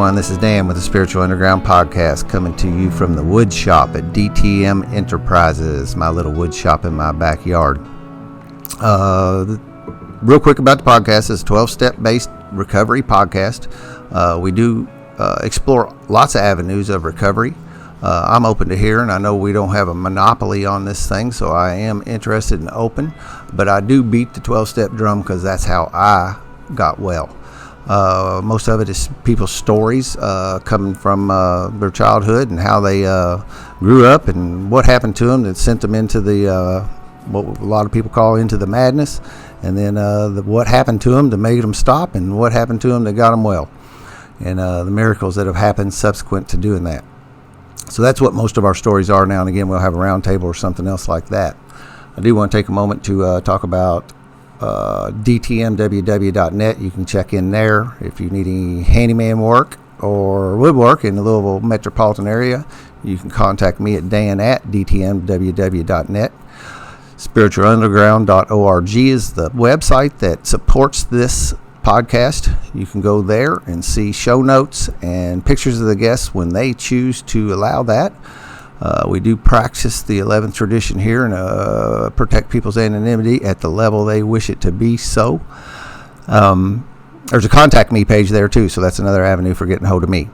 everyone. This is Dan with the Spiritual Underground Podcast, coming to you from the wood shop at DTM Enterprises, my little wood shop in my backyard. Real quick about the podcast, it's a 12-step based recovery podcast. We do explore lots of avenues of recovery. I'm open to hearing. I know we don't have a monopoly on this thing, so I am interested and open, but I do beat the 12-step drum because that's how I got well. Most of it is people's stories coming from their childhood and how they grew up and what happened to them that sent them into the what a lot of people call into the madness, and then what happened to them to make them stop, and what happened to them that got them well, and the miracles that have happened subsequent to doing that. So that's what most of our stories are. Now and again, we'll have a round table or something else like that. I do want to take a moment to talk about DTMWW.net. You can check in there if you need any handyman work or woodwork in the Louisville metropolitan area. You can contact me at dan@DTMWW.net. Spiritualunderground.org is the website that supports this podcast. You can go there and see show notes and pictures of the guests when they choose to allow that. We do practice the 11th tradition here and protect people's anonymity at the level they wish it to be so. There's a contact me page there too, so that's another avenue for getting a hold of me.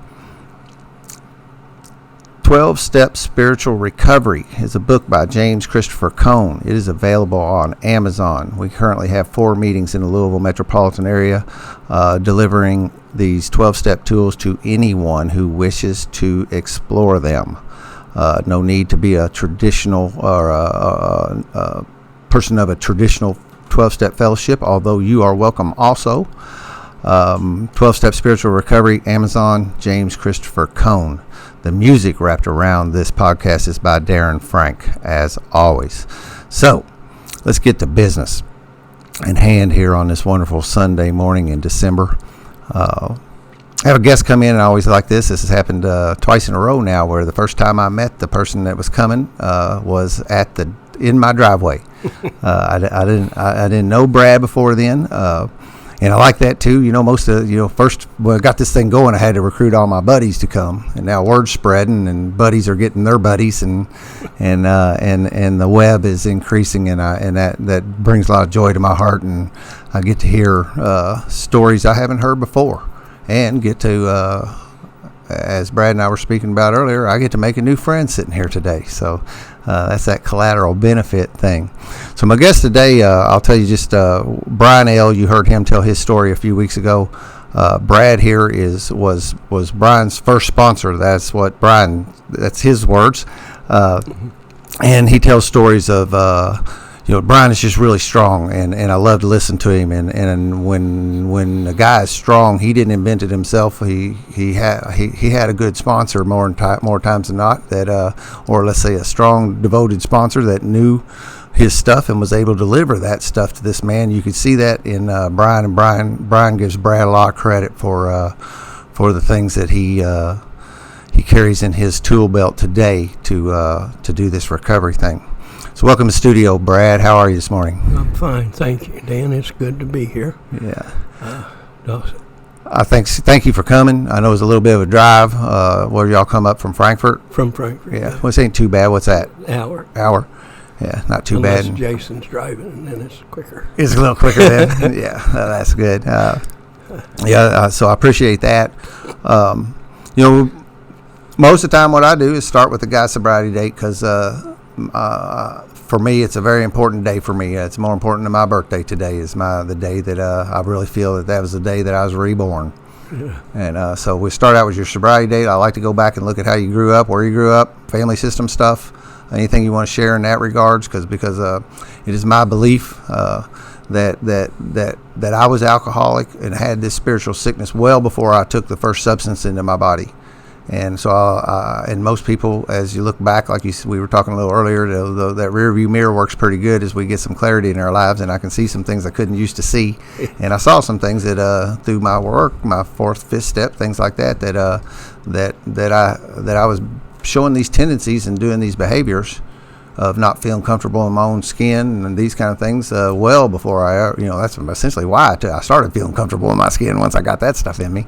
12-Step Spiritual Recovery is a book by James Christopher Cone. It is available on Amazon. We currently have 4 meetings in the Louisville metropolitan area delivering these 12-step tools to anyone who wishes to explore them. No need to be a traditional or a person of a traditional 12-step fellowship, although you are welcome also. 12-Step Spiritual Recovery, Amazon, James Christopher Cone. The music wrapped around this podcast is by Darren Frank, as always. So, let's get to business in hand here on this wonderful Sunday morning in December. I have a guest come in, and I always like this. This has happened twice in a row now, where the first time I met the person that was coming was in my driveway. I didn't know Brad before then, and I like that too. You know, first when I got this thing going, I had to recruit all my buddies to come, and now word's spreading, and buddies are getting their buddies, and the web is increasing, and that brings a lot of joy to my heart, and I get to hear stories I haven't heard before. And get to, as Brad and I were speaking about earlier, I get to make a new friend sitting here today. So that's that collateral benefit thing. So my guest today, I'll tell you just Brian L. You heard him tell his story a few weeks ago. Brad here was Brian's first sponsor. That's his words. And he tells stories of Brian is just really strong, and I love to listen to him. And when a guy is strong, he didn't invent it himself. He had a good sponsor more times than not, or let's say a strong, devoted sponsor that knew his stuff and was able to deliver that stuff to this man. You could see that in Brian. And Brian gives Brad a lot of credit for the things that he carries in his tool belt today to do this recovery thing. So welcome to the studio, Brad. How are you this morning? I'm fine, thank you, Dan. It's good to be here. Yeah. Thank you for coming. I know it's a little bit of a drive. Where y'all come up from Frankfort? From Frankfort. Yeah. Well, this ain't too bad. What's that? Hour. Yeah, not too Unless bad. Jason's driving, and then it's quicker. It's a little quicker then. Yeah, that's good. So I appreciate that. Most of the time what I do is start with the guy's sobriety date because for me, it's a very important day for me. It's more important than my birthday today. Is the day that I really feel that was the day that I was reborn. Yeah. And so we start out with your sobriety date. I like to go back and look at how you grew up, where you grew up, family system stuff, anything you want to share in that regards, because it is my belief that I was alcoholic and had this spiritual sickness well before I took the first substance into my body. And so, and most people, as you look back, like we were talking a little earlier, that rear view mirror works pretty good as we get some clarity in our lives, and I can see some things I couldn't used to see, and I saw some things that through my work, my 4th, 5th step, things like that I was showing these tendencies and doing these behaviors of not feeling comfortable in my own skin and these kind of things well before that's essentially why I started feeling comfortable in my skin once I got that stuff in me.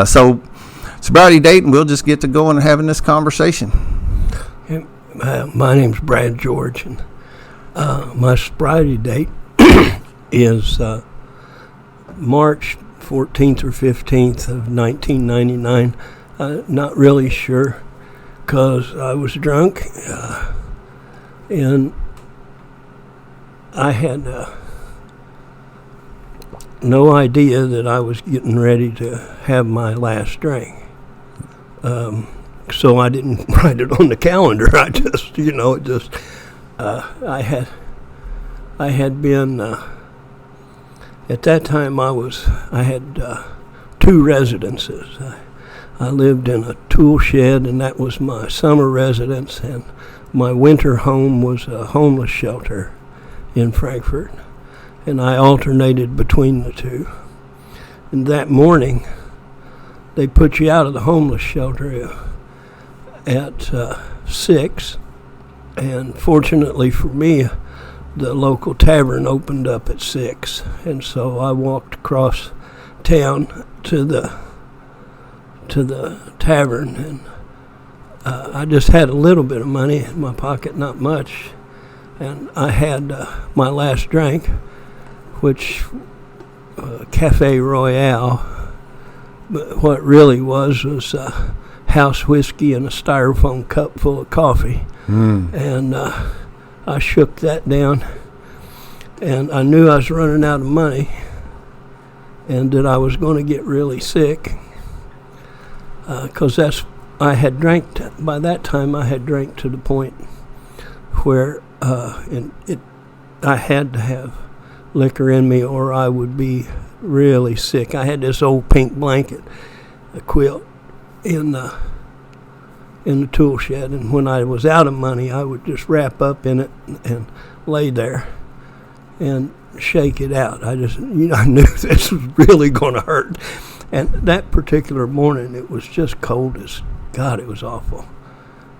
So sobriety date, and we'll just get to going and having this conversation. My name's Brad George, and my sobriety date is March 14th or 15th of 1999. Not really sure, because I was drunk, and I had no idea that I was getting ready to have my last drink. So I didn't write it on the calendar. I just, I had been, at that time I had 2 residences. I lived in a tool shed, and that was my summer residence, and my winter home was a homeless shelter in Frankfort, and I alternated between the two. And that morning, they put you out of the homeless shelter at 6, and fortunately for me, the local tavern opened up at 6, and so I walked across town to the tavern, and I just had a little bit of money in my pocket, not much, and I had my last drink, which Cafe Royale, but what it really was house whiskey and a styrofoam cup full of coffee. And I shook that down, and I knew I was running out of money and that I was going to get really sick, because I had drank, by that time I had drank to the point where I had to have liquor in me or I would be really sick. I had this old pink blanket, a quilt, in the tool shed, and when I was out of money, I would just wrap up in it and lay there and shake it out. I knew this was really going to hurt. And that particular morning, it was just cold as God. It was awful.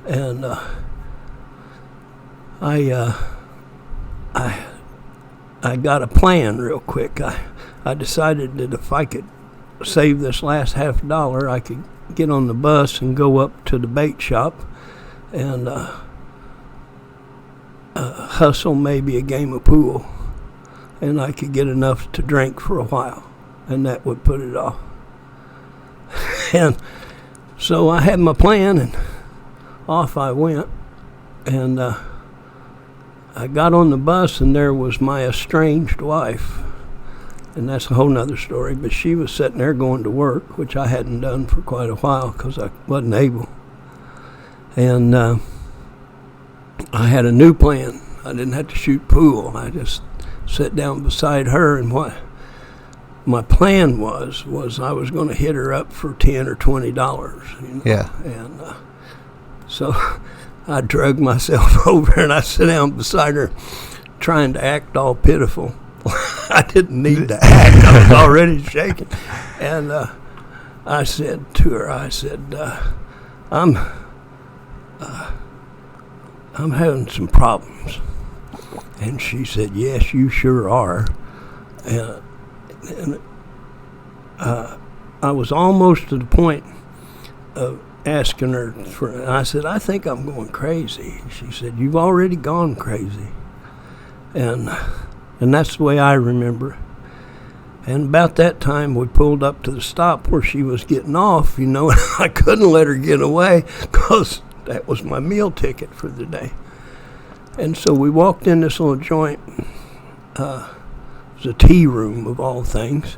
And I got a plan real quick. I decided that if I could save this last $50, I could get on the bus and go up to the bait shop and hustle maybe a game of pool, and I could get enough to drink for a while, and that would put it off. And so I had my plan, and off I went, and I got on the bus, and there was my estranged wife. And that's a whole nother story, but she was sitting there going to work, which I hadn't done for quite a while because I wasn't able. And I had a new plan. I didn't have to shoot pool. I just sat down beside her, and what my plan was I was going to hit her up for $10 or $20. Yeah. And so I drug myself over, and I sat down beside her trying to act all pitiful. I didn't need to act. I was already shaking. And I said to her, I'm having some problems. And she said, yes, you sure are. And I was almost to the point of asking her for, I said, I think I'm going crazy. She said, you've already gone crazy. And that's the way I remember. And about that time, we pulled up to the stop where she was getting off, and I couldn't let her get away because that was my meal ticket for the day. And so we walked in this little joint. It was a tea room, of all things.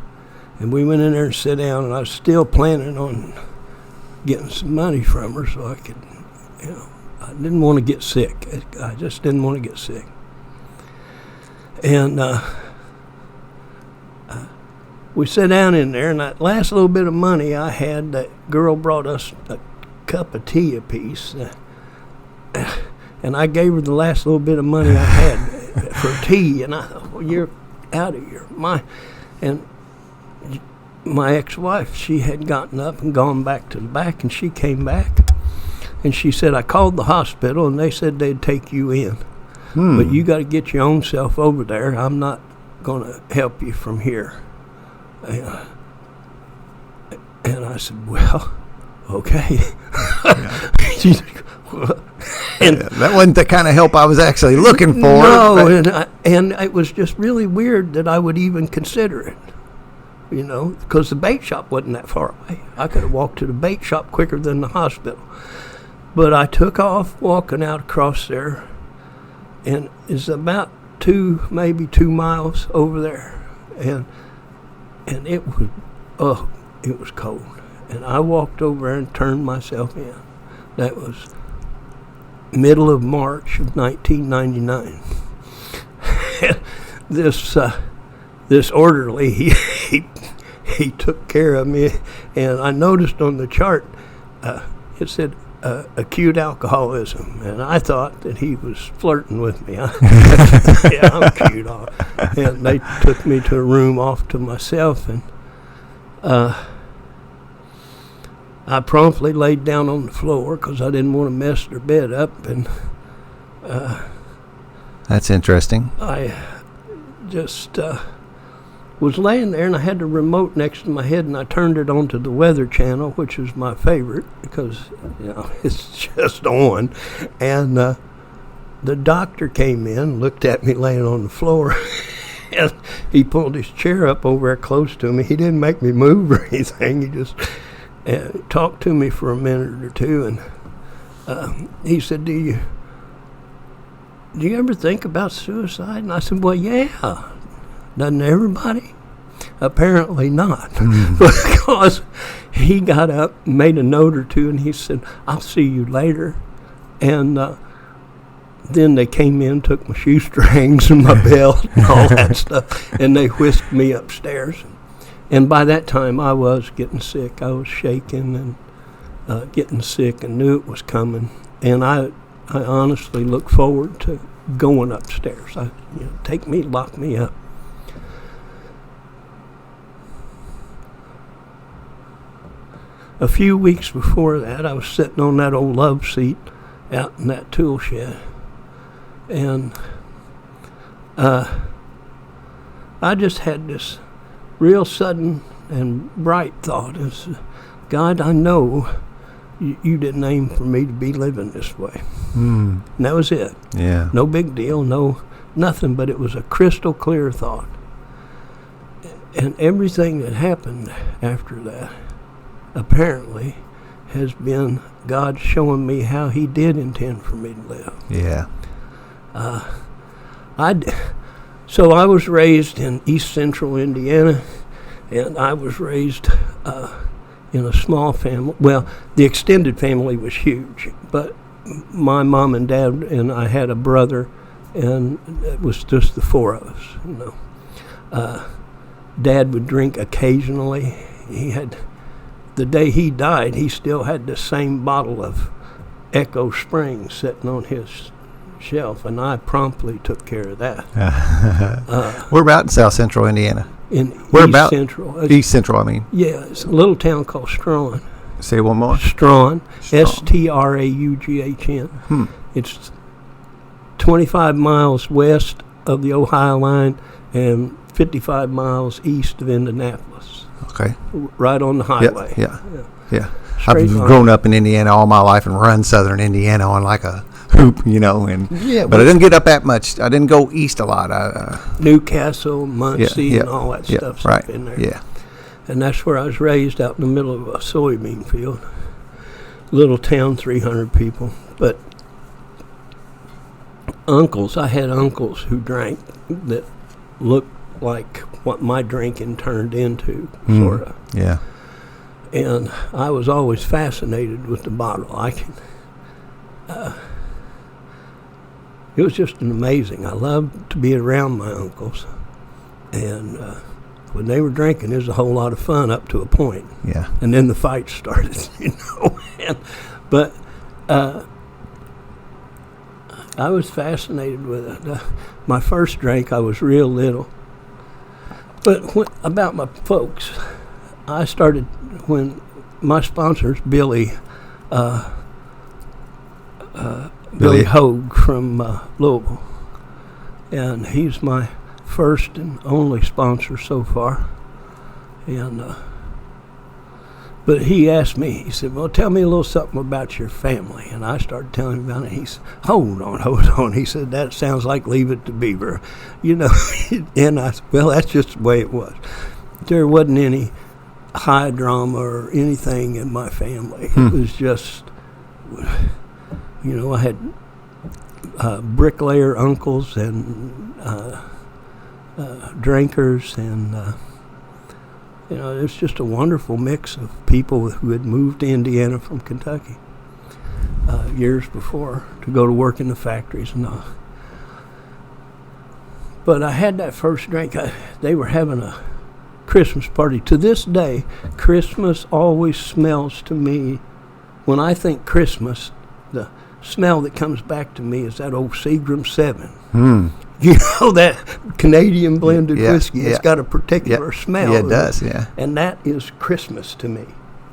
And we went in there and sat down, and I was still planning on getting some money from her so I could, I didn't want to get sick. I just didn't want to get sick. And we sat down in there, and that last little bit of money I had, that girl brought us a cup of tea apiece. And I gave her the last little bit of money I had for tea. And I thought, well, you're out of your mind. And my ex-wife, she had gotten up and gone back to the back, and she came back. And she said, I called the hospital, and they said they'd take you in. But you got to get your own self over there. I'm not going to help you from here. And I said, well, okay. And that wasn't the kind of help I was actually looking for. No, but- and it was just really weird that I would even consider it, because the bait shop wasn't that far away. I could have walked to the bait shop quicker than the hospital. But I took off walking out across there, and it's about maybe 2 miles over there, and it was cold. And I walked over there and turned myself in. That was middle of March of 1999. This orderly, he took care of me, and I noticed on the chart it said acute alcoholism, and I thought that he was flirting with me. Yeah, I'm cute. And they took me to a room off to myself, and I promptly laid down on the floor because I didn't want to mess their bed up, and That's interesting. I just was laying there, and I had the remote next to my head, and I turned it on to the Weather Channel, which is my favorite because it's just on. And the doctor came in, looked at me laying on the floor, and he pulled his chair up over there close to me. He didn't make me move or anything. He just talked to me for a minute or two, and he said, "Do you ever think about suicide?" And I said, "Well, yeah. Doesn't everybody?" Apparently not, because he got up, made a note or two, and he said, "I'll see you later." And then they came in, took my shoestrings and my belt and all that stuff, and they whisked me upstairs. And by that time, I was getting sick. I was shaking and getting sick, and knew it was coming. And I honestly look forward to going upstairs. Take me, lock me up. A few weeks before that, I was sitting on that old love seat out in that tool shed, and I just had this real sudden and bright thought: is, God, I know you didn't aim for me to be living this way. And that was it. Yeah. No big deal, nothing, but it was a crystal clear thought. And everything that happened after that apparently has been God showing me how he did intend for me to live. Yeah. So I was raised in East Central Indiana, and I was raised in a small family. Well, the extended family was huge, but my mom and dad and I had a brother, and it was just the four of us. Dad would drink occasionally. The day he died, he still had the same bottle of Echo Springs sitting on his shelf, and I promptly took care of that. We're about in South Central Indiana. In We're East about Central. East Central, I mean. Yeah, it's a little town called Strawn. Say one more. Strawn, Straughan. It's 25 miles west of the Ohio line and 55 miles east of Indianapolis. Okay. Right on the highway. Yeah. Straight I've line. grown up in Indiana all my life and run southern Indiana on like a hoop, and Yeah, but I didn't get up that much. I didn't go east a lot. Newcastle, Muncie, and all that stuff's right. up in there. Yeah. And that's where I was raised, out in the middle of a soybean field. Little town, 300 people. But I had uncles who drank that looked like what my drinking turned into, sort of. Yeah. And I was always fascinated with the bottle. It was just amazing. I loved to be around my uncles. And when they were drinking, it was a whole lot of fun up to a point. Yeah. And then the fight started, But I was fascinated with it. My first drink, I was real little. But about my folks, I started when my sponsors, Billy Hogue from Louisville, and he's my first and only sponsor so far. And But he asked me, he said, well, tell me a little something about your family. And I started telling him about it. He said, hold on. He said, that sounds like Leave It to Beaver. You know, and I said, well, that's just the way it was. There wasn't any high drama or anything in my family. It was just, you know, I had bricklayer uncles and drinkers, and you know, it's just a wonderful mix of people who had moved to Indiana from Kentucky years before to go to work in the factories and all. But I had that first drink. They were having a Christmas party. To this day, Christmas always smells to me, when I think Christmas, the smell that comes back to me is that old Seagram 7. You know, that Canadian blended whiskey. It's got a particular smell. Yeah, it does, yeah. And that is Christmas to me.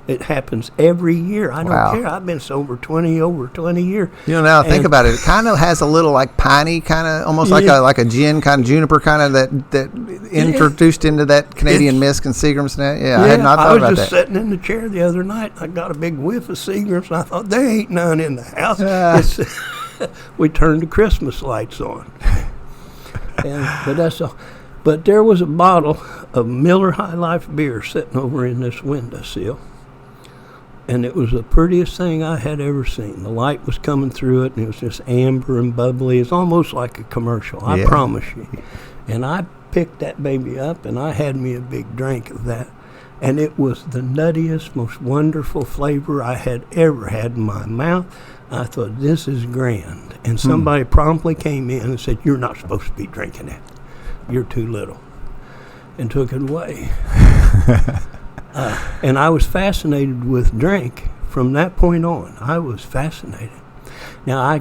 It happens every year. I don't care. I've been sober over 20 years. You know, now I think about it, it kind of has a little like piney kind of, almost like a gin kind of juniper kind of that introduced into that Canadian mist and Seagrams. I had not thought about that. I was just sitting in the chair the other night. I got a big whiff of Seagrams, and I thought, there ain't none in the house. We turned the Christmas lights on. But that's all. But there was a bottle of Miller High Life beer sitting over in this windowsill, and it was the prettiest thing I had ever seen. The light was coming through it, and it was just amber and bubbly. It's almost like a commercial, I promise you. And I picked that baby up, and I had me a big drink of that, and it was the nuttiest, most wonderful flavor I had ever had in my mouth. I thought, this is grand. And somebody promptly came in and said, you're not supposed to be drinking that. You're too little. And took it away. And I was fascinated with drink from that point on. I was fascinated. Now,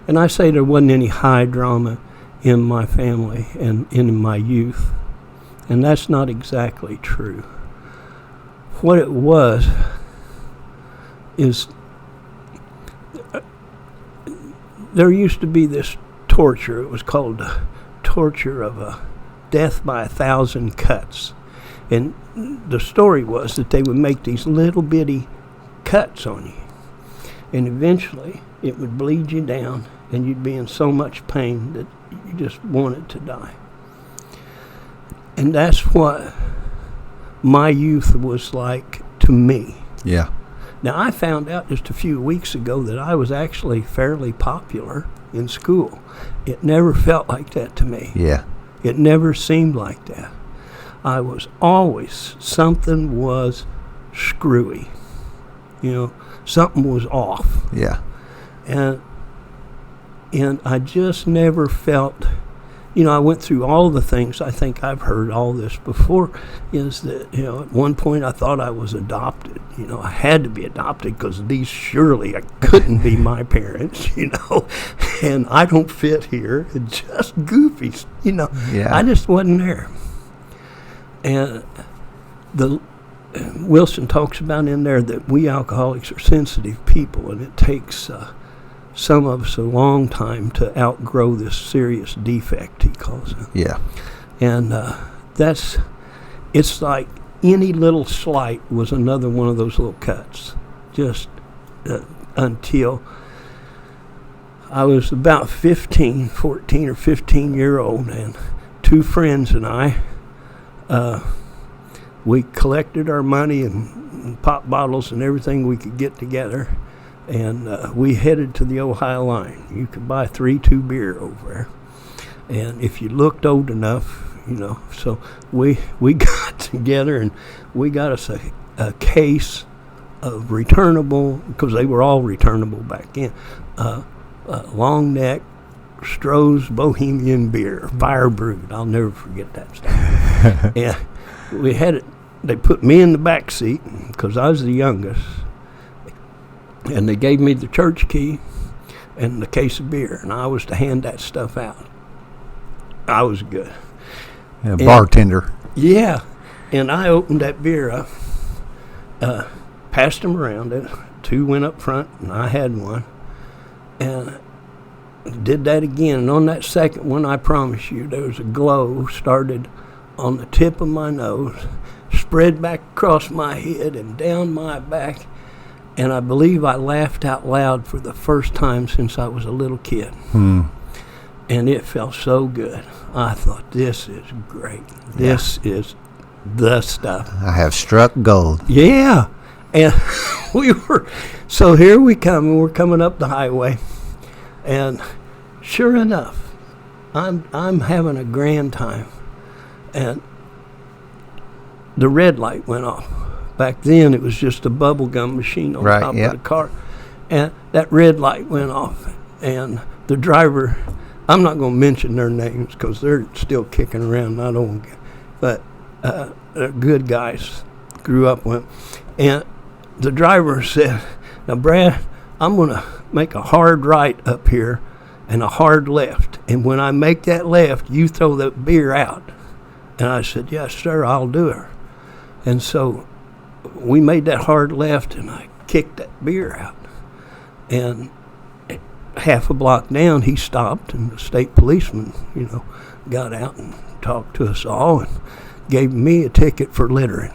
and I say there wasn't any high drama in my family and in my youth. And that's not exactly true. What it was is there used to be this torture. It was called the torture of death by 1,000 cuts. And the story was that they would make these little bitty cuts on you. And eventually it would bleed you down, and you'd be in so much pain that you just wanted to die. And that's what my youth was like to me. Yeah. Now, I found out just a few weeks ago that I was actually fairly popular in school. It never felt like that to me. Yeah. It never seemed like that. I was always, something was screwy. You know, something was off. Yeah. And I just never felt, you know, I went through all the things. I think I've heard all this before, is that, you know, at one point I thought I was adopted. You know, I had to be adopted because these surely couldn't be my parents, you know, and I don't fit here. It's just goofies, you know. Yeah. I just wasn't there. And Wilson talks about in there that we alcoholics are sensitive people, and it takes some of us a long time to outgrow this serious defect, he calls it. Yeah. And it's like any little slight was another one of those little cuts, just until I was about 14 or 15 year old, and two friends and I, we collected our money and pop bottles and everything we could get together, and we headed to the Ohio line. You could buy 3-2 beer over there, and if you looked old enough, you know. So we got together and we got us a case of returnable, because they were all returnable back then, long neck Stroh's Bohemian beer, fire brewed. I'll never forget that stuff. And we had it. They put me in the back seat because I was the youngest, and they gave me the church key and the case of beer, and I was to hand that stuff out. I was good. Yeah, bartender. Yeah, and I opened that beer up, passed them around. Two went up front, and I had one, and did that again. And on that second one, I promise you, there was a glow started on the tip of my nose, spread back across my head and down my back. And I believe I laughed out loud for the first time since I was a little kid. And it felt so good. I thought, this is great. This is the stuff. I have struck gold. Yeah. And so here we come, and we're coming up the highway. And sure enough, I'm having a grand time. And the red light went off. Back then, it was just a bubble gum machine on top of the car. And that red light went off. And the driver, I'm not going to mention their names because they're still kicking around. I don't want to, but they're good guys, grew up with. And the driver said, now, Brad, I'm going to make a hard right up here and a hard left. And when I make that left, you throw the beer out. And I said, yes, sir, I'll do it. And so we made that hard left, and I kicked that beer out. And half a block down, he stopped, and the state policeman, got out and talked to us all and gave me a ticket for littering.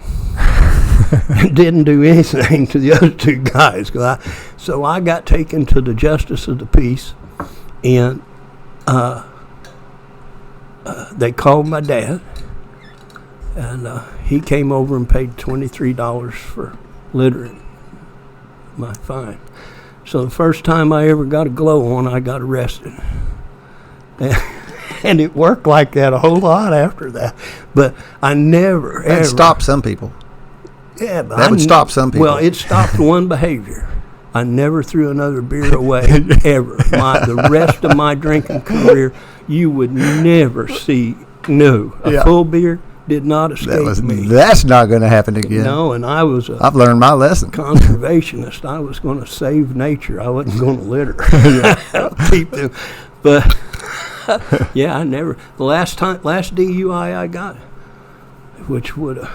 And didn't do anything to the other two guys. So I got taken to the justice of the peace, and they called my dad. And he came over and paid $23 for littering my fine. So the first time I ever got a glow on, I got arrested. And it worked like that a whole lot after that. But I never, ever... That stopped some people. Yeah, but that would stop some people. Well, it stopped one behavior. I never threw another beer away, ever. The rest of my drinking career, you would never see, a full beer did not escape me. That's not going to happen again. No, and I've learned my lesson. Conservationist. I was going to save nature. I wasn't going to litter. Keep them. But yeah, I never. The last DUI I got, which would have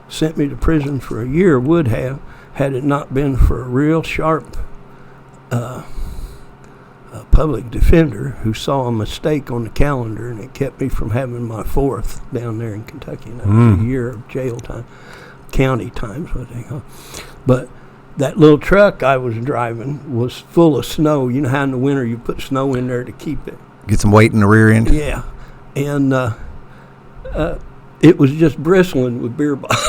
sent me to prison for a year, would have, had it not been for a real sharp public defender who saw a mistake on the calendar, and it kept me from having my fourth down there in Kentucky. That was a year of jail time, county time, what they call. But that little truck I was driving was full of snow. You know how in the winter you put snow in there to keep it. Get some weight in the rear end? Yeah. And it was just bristling with beer bottles.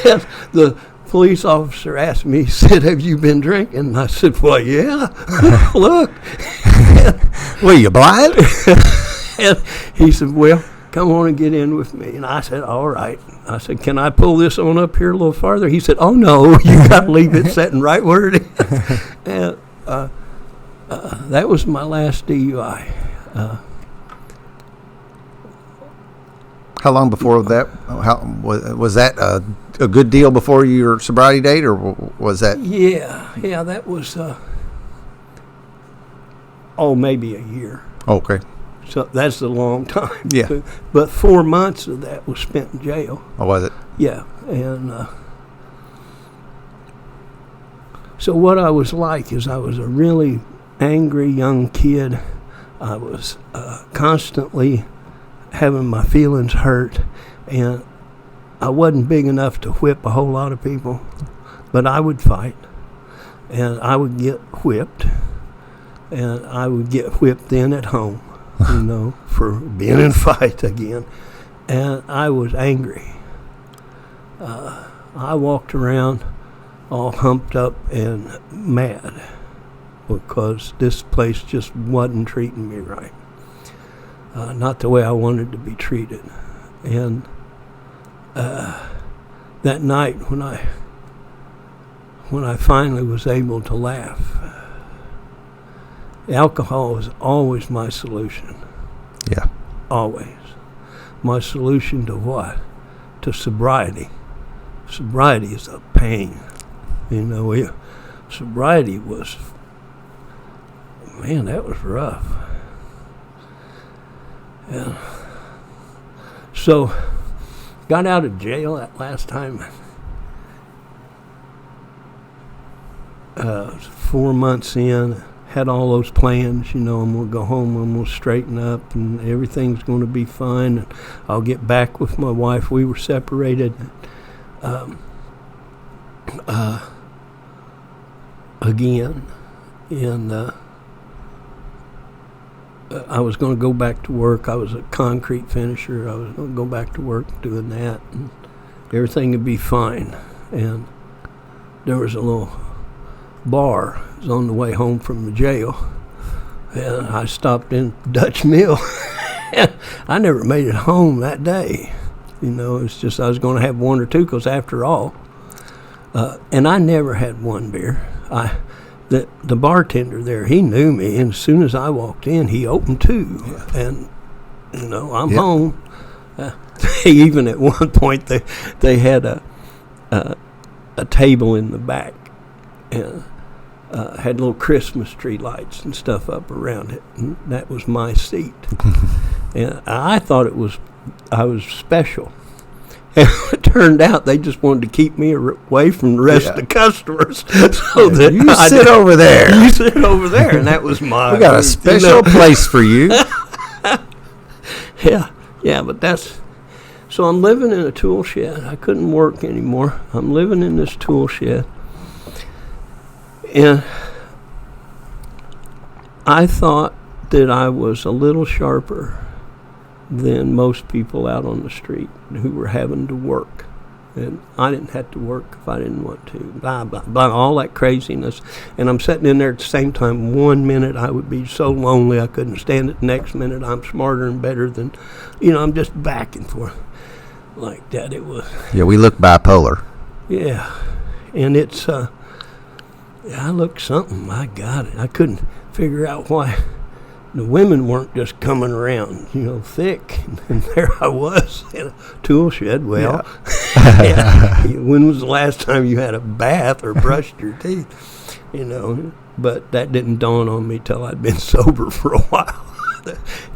And the police officer asked me, he said, have you been drinking? And I said, well, yeah. Look. Were you blind? And he said, well, come on and get in with me. And I said, all right. I said, can I pull this on up here a little farther? He said, oh, no, you got to leave it sitting right where it is. And that was my last DUI. How long before that? Was that a good deal before your sobriety date, or was that? Yeah, that was, maybe a year. Okay. So that's a long time. Yeah. But 4 months of that was spent in jail. Oh, was it? Yeah, and so what I was like is I was a really angry young kid. I was constantly having my feelings hurt, and I wasn't big enough to whip a whole lot of people, but I would fight, and I would get whipped, and I would get whipped then at home, for being in a fight again, and I was angry. I walked around all humped up and mad because this place just wasn't treating me right. Not the way I wanted to be treated. And that night when I finally was able to laugh, alcohol was always my solution. Yeah. Always. My solution to what? To sobriety. Sobriety is a pain. Sobriety was, man, that was rough. Yeah. So, got out of jail that last time. 4 months in, had all those plans, I'm going to go home, I'm going to straighten up, and everything's going to be fine. And I'll get back with my wife. We were separated again, and I was going to go back to work. I was a concrete finisher. I was going to go back to work doing that, and everything would be fine. And there was a little bar. I was on the way home from the jail, and I stopped in Dutch Mill. I never made it home that day. It's just I was going to have one or two, because after all, and I never had one beer. The bartender there, he knew me, and as soon as I walked in, he opened two, and I'm home. Even at one point, they had a table in the back, and had little Christmas tree lights and stuff up around it, and that was my seat. And I thought I was special. And it turned out they just wanted to keep me away from the rest of the customers. So that you sit over there. You sit over there, and that was my. We got a special place for you. Yeah, but that's. So I'm living in a tool shed. I couldn't work anymore. I'm living in this tool shed, and I thought that I was a little sharper than most people out on the street who were having to work. And I didn't have to work if I didn't want to. Blah, blah, blah, all that craziness. And I'm sitting in there at the same time. 1 minute I would be so lonely I couldn't stand it. The next minute I'm smarter and better than, I'm just back and forth like that. It was. Yeah, we look bipolar. Yeah. And it's, I looked something. I got it. I couldn't figure out why the women weren't just coming around, thick. And there I was in a tool shed. Well, when was the last time you had a bath or brushed your teeth? But that didn't dawn on me till I'd been sober for a while.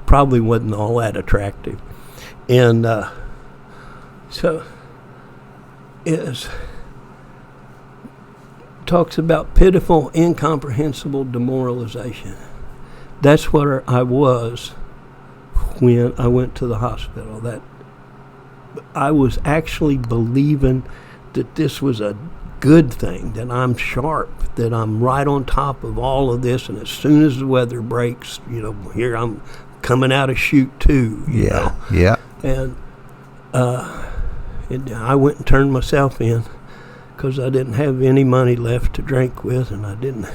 Probably wasn't all that attractive. And so it talks about pitiful, incomprehensible demoralization. That's what I was when I went to the hospital. That I was actually believing that this was a good thing, that I'm sharp, that I'm right on top of all of this, and as soon as the weather breaks, here I'm coming out of chute 2. Yeah. And I went and turned myself in because I didn't have any money left to drink with, and I didn't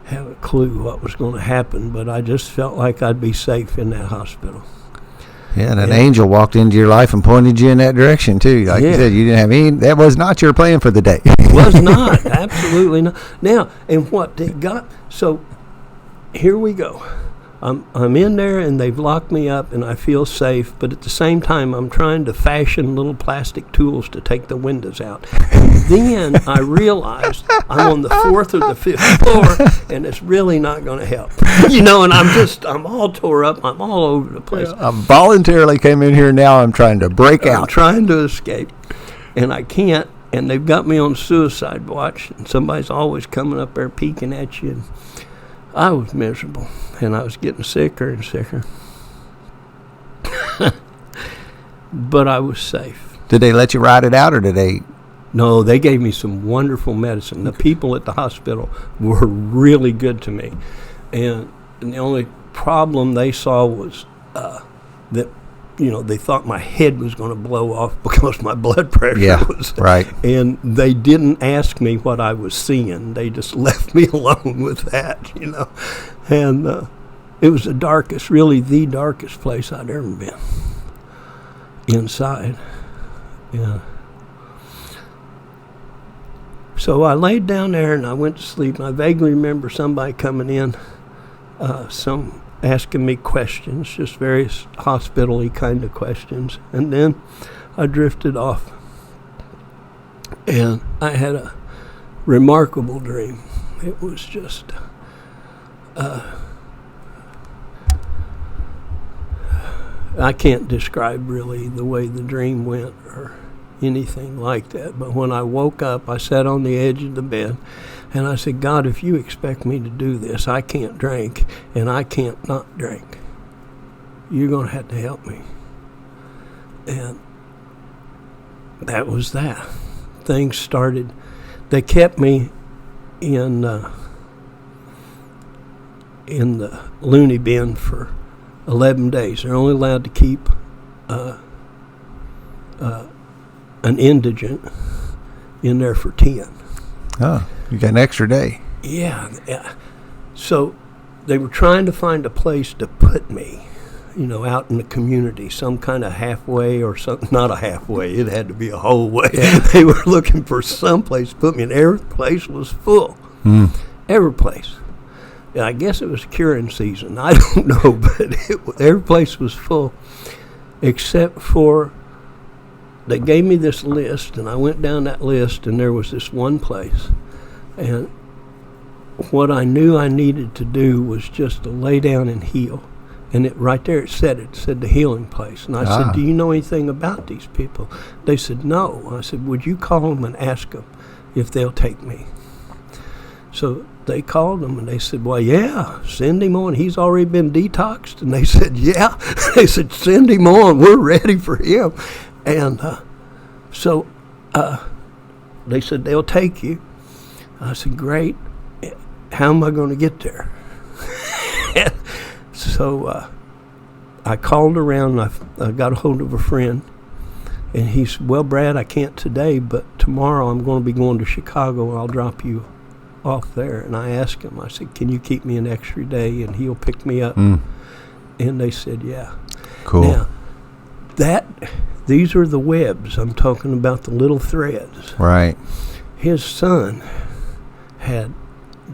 have a clue what was going to happen, but I just felt like I'd be safe in that hospital. Yeah, and an angel walked into your life and pointed you in that direction, too. Like you said, you didn't have any, that was not your plan for the day. Was not, absolutely not. Now, and what they got, so here we go. I'm in there, and they've locked me up, and I feel safe, but at the same time, I'm trying to fashion little plastic tools to take the windows out. And then I realized I'm on the 4th or the 5th floor, and it's really not going to help. And I'm all tore up. I'm all over the place. I voluntarily came in here, now I'm trying to break out. I'm trying to escape, and I can't, and they've got me on suicide watch, and somebody's always coming up there peeking at you. And I was miserable, and I was getting sicker and sicker. But I was safe. Did they let you ride it out, or did they? No, they gave me some wonderful medicine. The people at the hospital were really good to me. And the only problem they saw was that, they thought my head was going to blow off because my blood pressure was. Right. And they didn't ask me what I was seeing. They just left me alone with that, And it was the darkest place I'd ever been. Inside. Yeah. So I laid down there and I went to sleep. And I vaguely remember somebody coming in, asking me questions, just various hospital-y kind of questions. And then I drifted off. And I had a remarkable dream. It was just I can't describe really the way the dream went or anything like that. But when I woke up, I sat on the edge of the bed, And I said, God, if you expect me to do this, I can't drink, and I can't not drink. You're going to have to help me. And that was that. Things started. They kept me in the loony bin for 11 days. They're only allowed to keep an indigent in there for 10. Oh, you got an extra day. Yeah. So they were trying to find a place to put me, out in the community, some kind of halfway or something. Not a halfway, it had to be a whole way. Yeah. They were looking for some place to put me, and every place was full. Every place. Yeah, I guess it was curing season. I don't know, but every place was full, except for they gave me this list, and I went down that list, and there was this one place. And what I knew I needed to do was just to lay down and heal. And right there it said the healing place. And I said, do you know anything about these people? They said, no. I said, would you call them and ask them if they'll take me? So they called them, and they said, well, yeah, send him on. He's already been detoxed. And they said, yeah. They said, send him on. We're ready for him. And so they said, they'll take you. I said, great. How am I going to get there? So I called around. I got a hold of a friend. And he said, well, Brad, I can't today, but tomorrow I'm going to be going to Chicago, and I'll drop you off there. And I asked him, I said, can you keep me an extra day, and he'll pick me up? And they said, yeah. Cool. Now, these are the webs. I'm talking about the little threads. Right. His son had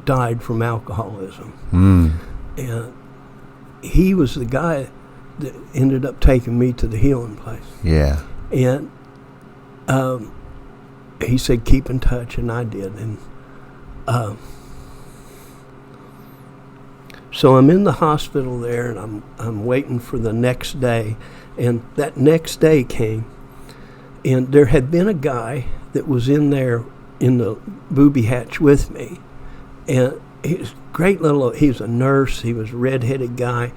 died from alcoholism. And he was the guy that ended up taking me to the healing place. Yeah. And he said, keep in touch, and I did. And so I'm in the hospital there, and I'm waiting for the next day. And that next day came, and there had been a guy that was in there in the booby hatch with me. And he was he was a nurse, he was a red-headed guy.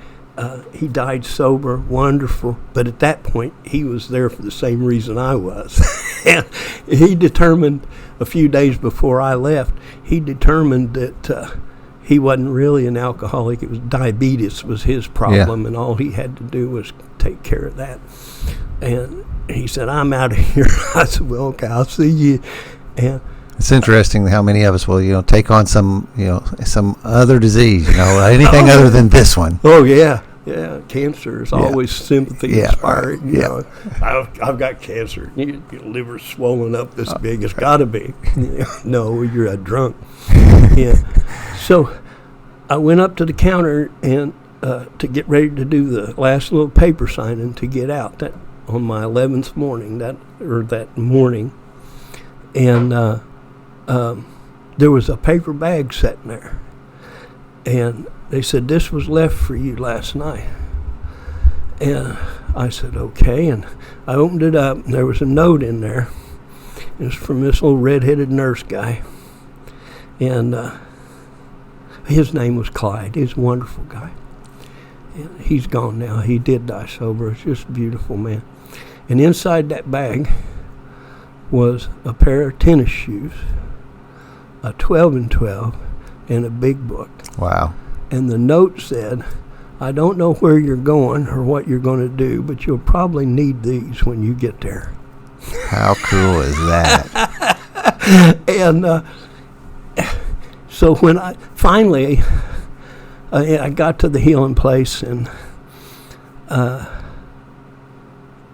He died sober, wonderful. But at that point, he was there for the same reason I was. And he determined, a few days before I left, he determined that he wasn't really an alcoholic. It was diabetes was his problem, and all he had to do was take care of that. And he said, I'm out of here. I said, well, okay, I'll see you. And it's interesting how many of us will, take on some other disease, anything other than this one. Oh, yeah. Yeah, cancer is always sympathy inspiring. Yeah. I've got cancer. Your liver's swollen up this big. It's got to be. No, you're a drunk. Yeah. So I went up to the counter and to get ready to do the last little paper signing to get out. That on my 11th morning. That morning, and there was a paper bag sitting there, and they said, this was left for you last night. And I said, okay. And I opened it up, and there was a note in there. It was from this little red-headed nurse guy. And his name was Clyde. He's a wonderful guy. And he's gone now. He did die sober. It's just a beautiful man. And inside that bag was a pair of tennis shoes, a 12 and 12, and a big book. Wow. And the note said, I don't know where you're going or what you're going to do, but you'll probably need these when you get there. How cool is that? And so when I finally, I got to the healing place, and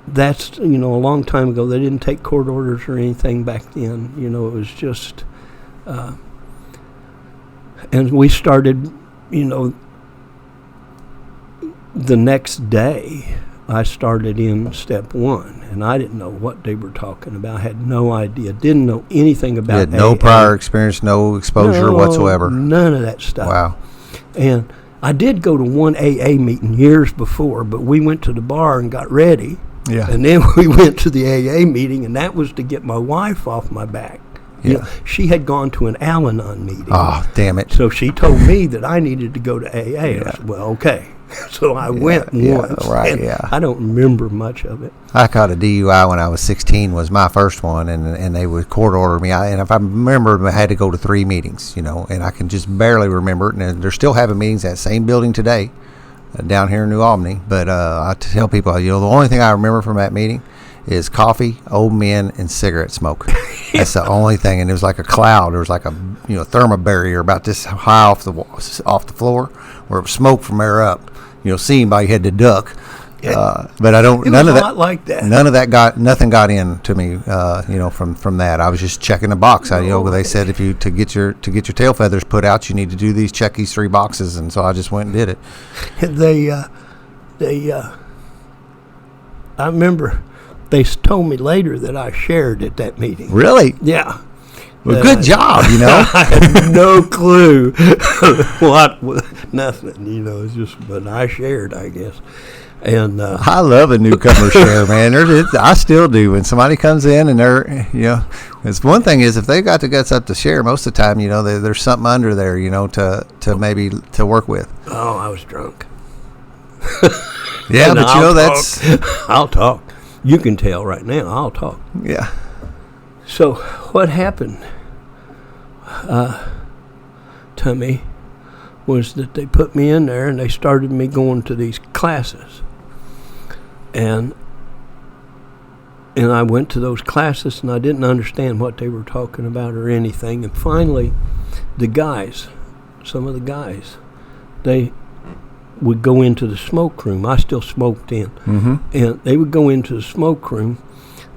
that's, a long time ago. They didn't take court orders or anything back then. It was just, and we started, the next day I started in step 1, and I didn't know what they were talking about. I had no idea. Didn't know anything about you had no AA. prior experience, no exposure whatsoever. None of that stuff. Wow. And I did go to one AA meeting years before, but we went to the bar and got ready. Yeah. And then we went to the AA meeting, and that was to get my wife off my back. You Yeah. know, she had gone to an Al-Anon meeting. Oh, damn it. So she told me that I needed to go to AA. I said, well, okay. So I went once. right, and yeah. I don't remember much of it. I caught a DUI when I was 16, was my first one, and they would court order me. And if I remember, I had to go to 3 meetings, you know, and I can just barely remember it. And they're still having meetings at that same building today, down here in New Albany. But I tell people, you know, the only thing I remember from that meeting is coffee, old men, and cigarette smoke. That's the only thing. And it was like a cloud. There was like a, you know, thermal barrier about this high off the floor, where it was smoke from there up. You know, seeing by you had to duck. But I don't. It None was of a that. lot like that. None of that nothing got into me. You know, from that, I was just checking a box. You know, they said if you to get your tail feathers put out, you need to do check these 3 boxes, and so I just went and did it. I remember they told me later that I shared at that meeting. Really? Yeah. Well, good job. You know. I had no clue what, nothing, you know, it's just, but I shared, I guess. And I love a newcomer share, man. I still do. When somebody comes in and they're, you know, it's one thing is if they got the guts up to share, most of the time, you know, there's something under there, you know, to maybe to work with. oh, I was drunk. Yeah, And but you know, that's, I'll talk. You can tell right now, I'll talk. yeah. So what happened to me was that they put me in there and they started me going to these classes. And I went to those classes and I didn't understand what they were talking about or anything. And finally, some of the guys, they would go into the smoke room. I still smoked in. Mm-hmm. And they would go into the smoke room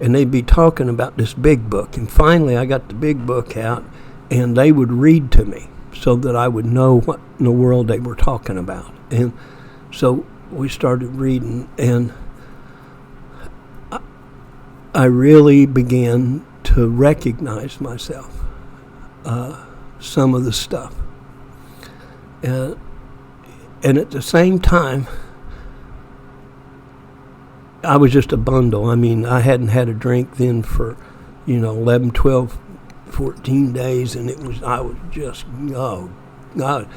and they'd be talking about this big book. And finally, I got the big book out, and they would read to me so that I would know what in the world they were talking about. And so we started reading, and I really began to recognize myself, some of the stuff. And at the same time, I was just a bundle. I mean, I hadn't had a drink then for, 11, 12, 14 days, and I was just, oh, God.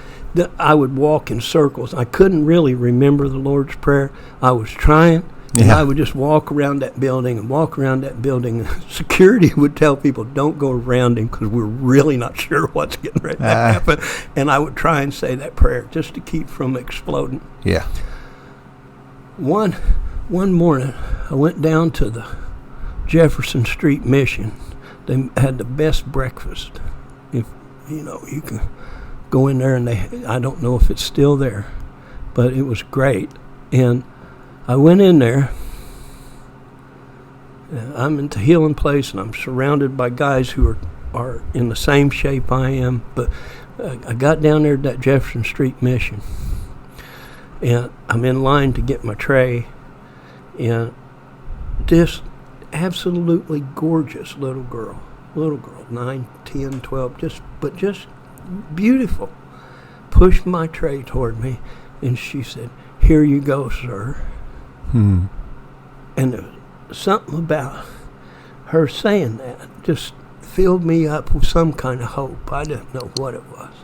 I would walk in circles. I couldn't really remember the Lord's Prayer. I was trying, and I would just walk around that building and walk around that building. Security would tell people, don't go around him because we're really not sure what's getting ready to happen. And I would try and say that prayer just to keep from exploding. Yeah. One morning, I went down to the Jefferson Street Mission. They had the best breakfast. If you can go in there, and I don't know if it's still there, but it was great. And I went in there. I'm in the healing place, and I'm surrounded by guys who are in the same shape I am. But I got down there to that Jefferson Street Mission, and I'm in line to get my tray. And this absolutely gorgeous little girl, 9, 10, 12, just beautiful, pushed my tray toward me, and she said, "Here you go, sir." And there was something about her saying that just filled me up with some kind of hope. I didn't know what it was,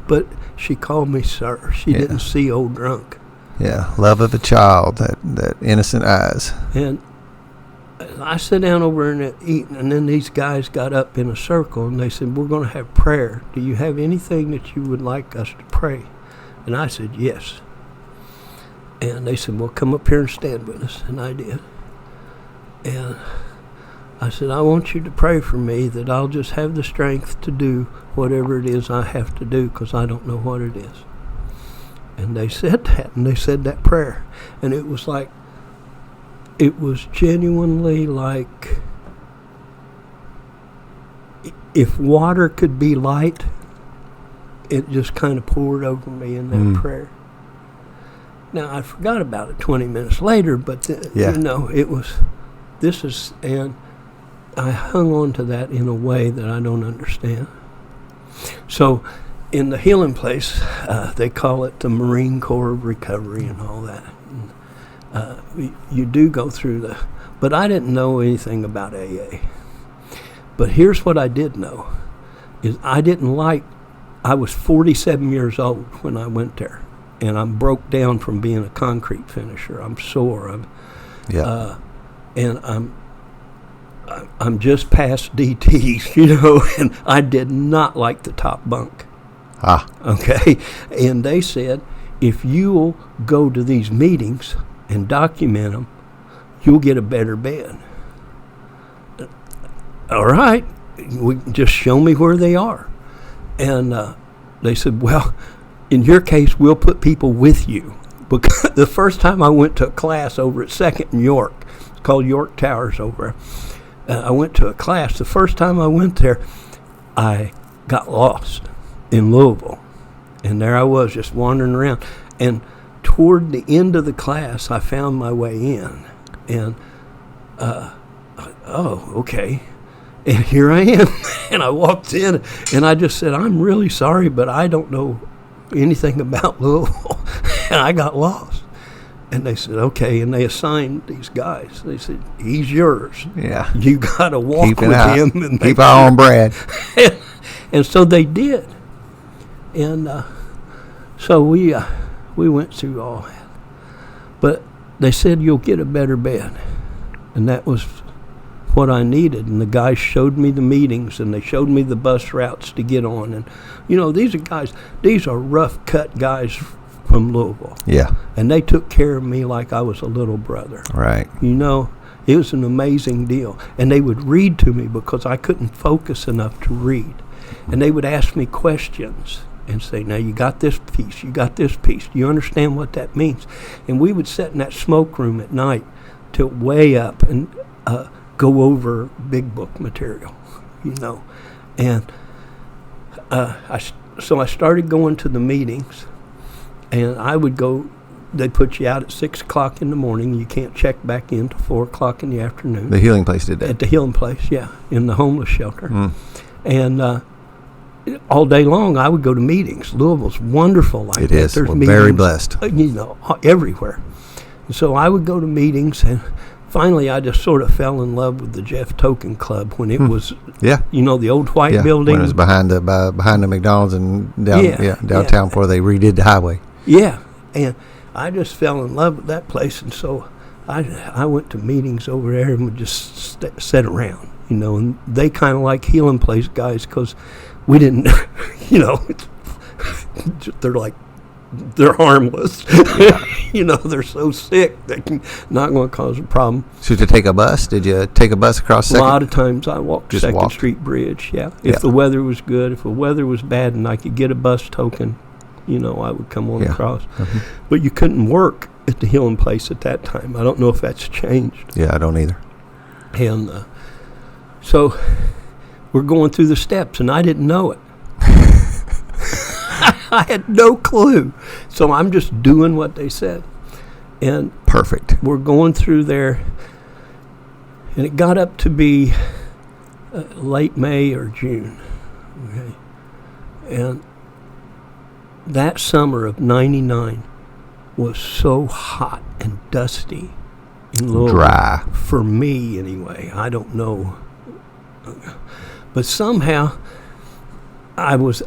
but she called me sir. She didn't see old drunk. Yeah, love of a child, that innocent eyes. And I sat down over and eating, and then these guys got up in a circle, and they said, "We're going to have prayer. Do you have anything that you would like us to pray?" And I said, "Yes." And they said, "Well, come up here and stand with us." And I did. And I said, "I want you to pray for me that I'll just have the strength to do whatever it is I have to do, because I don't know what it is." And they said that, and they said that prayer. And it was genuinely like if water could be light, it just kind of poured over me in that prayer. Now, I forgot about it 20 minutes later, but, it was, and I hung on to that in a way that I don't understand. So, in the healing place, they call it the Marine Corps recovery and all that. You do go through but I didn't know anything about AA. But here's what I did know, is I was 47 years old when I went there, and I'm broke down from being a concrete finisher. I'm sore. Yeah. And I'm just past DTs, you know, and I did not like the top bunk. Okay? And they said, if you'll go to these meetings and document them, you'll get a better bed. All right, just show me where they are. And they said, well, in your case, we'll put people with you. Because the first time I went to a class over at 2nd and York, it's called York Towers over there. I went to a class. The first time I went there, I got lost in Louisville. And there I was just wandering around. And toward the end of the class, I found my way in. And, okay. And here I am. And I walked in, and I just said, I'm really sorry, but I don't know anything about Louisville. And I got lost. And they said, okay. And they assigned these guys. They said, he's yours. Yeah. You got to walk with him. And keep our own bread. And so they did. And so we went through all that. But they said, you'll get a better bed. And that was what I needed. And the guys showed me the meetings, and they showed me the bus routes to get on. And, you know, these are rough cut guys from Louisville. Yeah. And they took care of me like I was a little brother. Right. You know, it was an amazing deal. And they would read to me because I couldn't focus enough to read. And they would ask me questions and say, now you got this piece, you got this piece. Do you understand what that means? And we would sit in that smoke room at night till way up and go over big book material, you know. And so I started going to the meetings, and I would go. They put you out at 6 o'clock in the morning. You can't check back in till 4 o'clock in the afternoon. The healing place did that. At the healing place, yeah, in the homeless shelter. And all day long, I would go to meetings. Louisville's wonderful like that. It is. There's We're meetings, very blessed. You know, everywhere. And so I would go to meetings, and finally I just sort of fell in love with the Jeff Token Club when it was, you know, the old white building. When it was behind the McDonald's and downtown before they redid the highway. Yeah, and I just fell in love with that place, and so I went to meetings over there and would just sit around, you know, and they kind of like healing place guys because we didn't, you know, they're harmless. You know, they're so sick they're not going to cause a problem. So to take a bus, did you take a bus across 2nd? A lot of times I walked Just 2nd walked. Street Bridge, If the weather was good, if the weather was bad and I could get a bus token, you know, I would come on across. Mm-hmm. But you couldn't work at the healing place at that time. I don't know if that's changed. Yeah, I don't either. And so we're going through the steps, and I didn't know it. I had no clue. So I'm just doing what they said. And perfect. We're going through there, and it got up to be late May or June. Okay. And that summer of '99 was so hot and dusty in Louisville. Dry. For me, anyway. I don't know. But somehow I was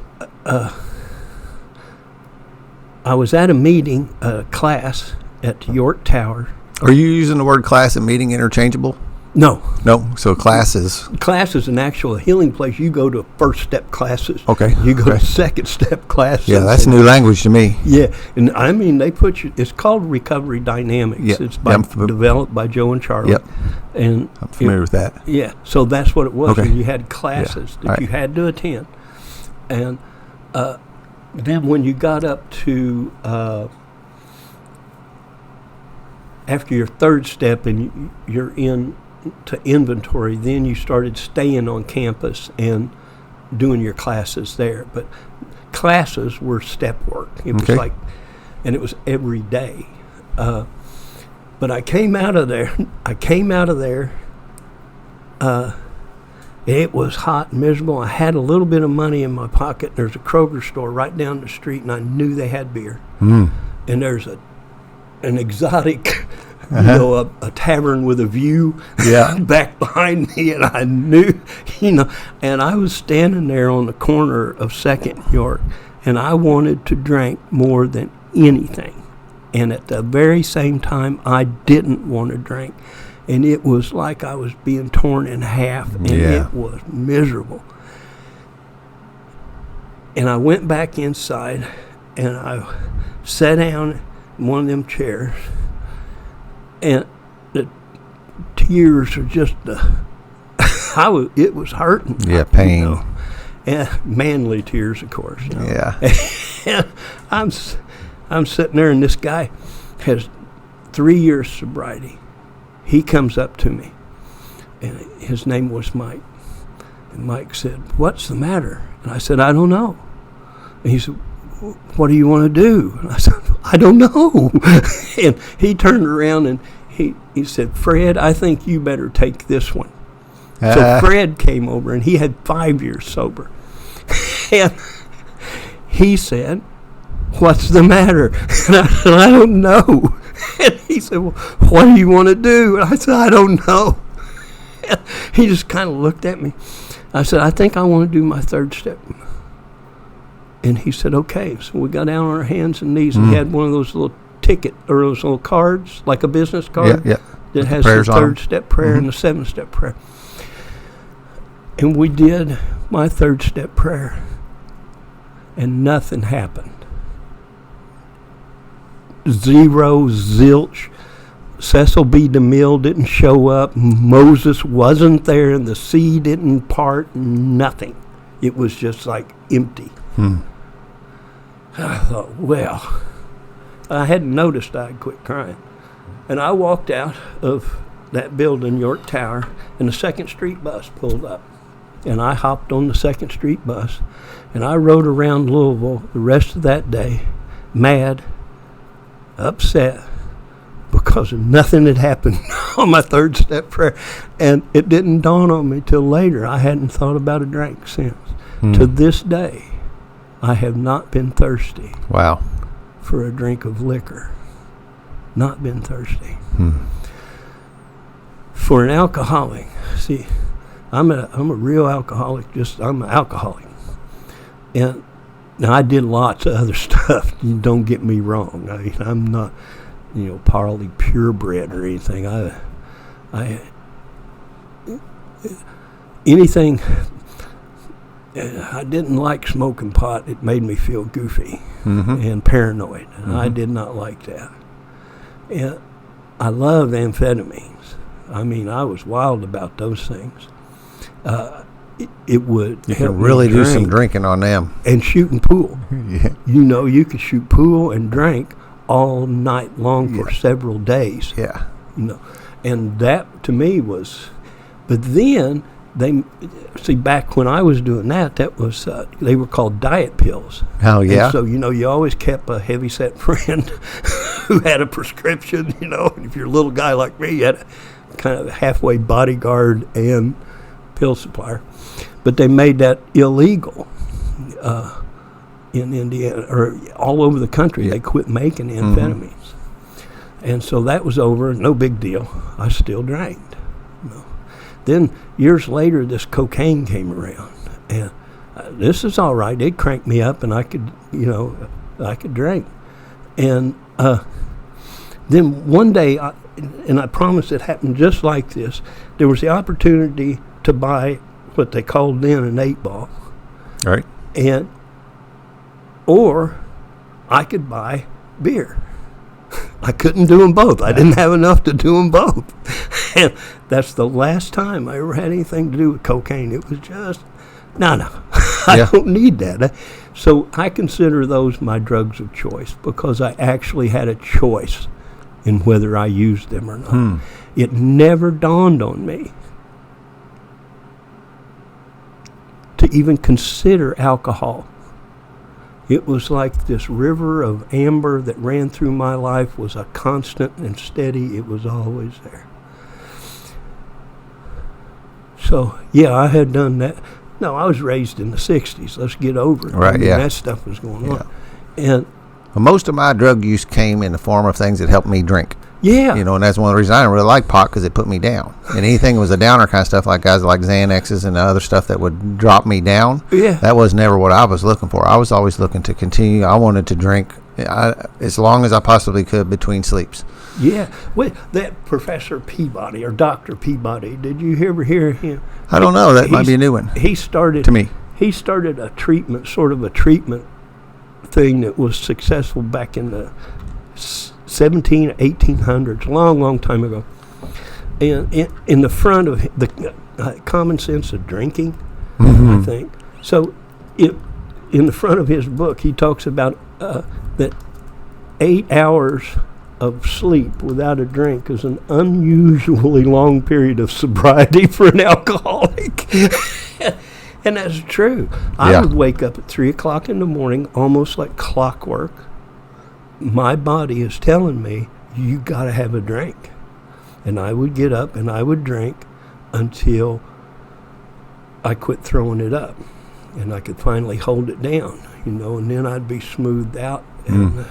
at a meeting, a class at York Tower. Are you using the word class and meeting interchangeable? No. No. So classes. Class is an actual healing place. You go to first step classes. Okay. You go to second step classes. Yeah, that's new language to me. Yeah, and I mean they put you. It's called Recovery Dynamics. Yep. It's developed by Joe and Charlie. Yep. And I'm familiar with that. Yeah, so that's what it was. Okay. And you had classes that you had to attend, and then when you got up to after your third step and you're in to inventory, then you started staying on campus and doing your classes there. But classes were step work. It was like, and it was every day. But I came out of there. It was hot and miserable. I had a little bit of money in my pocket. There's a Kroger store right down the street, and I knew they had beer. And there's an exotic you know, a tavern with a view Yeah. back behind me, and I knew, you know, and I was standing there on the corner of 2nd and York, and I wanted to drink more than anything. And at the very same time, I didn't want to drink. And it was like I was being torn in half, and Yeah. it was miserable. And I went back inside, and I sat down in one of them chairs, and the tears are just, it was hurting. Yeah, pain. You know. And manly tears, of course. You know. Yeah. And I'm sitting there, and this guy has 3 years sobriety. He comes up to me, and his name was Mike. And Mike said, "What's the matter?" And I said, "I don't know." And he said, "What do you want to do?" And I said, "I don't know." And he turned around and he said, "Fred, I think you better take this one." So Fred came over, and he had 5 years sober. And he said, "What's the matter?" And I said, "I don't know." And he said, "Well, what do you want to do?" And I said, "I don't know." And he just kind of looked at me. I said, "I think I want to do my 3rd step." And he said, "Okay." So we got down on our hands and knees, and he had one of those little those little cards, like a business card, Yeah. that With has the the prayers on 'em. 3rd step prayer and the 7th step prayer. And we did my 3rd step prayer, and nothing happened. Zero, zilch. Cecil B. DeMille didn't show up. Moses wasn't there, and the sea didn't part. Nothing. It was just like empty. I thought, well, I hadn't noticed I'd quit crying. And I walked out of that building, York Tower, and the 2nd Street bus pulled up. And I hopped on the 2nd Street bus, and I rode around Louisville the rest of that day, mad, upset, because nothing had happened on my 3rd step prayer. And it didn't dawn on me till later. I hadn't thought about a drink since. To this day, I have not been thirsty Wow. for a drink of liquor. Not been thirsty. For an alcoholic, see, I'm a real alcoholic. I'm an alcoholic. And now I did lots of other stuff. Don't get me wrong. I mean, I'm not, partly purebred or anything. Anything. I didn't like smoking pot. It made me feel goofy and paranoid, and I did not like that. And I love amphetamines. I mean, I was wild about those things. It would You help can me really do some drink drinking on them. and shooting pool. Yeah. You could shoot pool and drink all night long for several days. Yeah. And that to me was, but then back when I was doing that was they were called diet pills. Oh, yeah. And so you always kept a heavyset friend who had a prescription. And if you're a little guy like me, you had a kind of halfway bodyguard and pill supplier. But they made that illegal in Indiana or all over the country. Yeah. They quit making amphetamines. And so that was over. No big deal. I still drank. Then years later, this cocaine came around, and this is all right. It cranked me up, and I could drink. And then one day, and I promise it happened just like this. There was the opportunity to buy what they called then an 8-ball, Right. or I could buy beer. I couldn't do them both. I didn't have enough to do them both. And that's the last time I ever had anything to do with cocaine. It was just, no. I don't need that. So I consider those my drugs of choice because I actually had a choice in whether I used them or not. It never dawned on me to even consider alcohol. It was like this river of amber that ran through my life was a constant and steady. It was always there. So, yeah, I had done that. No, I was raised in the 60s. Let's get over it. Right, I mean, yeah. that stuff was going on. And Well, most of my drug use came in the form of things that helped me drink. Yeah. You know, and that's one of the reasons I didn't really like pot, because it put me down. And anything that was a downer kind of stuff, like guys like Xanaxes and other stuff that would drop me down, Yeah. that was never what I was looking for. I was always looking to continue. I wanted to drink as long as I possibly could between sleeps. Yeah. Wait, that Professor Peabody or Dr. Peabody, did you ever hear him? I don't know. That might be a new one He started to me. He started a treatment, sort of a treatment thing that was successful back in the 1800s, long time ago. And in the front of the Common Sense of Drinking, I think. So in the front of his book, he talks about that 8 hours of sleep without a drink is an unusually long period of sobriety for an alcoholic. And that's true. I would wake up at 3 o'clock in the morning, almost like clockwork. My body is telling me, you got to have a drink. And I would get up and I would drink until I quit throwing it up. And I could finally hold it down, you know, and then I'd be smoothed out. And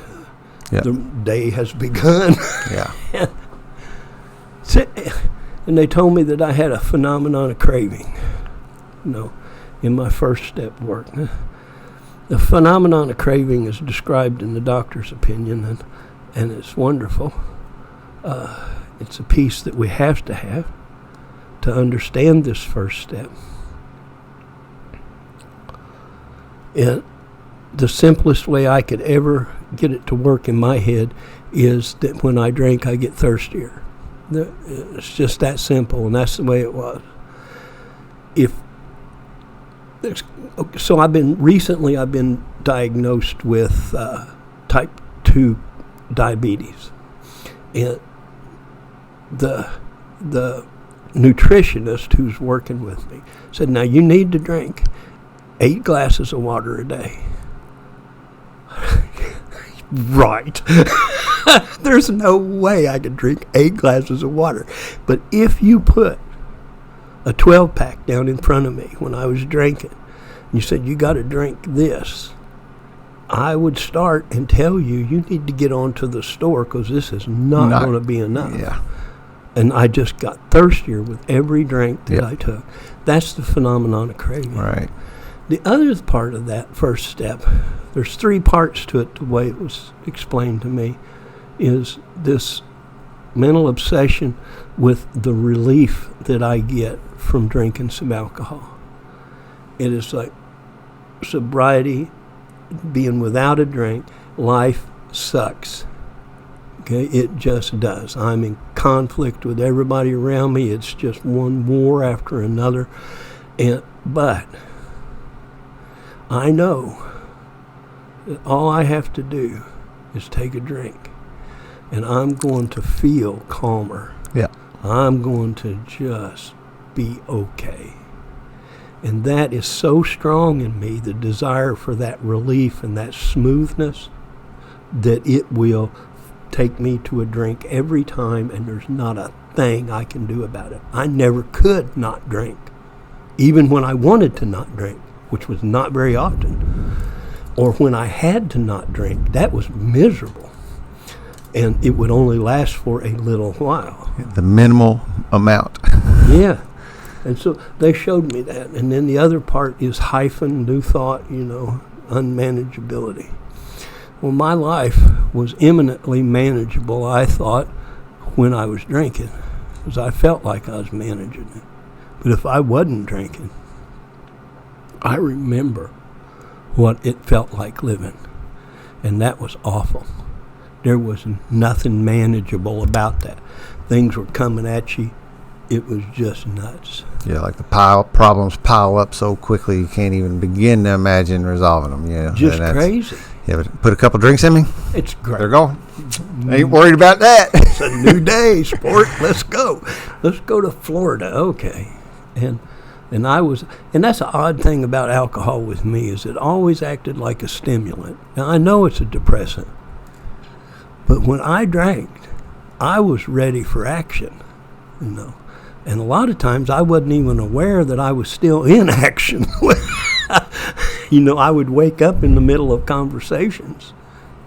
the day has begun. Yeah. And they told me that I had a phenomenon of craving, you know, in my first step work. The phenomenon of craving is described in the doctor's opinion, and it's wonderful. It's a piece that we have to understand this first step. And the simplest way I could ever get it to work in my head is that when I drink, I get thirstier. It's just that simple, and that's the way it was. So I've been diagnosed with type 2 diabetes, and the nutritionist who's working with me said, now you need to drink 8 glasses of water a day. Right. There's no way I could drink 8 glasses of water. But if you put a 12-pack down in front of me when I was drinking, and you said, you got to drink this, I would start and tell you, you need to get onto the store because this is not going to be enough. Yeah. And I just got thirstier with every drink that I took. That's the phenomenon of craving. Right. The other part of that first step, there's 3 parts to it, the way it was explained to me, is this mental obsession with the relief that I get from drinking some alcohol. It is like sobriety, being without a drink, life sucks. Okay, it just does. I'm in conflict with everybody around me. It's just one war after another. But I know that all I have to do is take a drink, and I'm going to feel calmer. Yeah. I'm going to just be okay. And that is so strong in me, the desire for that relief and that smoothness, that it will take me to a drink every time, and there's not a thing I can do about it. I never could not drink, even when I wanted to not drink, which was not very often. Or when I had to not drink, that was miserable. And it would only last for a little while. The minimal amount. Yeah. And so they showed me that. And then the other part is hyphen, new thought, unmanageability. Well, my life was eminently manageable, I thought, when I was drinking, because I felt like I was managing it. But if I wasn't drinking, I remember what it felt like living, and that was awful. There was nothing manageable about that. Things were coming at you. It was just nuts. Yeah, like the problems pile up so quickly you can't even begin to imagine resolving them. Yeah, just crazy. Yeah, but put a couple drinks in me. It's great. They're gone. Ain't worried about that. It's a new day, sport. Let's go. Let's go to Florida. Okay, and that's an odd thing about alcohol with me, is it always acted like a stimulant. Now I know it's a depressant, but when I drank, I was ready for action, And a lot of times I wasn't even aware that I was still in action. I would wake up in the middle of conversations,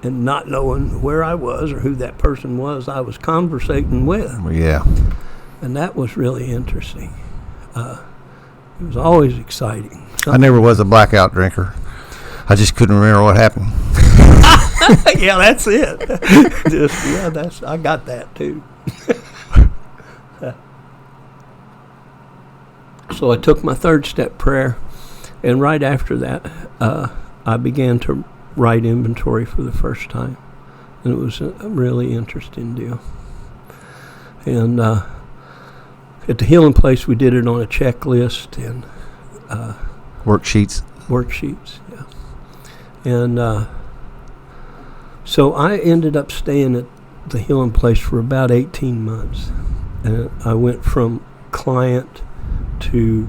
and not knowing where I was or who that person was I was conversating with. Yeah. And that was really interesting. It was always exciting. I never was a blackout drinker. I just couldn't remember what happened. Yeah, that's it. I got that too. So I took my third step prayer, and right after that, I began to write inventory for the first time, and it was a really interesting deal. And at the Healing Place, we did it on a checklist and Worksheets. Yeah. And so I ended up staying at the Healing Place for about 18 months. And I went from client to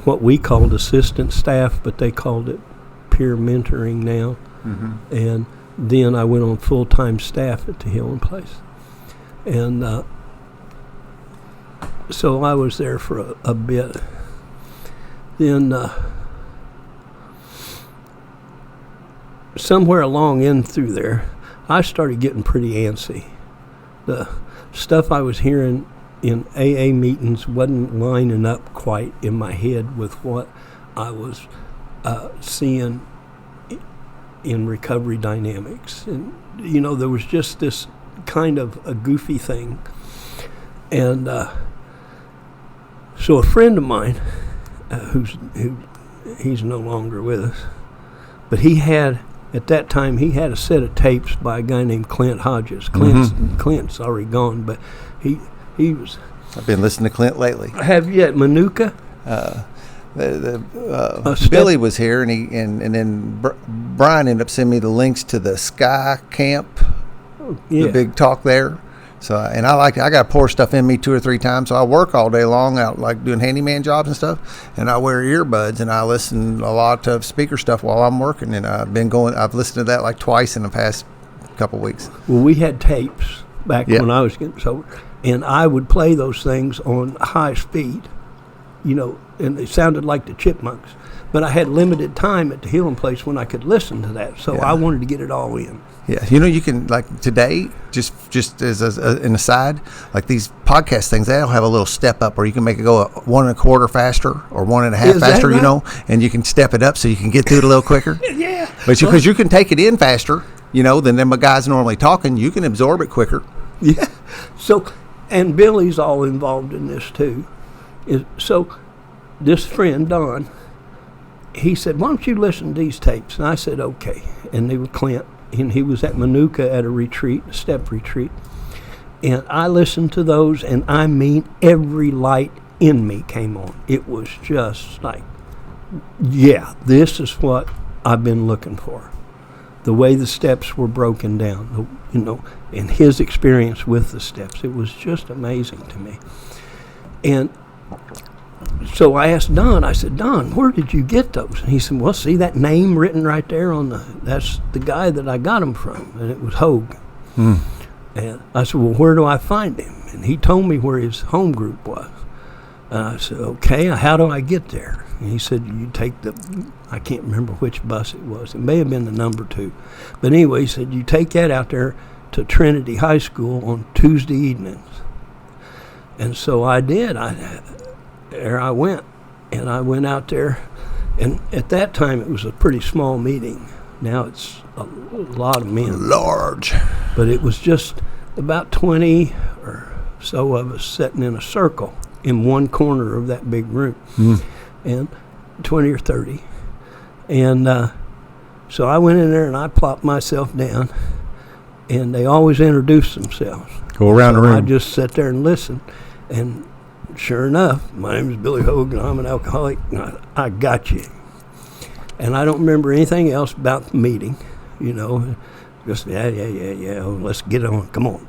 what we called assistant staff, but they called it peer mentoring now. Mm-hmm. And then I went on full-time staff at the Healing Place. And so I was there for a bit. Then somewhere along in through there, I started getting pretty antsy. The stuff I was hearing in AA meetings wasn't lining up quite in my head with what I was seeing in recovery dynamics. And, you know, there was just this kind of a goofy thing. And so a friend of mine, he's no longer with us, but he had, at that time, he had a set of tapes by a guy named Clint Hodges. Clint's already gone, but he was. I've been listening to Clint lately. Have you at Manuka? Billy was here, and then Brian ended up sending me the links to the Sky Camp, the big talk there. So, and I got to pour stuff in me 2 or 3 times. So I work all day long out, like doing handyman jobs and stuff. And I wear earbuds and I listen a lot of speaker stuff while I'm working. And I've listened to that like twice in the past couple of weeks. Well, we had tapes back when I was getting sober, and I would play those things on high speed, you know, and they sounded like the Chipmunks. But I had limited time at the Healing Place when I could listen to that, so I wanted to get it all in. Yeah, you know, you can, like today, just as an aside, like these podcast things, they'll have a little step up where you can make it go 1 1/4 faster or 1 1/2 faster, right? You know, and you can step it up so you can get through it a little quicker. Yeah. But because you can take it in faster, you know, than them guys normally talking, you can absorb it quicker. Yeah. So, and Billy's all involved in this too. So, this friend, Don, he said, why don't you listen to these tapes? And I said, okay. And they were Clint. And he was at Manuka at a retreat, a step retreat. And I listened to those, and I mean, every light in me came on. It was just like, yeah, this is what I've been looking for. The way the steps were broken down, you know, and his experience with the steps. It was just amazing to me. And so I asked Don, I said, Don, where did you get those? And he said, well, see that name written right there that's the guy that I got them from. And it was Hogue. And I said, well, where do I find him? And he told me where his home group was. And I said, okay, how do I get there? And he said, you take I can't remember which bus it was. It may have been the number 2. But anyway, he said, you take that out there to Trinity High School on Tuesday evenings. And so I did. There I went, and I went out there, and at that time it was a pretty small meeting. Now it's a lot of men. Large. But it was just about 20 or so of us sitting in a circle in one corner of that big room, and 20 or 30. And so I went in there and I plopped myself down, and they always introduced themselves. Go around the room. I just sat there and listened, and sure enough, my name is Billy Hogue, and I'm an alcoholic. I got you. And I don't remember anything else about the meeting, you know. Just, yeah, oh, let's get on, come on.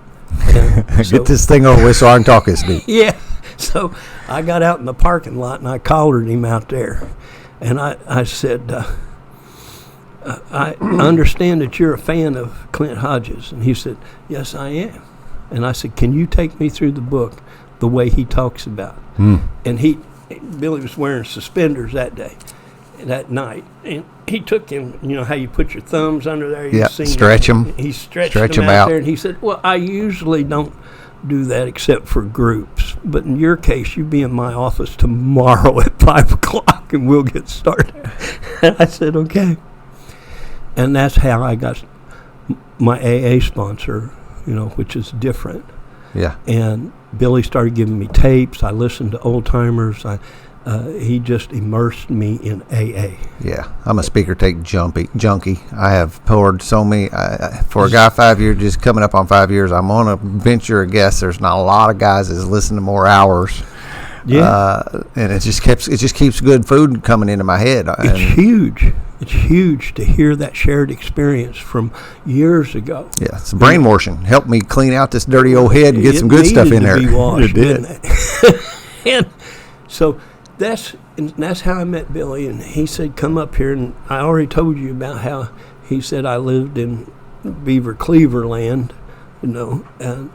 Get this thing over with so I can talk this deep. Yeah. So I got out in the parking lot, and I collared him out there. And I said, I understand that you're a fan of Clint Hodges. And he said, yes, I am. And I said, can you take me through the book the way he talks about? And Billy was wearing suspenders that day. that night, and he took him. You know how you put your thumbs under there? Yeah, seen stretch that? 'em. He stretched Stretch them 'em out out. there, and he said, "Well, I usually don't do that except for groups, but in your case, you be in my office tomorrow at 5:00, and we'll get started." And I said, "Okay." And that's how I got my AA sponsor, you know, which is different. Yeah. And Billy started giving me tapes. I listened to old timers. He just immersed me in AA. Yeah, I'm a speaker tape junkie. I have poured so many. For a guy 5 years, just coming up on 5 years, I'm on a venture a guess. There's not a lot of guys that listen to more hours. Yeah, and it just keeps good food coming into my head. it's huge. It's huge to hear that shared experience from years ago. Yeah, it's brainwashing. Helped me clean out this dirty old head and get some good stuff in there. It needed to be washed, It did. didn't it? And so that's how I met Billy, and he said, "Come up here." And I already told you about how he said I lived in Beaver Cleaver land, you know, and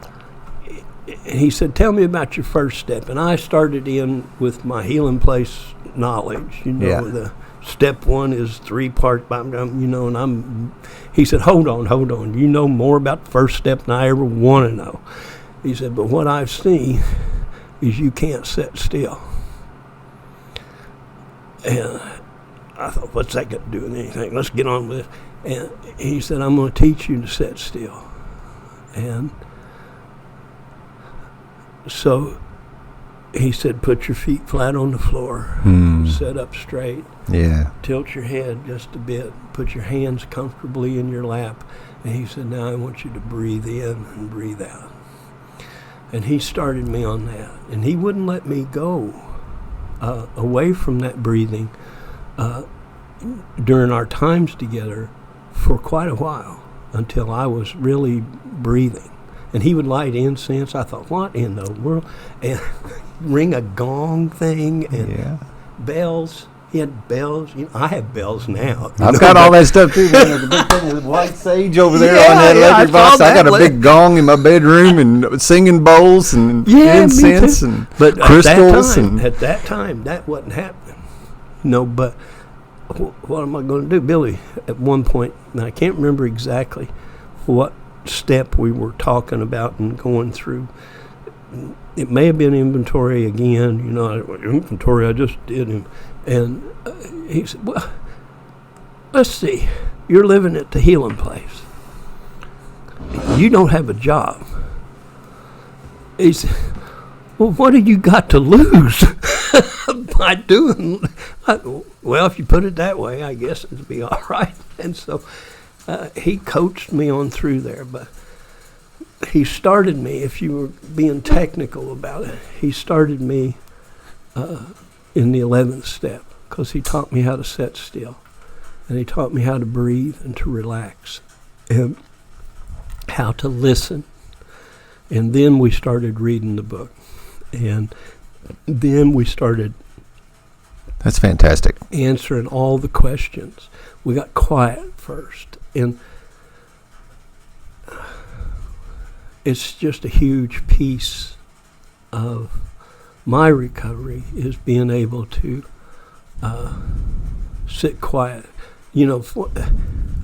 he said, "Tell me about your first step." And I started in with my healing place knowledge, you know. Yeah. The step one is 3 parts, you know, and he said, hold on, you know more about the first step than I ever want to know. He said, but what I've seen is you can't sit still. And I thought, what's that got to do with anything? Let's get on with it. And he said, I'm going to teach you to sit still. And so he said, put your feet flat on the floor, sit up straight, tilt your head just a bit, put your hands comfortably in your lap. And he said, now I want you to breathe in and breathe out. And he started me on that. And he wouldn't let me go away from that breathing during our times together for quite a while until I was really breathing. And he would light incense. I thought, what in the world? And ring a gong thing and bells. He had bells. You know, I have bells now. I've got all that stuff too. Man. There's a big thing with white sage over there on that electric box. I got a big gong in my bedroom and singing bowls and incense and crystals. At that time, that wasn't happening. No, but what am I going to do? Billy, at one point, and I can't remember exactly what step we were talking about and going through. It may have been inventory again, you know, inventory I just did him. And he said, well, let's see, you're living at the healing place. You don't have a job. He said, well, what have you got to lose by doing? Well, if you put it that way, I guess it'd be all right. And so he coached me on through there, but he started me, if you were being technical about it, he started me in the 11th step because he taught me how to sit still, and he taught me how to breathe and to relax and how to listen. And then we started reading the book, and then we started That's fantastic. answering all the questions. We got quiet first, and it's just a huge piece of my recovery is being able to sit quiet. You know,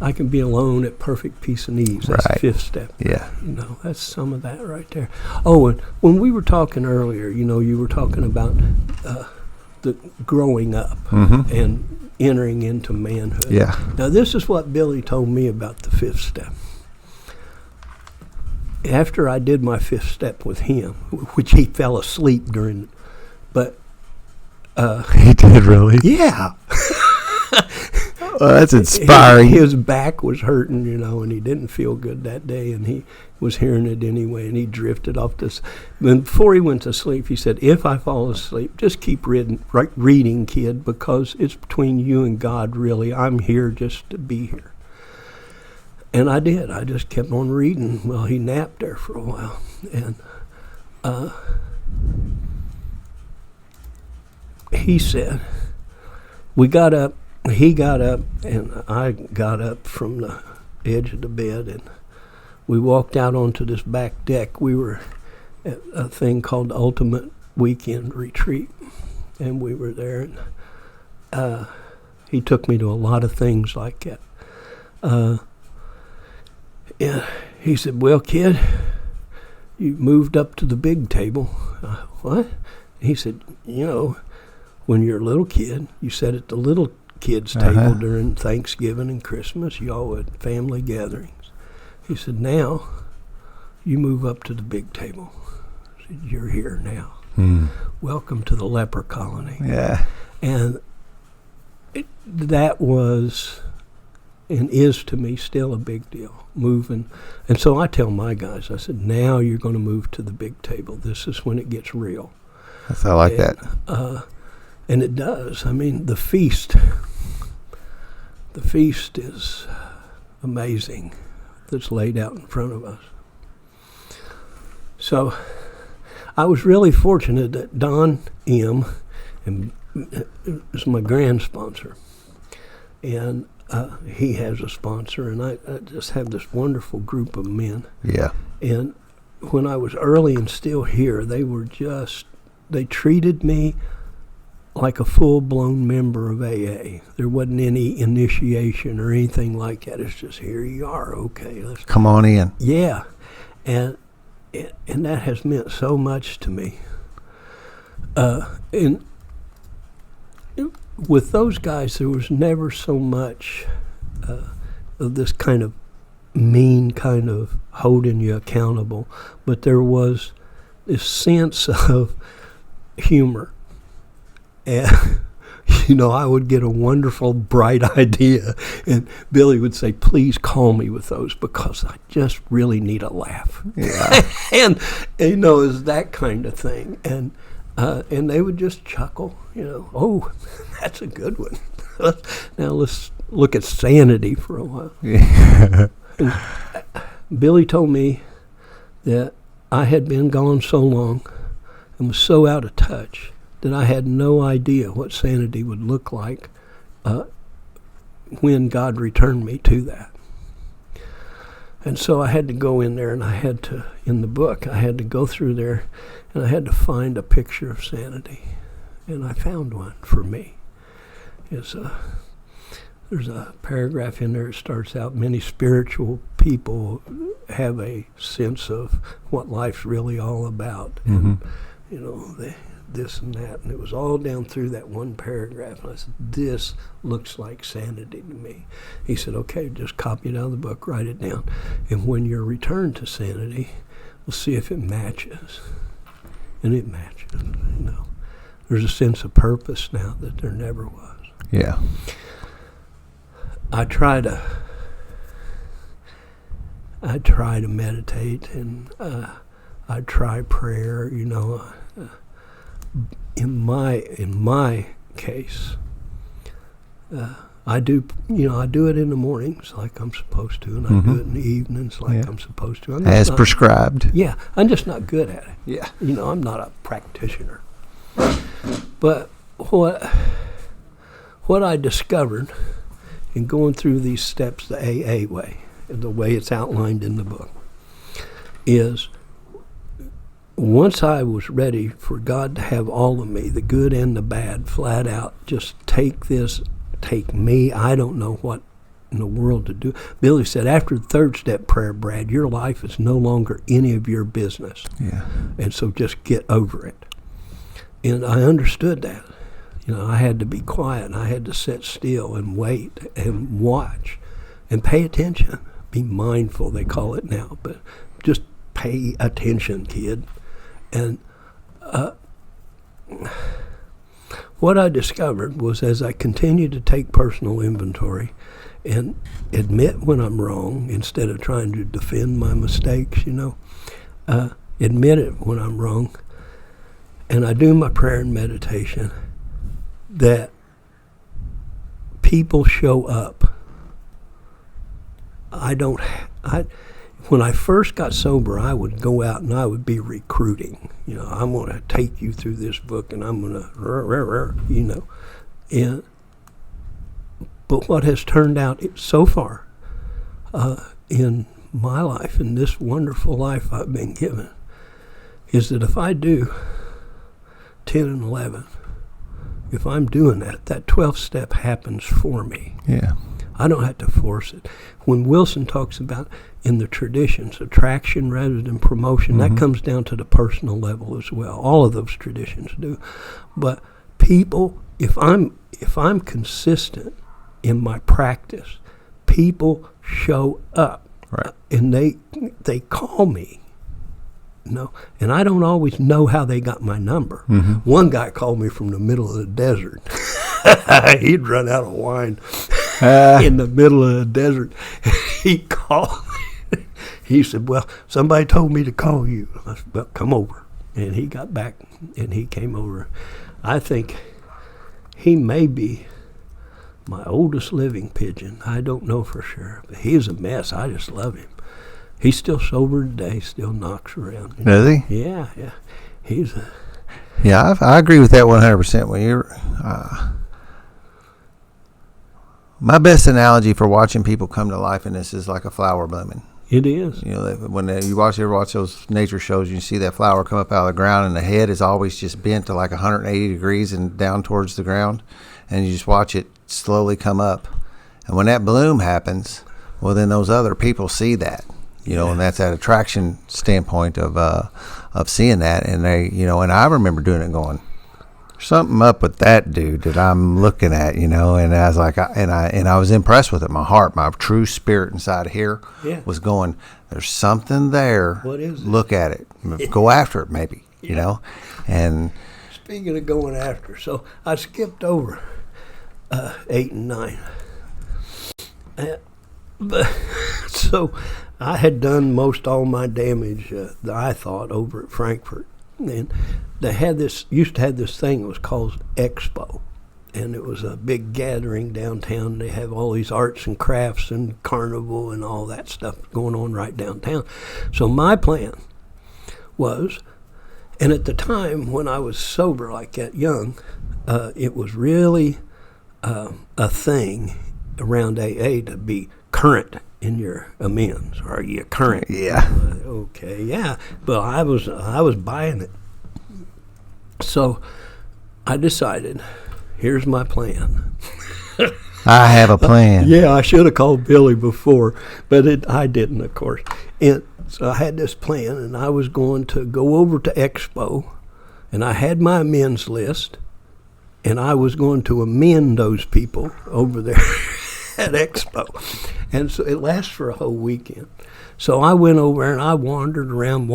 I can be alone at perfect peace and ease. That's the 5th step. Yeah. You know, that's some of that right there. Oh, and when we were talking earlier, you know, you were talking about the growing up and entering into manhood. Yeah. Now, this is what Billy told me about the 5th step. After I did my 5th step with him, which he fell asleep during, but He did really? yeah. That's inspiring. His back was hurting, you know, and he didn't feel good that day, and he was hearing it anyway, and he drifted off this. Then before he went to sleep, he said, if I fall asleep, just keep reading, kid, because it's between you and God, really. I'm here just to be here. And I did. I just kept on reading. Well, he napped there for a while. And he said, he got up, and I got up from the edge of the bed, and we walked out onto this back deck. We were at a thing called Ultimate Weekend Retreat, and we were there. And He took me to a lot of things like that. And he said, "Well, kid, you moved up to the big table." What? He said, when you're a little kid, you sat at the little kids' table during Thanksgiving and Christmas. You all had family gatherings. He said, "Now you move up to the big table. He said, you're here now. Welcome to the leper colony." Yeah. And that was and is to me still a big deal, moving. And so I tell my guys, I said, now you're going to move to the big table. This is when it gets real. I like that. And it does. I mean, the feast is amazing that's laid out in front of us. So I was really fortunate that Don M. is my grand sponsor. And he has a sponsor, and I just have this wonderful group of men. Yeah. And when I was early and still here, they treated me like a full-blown member of AA. There wasn't any initiation or anything like that. It's just, here you are, okay. Let's come on in. Yeah. And that has meant so much to me. And with those guys, there was never so much of this kind of mean kind of holding you accountable, but there was this sense of humor. And, I would get a wonderful, bright idea, and Billy would say, "Please call me with those because I just really need a laugh." Yeah. and it's that kind of thing. And they would just chuckle, "Oh, that's a good one." Now let's look at sanity for a while. Yeah. Billy told me that I had been gone so long and was so out of touch that I had no idea what sanity would look like when God returned me to that. And so I had to go in there, and in the book, I had to go through there, and I had to find a picture of sanity. And I found one for me. There's a paragraph in there that starts out, many spiritual people have a sense of what life's really all about. Mm-hmm. And, this and that. And it was all down through that one paragraph. And I said, this looks like sanity to me. He said, okay, just copy it out of the book, write it down. And when you're returned to sanity, we'll see if it matches. And it matches. There's a sense of purpose now that there never was. Yeah. I try to meditate, and I try prayer. In my case, I do it in the mornings like I'm supposed to, and I do it in the evenings like I'm supposed to. As prescribed. Yeah, I'm just not good at it. Yeah. I'm not a practitioner. But what I discovered in going through these steps the AA way, and the way it's outlined in the book, is once I was ready for God to have all of me, the good and the bad, flat out, just take me, I don't know what in the world to do. Billy said, after the third step prayer, Brad, your life is no longer any of your business. Yeah. And so just get over it. And I understood that. I had to be quiet, and I had to sit still and wait and watch and pay attention. Be mindful, they call it now, but just pay attention, kid. And what I discovered was, as I continued to take personal inventory and admit when I'm wrong instead of trying to defend my mistakes, admit it when I'm wrong, and I do my prayer and meditation, that people show up. When I first got sober, I would go out and I would be recruiting. I'm going to take you through this book, and I'm going to, But what has turned out so far in my life, in this wonderful life I've been given, is that if I do 10 and 11, if I'm doing that, that 12th step happens for me. Yeah. I don't have to force it. When Wilson talks about in the traditions, attraction rather than promotion, that comes down to the personal level as well. All of those traditions do. But people, if I'm consistent in my practice, people show up. Right. And they call me. And I don't always know how they got my number. One guy called me from the middle of the desert. He'd run out of wine in the middle of the desert. He called me. He said, well, somebody told me to call you. I said, well, come over. And he got back, and he came over. I think he may be my oldest living pigeon. I don't know for sure. But he's a mess. I just love him. He's still sober today, still knocks around. Does he? Yeah. He's a... Yeah, I agree with that 100%. When you're, my best analogy for watching people come to life in this is like a flower blooming. It is. You know, when you ever watch those nature shows, you see that flower come up out of the ground, and the head is always just bent to like 180 degrees and down towards the ground, and you just watch it slowly come up. And when that bloom happens, well, then those other people see that. And that's that attraction standpoint of seeing that, and they, and I remember doing it, going, something up with that dude that I'm looking at, and I was like, I was impressed with it. My heart, my true spirit inside here, was going, there's something there. What is it? Look at it, go after it, maybe, And speaking of going after, so I skipped over 8 and 9, but so. I had done most all my damage, I thought, over at Frankfort. And they used to have this thing that was called Expo. And it was a big gathering downtown. They have all these arts and crafts and carnival and all that stuff going on right downtown. So my plan was, and at the time when I was sober like that, young, it was really a thing around AA to be current in your amends. Are you current? Yeah. Okay, yeah. But I was buying it. So I decided, here's my plan. I have a plan. Yeah, I should have called Billy before, but I didn't, of course. And so I had this plan, and I was going to go over to Expo, and I had my amends list, and I was going to amend those people over there at Expo. And so it lasts for a whole weekend. So I went over and I wandered around.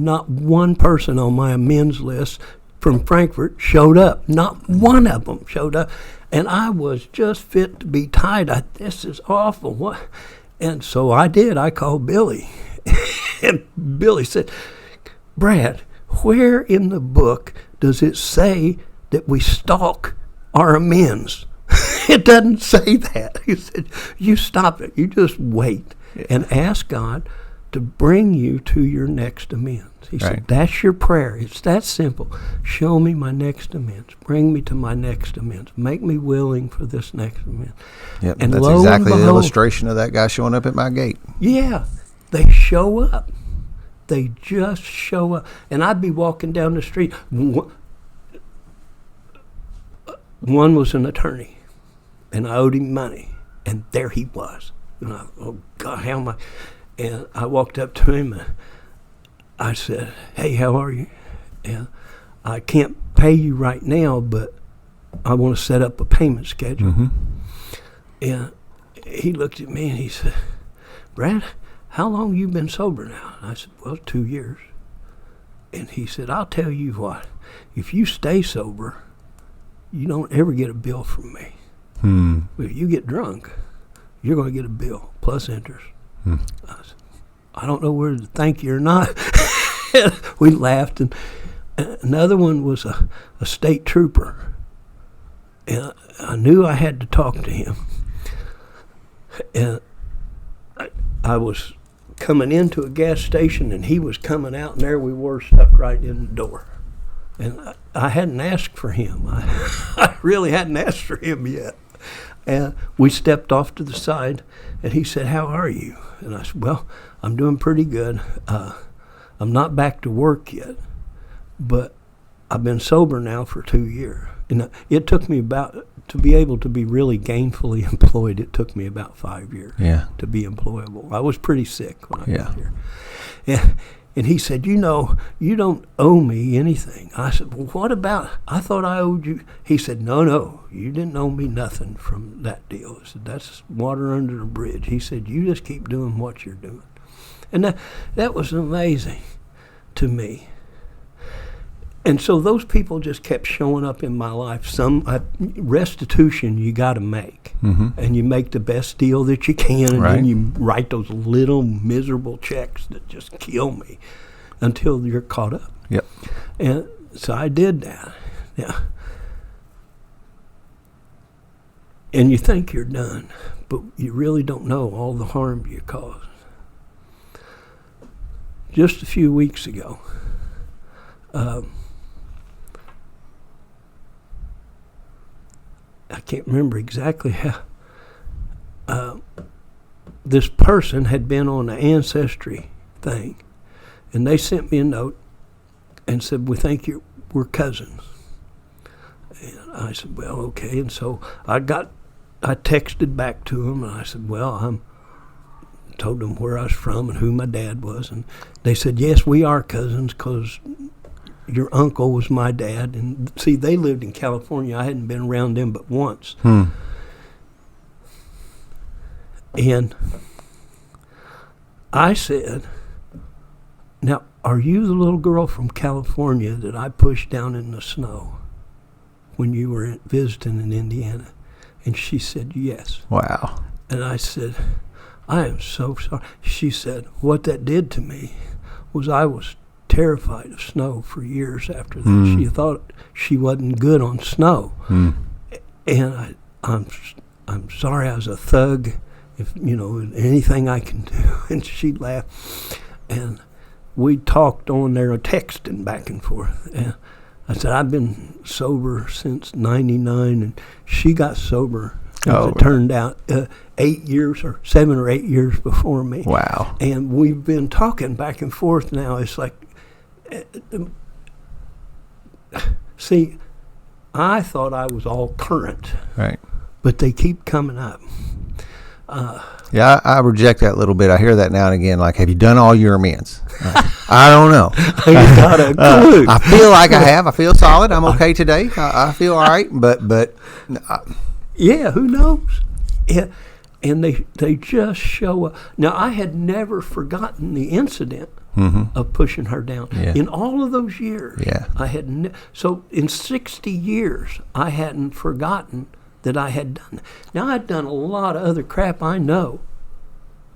Not one person on my amends list from Frankfort showed up. Not one of them showed up. And I was just fit to be tied. This is awful. What? And so I did. I called Billy. And Billy said, Brad, where in the book does it say that we stalk our amends? It doesn't say that. He said, you stop it. You just wait and ask God to bring you to your next amends. He said, that's your prayer. It's that simple. Show me my next amends. Bring me to my next amends. Make me willing for this next amends. Yep, and that's exactly the illustration of that guy showing up at my gate. Yeah, they show up. They just show up. And I'd be walking down the street. One was an attorney. And I owed him money, and there he was. And oh God, how am I? And I walked up to him, and I said, hey, how are you? And I can't pay you right now, but I want to set up a payment schedule. And he looked at me, and he said, Brad, how long you been sober now? And I said, well, 2 years. And he said, I'll tell you what, if you stay sober, you don't ever get a bill from me. If you get drunk, you're going to get a bill plus interest. I don't know whether to thank you or not. We laughed. And another one was a state trooper. And I knew I had to talk to him. And I was coming into a gas station, and he was coming out, and there we were stuck right in the door. And I hadn't asked for him. I really hadn't asked for him yet. And we stepped off to the side, and he said, how are you? And I said, well, I'm doing pretty good. I'm not back to work yet, but I've been sober now for 2 years. And it took me to be able to be really gainfully employed, it took me about 5 years to be employable. I was pretty sick when I got here. And he said, you don't owe me anything. I said, well, what about, I thought I owed you. He said, no, you didn't owe me nothing from that deal. I said, that's water under the bridge. He said, you just keep doing what you're doing. And that was amazing to me. And so those people just kept showing up in my life. Restitution you got to make. And you make the best deal that you can, and then you write those little miserable checks that just kill me until you're caught up. Yep. And so I did that. Yeah. And you think you're done, but you really don't know all the harm you caused. Just a few weeks ago, I can't remember exactly how. This person had been on the Ancestry thing, and they sent me a note and said, "We think we're cousins." And I said, "Well, okay." And so I texted back to them, and I said, "Well, told them where I was from and who my dad was, and they said, yes, we are cousins because your uncle was my dad." And see, they lived in California. I hadn't been around them but once. And I said, now, are you the little girl from California that I pushed down in the snow when you were visiting in Indiana? And she said, yes. Wow. And I said, I am so sorry. She said, what that did to me was I was terrified of snow for years after that. She thought she wasn't good on snow. And I'm sorry I was a thug, if anything I can do. And she laughed. And we talked on there, texting back and forth. And I said, I've been sober since 99, and she got sober, as it turned out, 7 or 8 years before me. Wow. And we've been talking back and forth now. It's like, see, I thought I was all current. Right. But they keep coming up. Yeah, I reject that a little bit. I hear that now and again, like, have you done all your amends? I don't know. I got a clue. I feel like I have. I feel solid. I'm okay today. I feel all right, but yeah, who knows? Yeah, and they just show up. Now, I had never forgotten the incident of pushing her down. Yeah. In all of those years, Yeah. I had so in 60 years, I hadn't forgotten that I had done that. Now, I'd done a lot of other crap, I know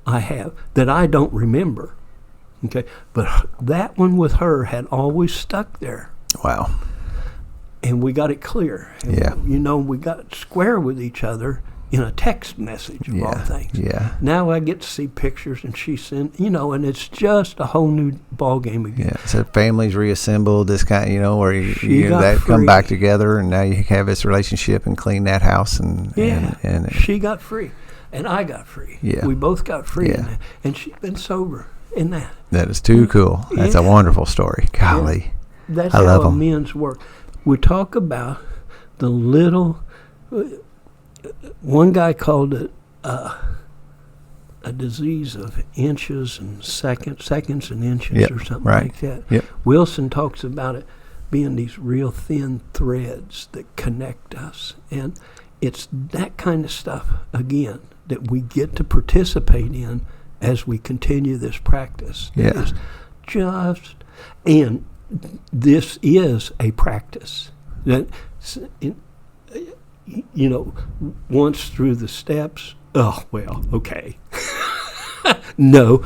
I have, that I don't remember. Okay, but that one with her had always stuck there. Wow. And we got it clear. And Yeah. we got square with each other in a text message of all things. Yeah. Now I get to see pictures, and she sent, and it's just a whole new ball game again. Yeah. So families reassembled, this kind, where you got that come free. back together, and now you have this relationship and clean that house, and She got free, and I got free. Yeah. We both got free, Yeah. in that. And she's been sober in that. that is too cool. That's a wonderful story. Golly. That's I how love 'em. amends work. We talk about the little. One guy called it a disease of inches and seconds and inches, or something like that. Yep. Wilson talks about it being these real thin threads that connect us, and it's that kind of stuff again that we get to participate in as we continue this practice. That is just, and this is a practice that, once through the steps, okay. No,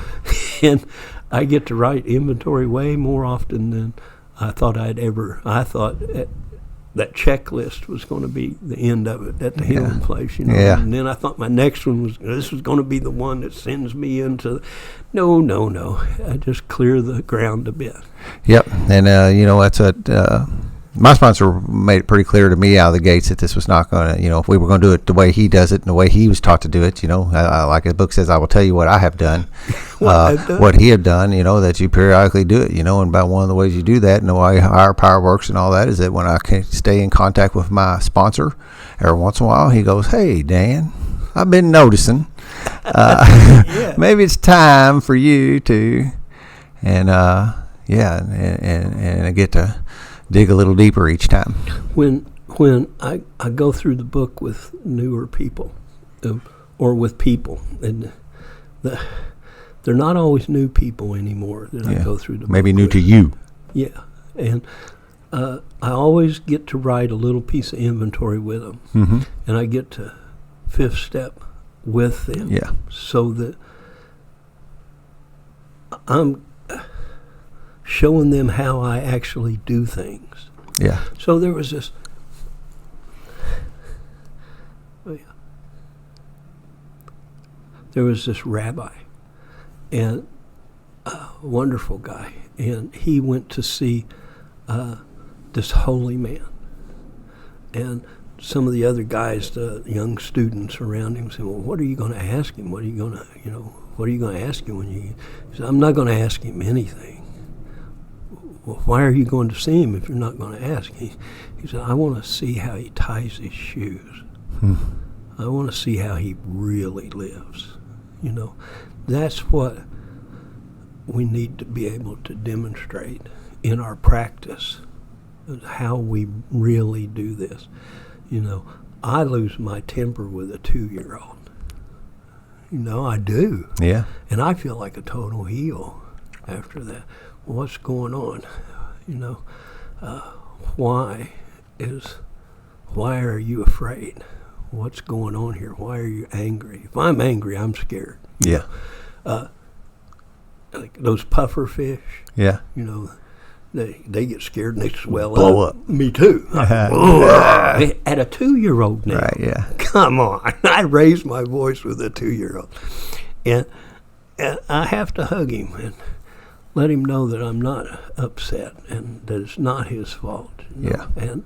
and I get to write inventory way more often than I thought I'd ever. I thought that checklist was going to be the end of it at the healing place, Yeah. And then I thought my next one this was going to be the one that sends me into. No. I just clear the ground a bit. Yep. And that's my sponsor made it pretty clear to me out of the gates that this was not going to, if we were going to do it the way he does it and the way he was taught to do it, like his book says, I will tell you what I have done, what he had done, that you periodically do it, and about one of the ways you do that and the way higher power works and all that is that when I can stay in contact with my sponsor every once in a while, he goes, hey, Dan, I've been noticing, maybe it's time for you to, and I get to dig a little deeper each time. When I go through the book with newer people, or with people, and they're not always new people anymore that I go through the book maybe new with. to you. Yeah, and I always get to write a little piece of inventory with them, and I get to fifth step with them, so that I'm showing them how I actually do things. Yeah. So there was this. There was this rabbi, and a wonderful guy, and he went to see this holy man, and some of the other guys, the young students around him, said, "Well, what are you going to ask him? What are you going to, what are you going to ask him when you?" He said, "I'm not going to ask him anything." Well, why are you going to see him if you're not going to ask? He said, I want to see how he ties his shoes. I want to see how he really lives. That's what we need to be able to demonstrate in our practice, how we really do this. I lose my temper with a 2-year-old. I do. Yeah. And I feel like a total heel after that. What's going on? Why are you afraid? What's going on here? Why are you angry? If I'm angry, I'm scared. Yeah. Like those puffer fish. Yeah. They get scared and they swell Blow up. Me too. At a 2-year-old now. Right. Yeah. Come on. I raised my voice with a 2-year-old, and I have to hug him and let him know that I'm not upset and that it's not his fault. Yeah. And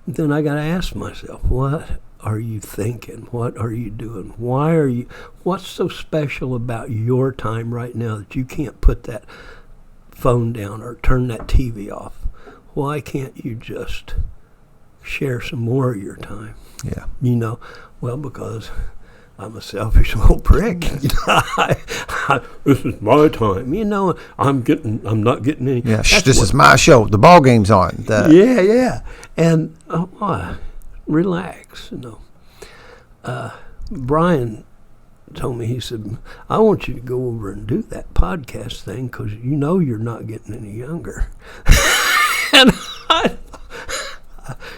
then I got to ask myself, what are you thinking? What are you doing? What's so special about your time right now that you can't put that phone down or turn that TV off? Why can't you just share some more of your time? Yeah. Well, because I'm a selfish little prick. This is my time. I'm not getting any. Yeah. This is my show. The ball game's on. Yeah. And relax. Brian told me, he said, I want you to go over and do that podcast thing because you're not getting any younger. And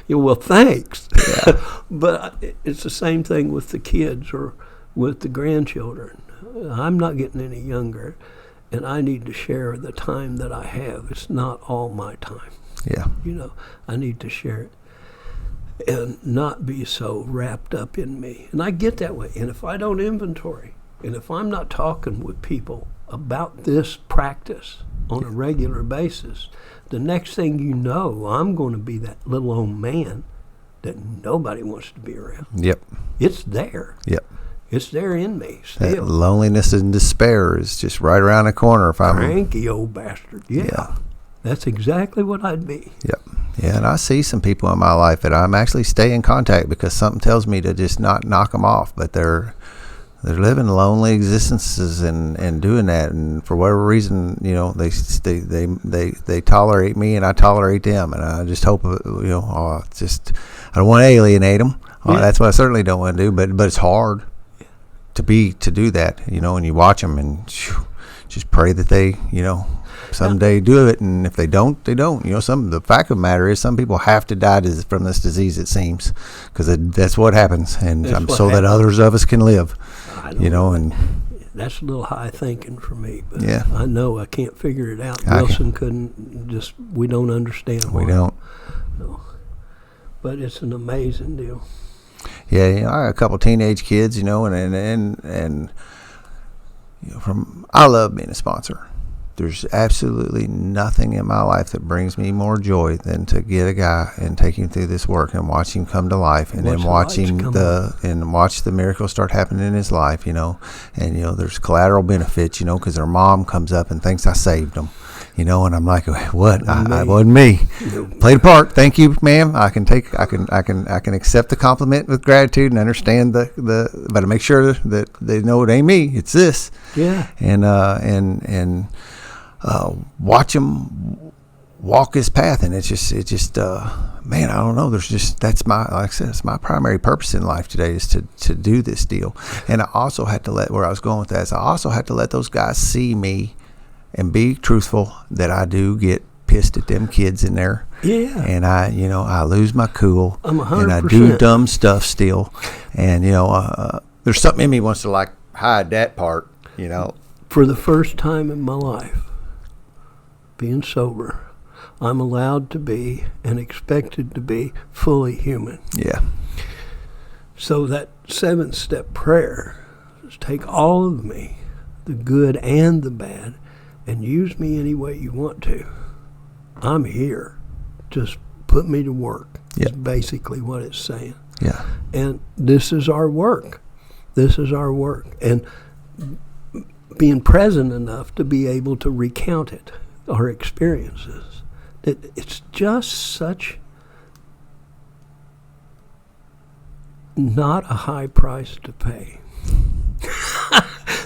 well, thanks. Yeah. But it's the same thing with the kids or with the grandchildren. I'm not getting any younger, and I need to share the time that I have. It's not all my time. Yeah. I need to share it and not be so wrapped up in me. And I get that way. And if I don't inventory, and if I'm not talking with people about this practice on a regular basis, the next thing you know, I'm going to be that little old man that nobody wants to be around. Yep. It's there. Yep. It's there in me That still. loneliness and despair is just right around the corner. If I'm Cranky old bastard. Yeah. That's exactly what I'd be. Yep. Yeah, and I see some people in my life that I'm actually stay in contact because something tells me to just not knock them off, but they're living lonely existences and doing that, and for whatever reason, they tolerate me and I tolerate them, and I just hope I don't want to alienate them. That's what I certainly don't want to do, but it's hard to do that, and you watch them and just pray that they someday do it, and if they don't, they don't. The fact of the matter is some people have to die from this disease, it seems, because that's what happens, and that others of us can live. And that's a little high thinking for me, but yeah. I know I can't figure it out. Wilson couldn't. We don't understand why. We don't. No. But it's an amazing deal. Yeah, I got a couple teenage kids, and I love being a sponsor. there's absolutely nothing in my life that brings me more joy than to get a guy and take him through this work and watch him come to life, and then watch the miracles start happening in his life, and there's collateral benefits, because their mom comes up and thinks I saved them, and I'm like, what? I wasn't me. Played a part. Thank you, ma'am. I can accept the compliment with gratitude and understand but I make sure that they know it ain't me. It's this. Yeah. And watch him walk his path, and it's just man, I don't know. That's like I said, it's my primary purpose in life today is to do this deal. And I also had to where I was going with that is I also had to let those guys see me and be truthful that I do get pissed at them kids in there. Yeah. And I lose my cool. I'm 100%. And I do dumb stuff still. And, there's something in me wants to like hide that part, For the first time in my life, being sober, I'm allowed to be and expected to be fully human. Yeah. So that 7-step prayer is take all of me, the good and the bad, and use me any way you want to. I'm here. Just put me to work. Yep. Is basically what it's saying. Yeah. And this is our work. This is our work. And being present enough to be able to recount it, our experiences. It's just such not a high price to pay.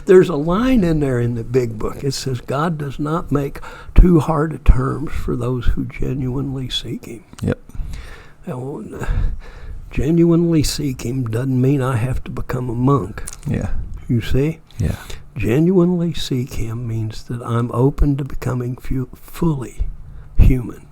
There's a line in there in the big book. It says, God does not make too hard of terms for those who genuinely seek him. Yep. Now, genuinely seek him doesn't mean I have to become a monk. Yeah. You see? Yeah. Genuinely seek him means that I'm open to becoming fully human,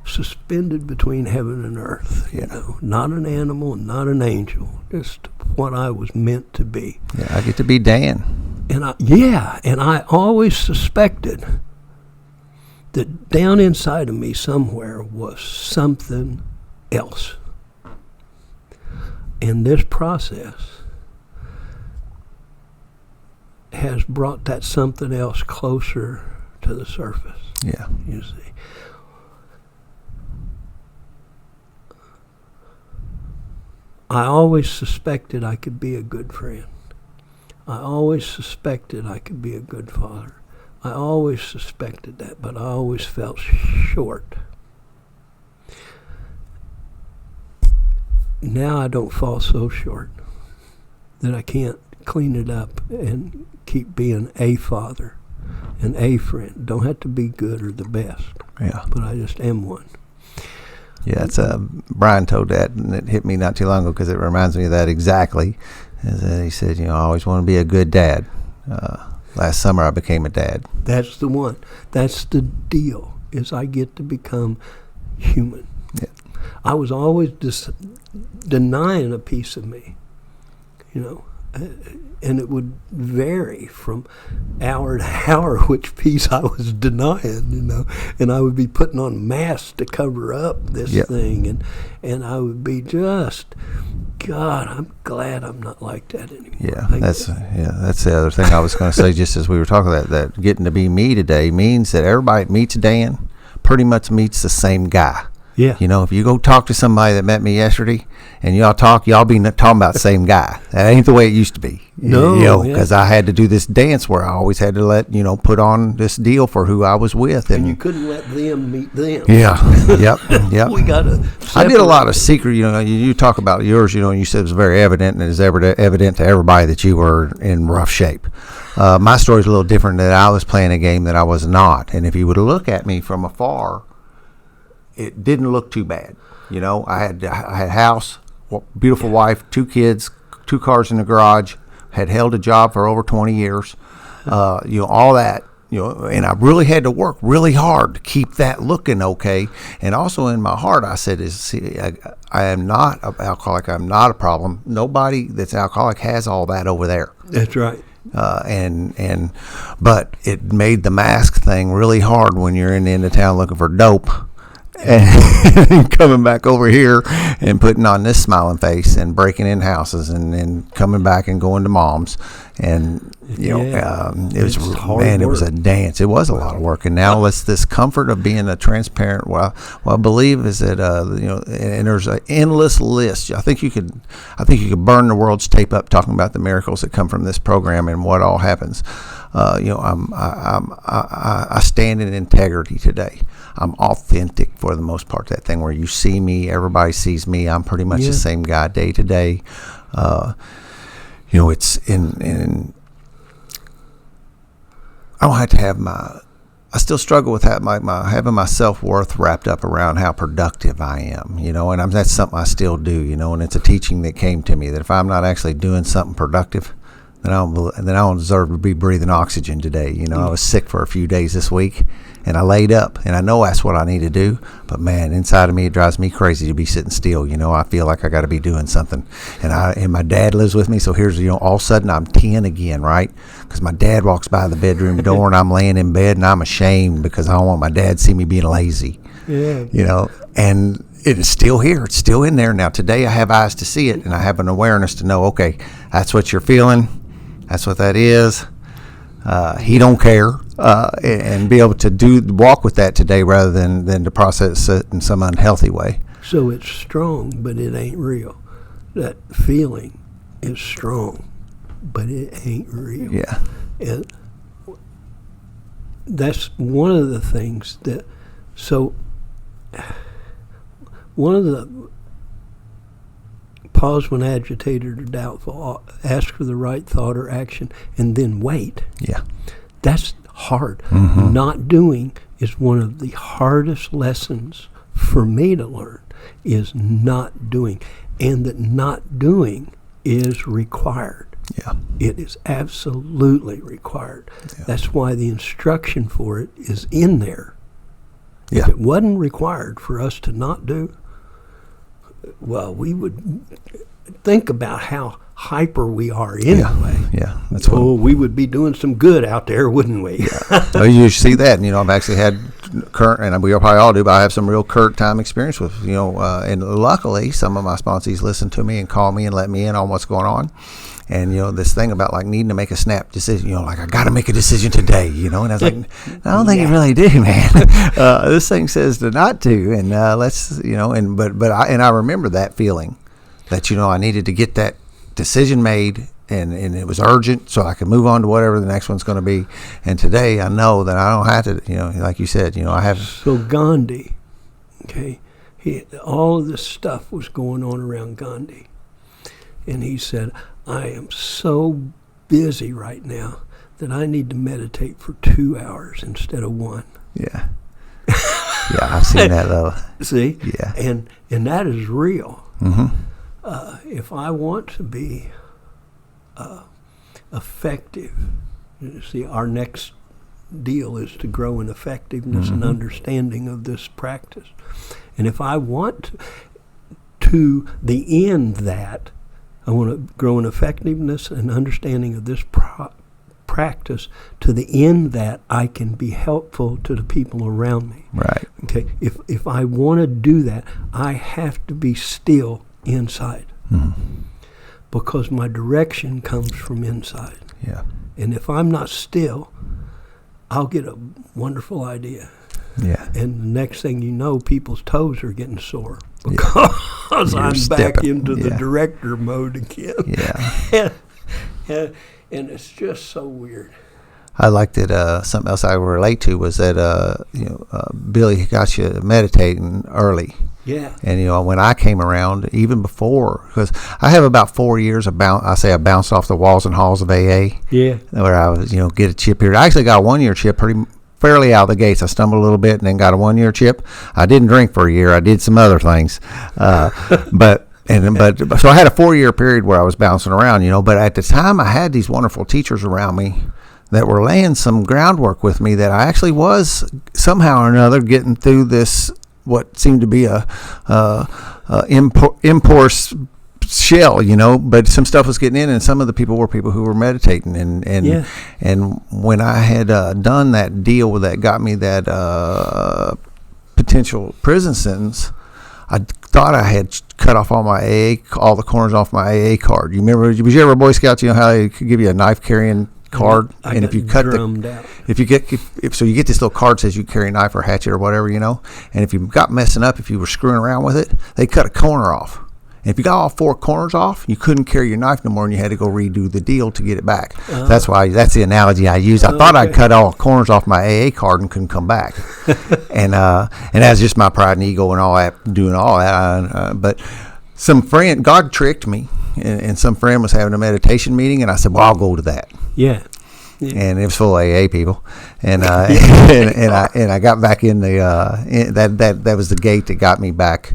suspended between heaven and earth. Not an animal and not an angel, just what I was meant to be. Yeah, I get to be Dan. And I always suspected that down inside of me somewhere was something else. And this process has brought that something else closer to the surface. Yeah. You see. I always suspected I could be a good friend. I always suspected I could be a good father. I always suspected that, but I always felt short. Now I don't fall so short that I can't clean it up and keep being a father and a friend. Don't have to be good or the best. Yeah. But I just am one. Yeah, it's Brian told that, and it hit me not too long ago because it reminds me of that exactly. He said, I always want to be a good dad. Last summer I became a dad. That's the one. That's the deal, is I get to become human. Yeah. I was always denying a piece of me, and it would vary from hour to hour which piece I was denying, and I would be putting on masks to cover up this thing, and I would be just, God, I'm glad I'm not like that anymore. Yeah, that's the other thing I was going to say. Just as we were talking about that, getting to be me today means that everybody that meets Dan pretty much meets the same guy. Yeah. If you go talk to somebody that met me yesterday and y'all be talking about the same guy. That ain't the way it used to be. No. Because I had to do this dance where I always had to put on this deal for who I was with. And you couldn't let them meet them. Yeah. Yep. We got to. I did a lot of secret, you talk about yours, and you said it was very evident, and it is evident to everybody that you were in rough shape. My story's a little different, that I was playing a game that I was not. And if you would look at me from afar, it didn't look too bad. I had a house, beautiful wife, 2 kids, 2 cars in the garage, had held a job for over 20 years, all that, and I really had to work really hard to keep that looking okay. And also in my heart, I said, I am not an alcoholic. I'm not a problem. Nobody that's an alcoholic has all that over there. That's right. But it made the mask thing really hard when you're in the end of town looking for dope. and coming back over here and putting on this smiling face and breaking in houses and coming back and going to mom's. And it was, man, it was a dance. It was a lot of work. And now it's this comfort of being a transparent. What I believe is that and there's an endless list. I think you could burn the world's tape up talking about the miracles that come from this program and what all happens. I stand in integrity today. I'm authentic for the most part. That thing where you see me, everybody sees me. I'm pretty much the same guy day to day. It's in. I don't have to have I still struggle with having my self-worth wrapped up around how productive I am, and that's something I still do, and it's a teaching that came to me that if I'm not actually doing something productive, then I don't deserve to be breathing oxygen today. I was sick for a few days this week, and I laid up, and I know that's what I need to do. But man, inside of me, it drives me crazy to be sitting still. I feel like I got to be doing something. And my dad lives with me, so here's all of a sudden I'm 10 again, right? Because my dad walks by the bedroom door, and I'm laying in bed, and I'm ashamed because I don't want my dad to see me being lazy. Yeah. And it is still here. It's still in there. Now today I have eyes to see it, and I have an awareness to know, okay, that's what you're feeling. That's what that is. He don't care, and be able to walk with that today rather than to process it in some unhealthy way. So it's strong, but it ain't real. That feeling is strong, but it ain't real. Yeah. And that's one of the things that. So one of the pause when agitated or doubtful, ask for the right thought or action, and then wait. Yeah. That's hard. Mm-hmm. Not doing is one of the hardest lessons for me to learn, is not doing. And that not doing is required. Yeah. It is absolutely required. Yeah. That's why the instruction for it is in there. Yeah. If it wasn't required for us to not do, well, we would think about how hyper we are anyway. Yeah, that's what. Oh, we would be doing some good out there, wouldn't we? Well, you see that, and I've actually had current, and we probably all do, but I have some real current time experience with, and luckily some of my sponsees listen to me and call me and let me in on what's going on. And, this thing about like needing to make a snap decision, like I got to make a decision today, and I was like, I don't think you really do, man. This thing says to not to, and let's, I remember that feeling that, I needed to get that decision made, and it was urgent so I could move on to whatever the next one's going to be. And today I know that I don't have to, like you said, I have. So Gandhi, okay, all of this stuff was going on around Gandhi. And he said, I am so busy right now that I need to meditate for 2 hours instead of 1. Yeah. Yeah, I've seen that though. See? Yeah. And that is real. Mm-hmm. If I want to be effective, see, our next deal is to grow in effectiveness and understanding of this practice. And if I want to the end that I want to grow in effectiveness and understanding of this practice to the end that I can be helpful to the people around me. Right. Okay. If I want to do that, I have to be still inside, because my direction comes from inside. Yeah. And if I'm not still, I'll get a wonderful idea. And the next thing you know, people's toes are getting sore because I'm back into the director mode again. Yeah. and it's just so weird. I liked it. Something else I relate to was that Billy got you meditating early. Yeah. And when I came around, even before, because I have about 4 years of I bounced off the walls and halls of AA. Yeah. Where I was, get a chip here. I actually got a 1 year chip fairly out of the gates. I stumbled a little bit and then got a 1 year chip. I didn't drink for a year. I did some other things, but so I had a 4 year period where I was bouncing around. But at the time, I had these wonderful teachers around me that were laying some groundwork with me that I actually was somehow or another getting through this, what seemed to be a impulse shell, but some stuff was getting in, and some of the people were people who were meditating, and when I had done that deal with that, got me that potential prison sentence, I thought I had cut off all the corners off my AA card. You remember? Was you ever a Boy Scout? You know how they could give you a knife carrying card, and if you cut you get this little card that says you carry a knife or hatchet or whatever, and if you got messing up, if you were screwing around with it, they cut a corner off. And if you got all 4 corners off, you couldn't carry your knife no more, and you had to go redo the deal to get it back. That's the analogy I use. I thought I'd cut all corners off my AA card and couldn't come back, and that's just my pride and ego and all that, doing all that. But some friend, God tricked me, and some friend was having a meditation meeting, and I said, "Well, I'll go to that." Yeah. And it was full of AA people, and I got back in that was the gate that got me back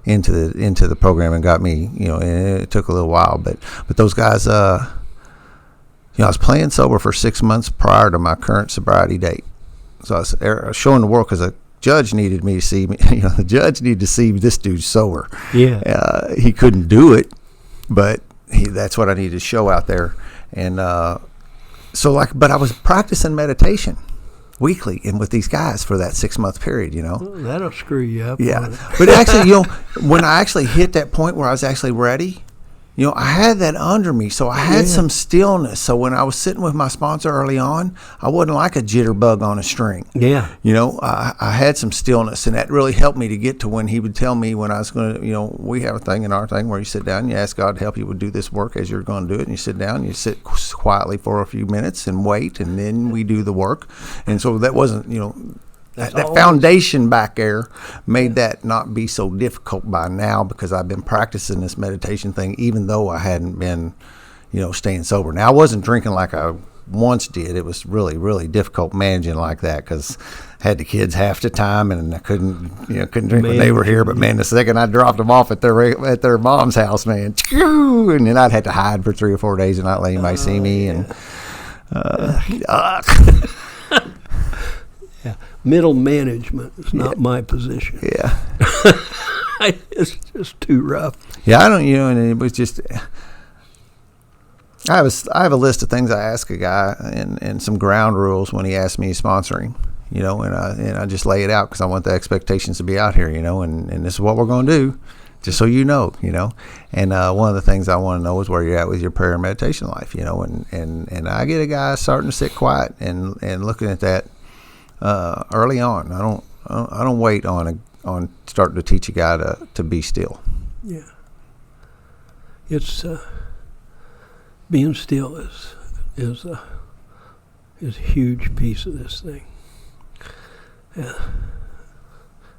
into the program and got me, and it took a little while, but those guys, I was playing sober for 6 months prior to my current sobriety date, so I was showing the world because a judge needed me to see me. The judge needed to see this dude sober. Yeah, he couldn't do it, but that's what I needed to show out there, and but I was practicing meditation weekly and with these guys for that 6 month period, Well, that'll screw you up. Yeah. But actually, when I actually hit that point where I was actually ready, I had that under me. So I had some stillness. So when I was sitting with my sponsor early on, I wasn't like a jitterbug on a string. Yeah. I had some stillness, and that really helped me to get to when he would tell me when I was going to, we have a thing in our thing where you sit down and you ask God to help you do this work as you're going to do it. And you sit down and you sit quietly for a few minutes and wait, and then we do the work. And so that wasn't, that foundation back there made that not be so difficult by now, because I've been practicing this meditation thing even though I hadn't been, staying sober. Now, I wasn't drinking like I once did. It was really, really difficult managing like that because I had the kids half the time and I couldn't drink when they were here. But man, the second I dropped them off at their mom's house, man, and then I'd have to hide for 3 or 4 days and not let anybody see me. And yeah. Middle management is not my position. Yeah. It's just too rough. Yeah, I don't, and it was just, I have a list of things I ask a guy and some ground rules when he asks me to sponsor him, and I just lay it out because I want the expectations to be out here, and this is what we're going to do, just so you know. And one of the things I want to know is where you're at with your prayer and meditation life, and I get a guy starting to sit quiet and looking at that early on. I don't wait on starting to teach a guy to be still. Yeah, it's being still is a huge piece of this thing. Yeah,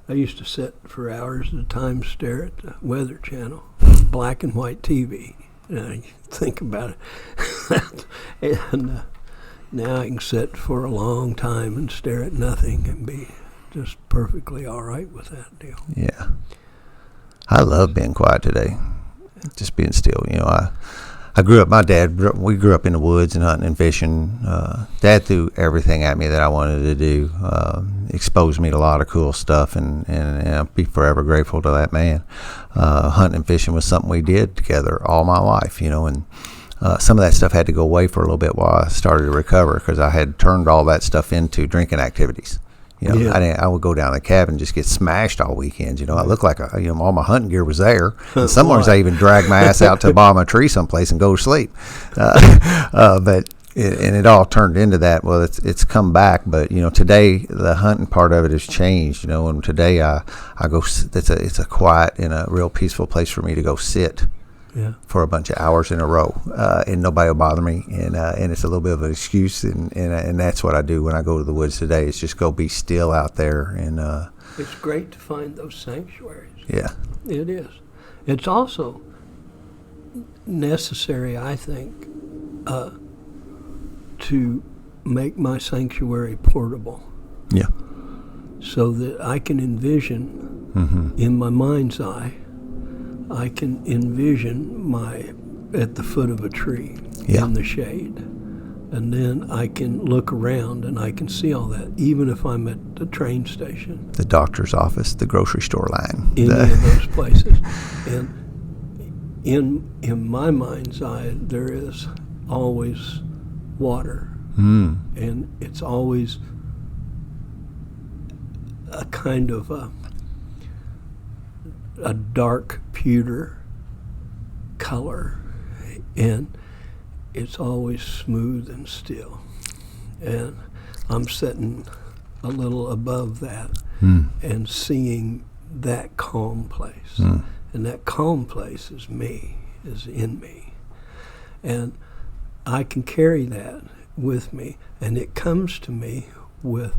I used to sit for hours at a time, stare at the Weather Channel, black and white TV, and I think about it, and now I can sit for a long time and stare at nothing and be just perfectly all right with that deal. Yeah. I love being quiet today. Just being still. I grew up, we grew up in the woods and hunting and fishing. Dad threw everything at me that I wanted to do. Exposed me to a lot of cool stuff, and I'll be forever grateful to that man. Hunting and fishing was something we did together all my life, and some of that stuff had to go away for a little bit while I started to recover, because I had turned all that stuff into drinking activities. I would go down to the cabin and just get smashed all weekends. I looked like all my hunting gear was there. And some mornings I even dragged my ass out to the bottom of a tree someplace and go to sleep. But it all turned into that. Well, it's come back, but today the hunting part of it has changed. And today I go. It's a quiet and a real peaceful place for me to go sit. Yeah. For a bunch of hours in a row, and nobody will bother me, and it's a little bit of an excuse, and that's what I do when I go to the woods today. Is just go be still out there, and it's great to find those sanctuaries. Yeah, it is. It's also necessary, I think, to make my sanctuary portable. Yeah, so that I can envision in my mind's eye. I can envision at the foot of a tree in the shade. And then I can look around and I can see all that, even if I'm at the train station. The doctor's office, the grocery store line. Any of those places. And in my mind's eye, there is always water. And it's always a kind of a dark pewter color, and it's always smooth and still. And I'm sitting a little above that and seeing that calm place. And that calm place is me, is in me. And I can carry that with me, and it comes to me with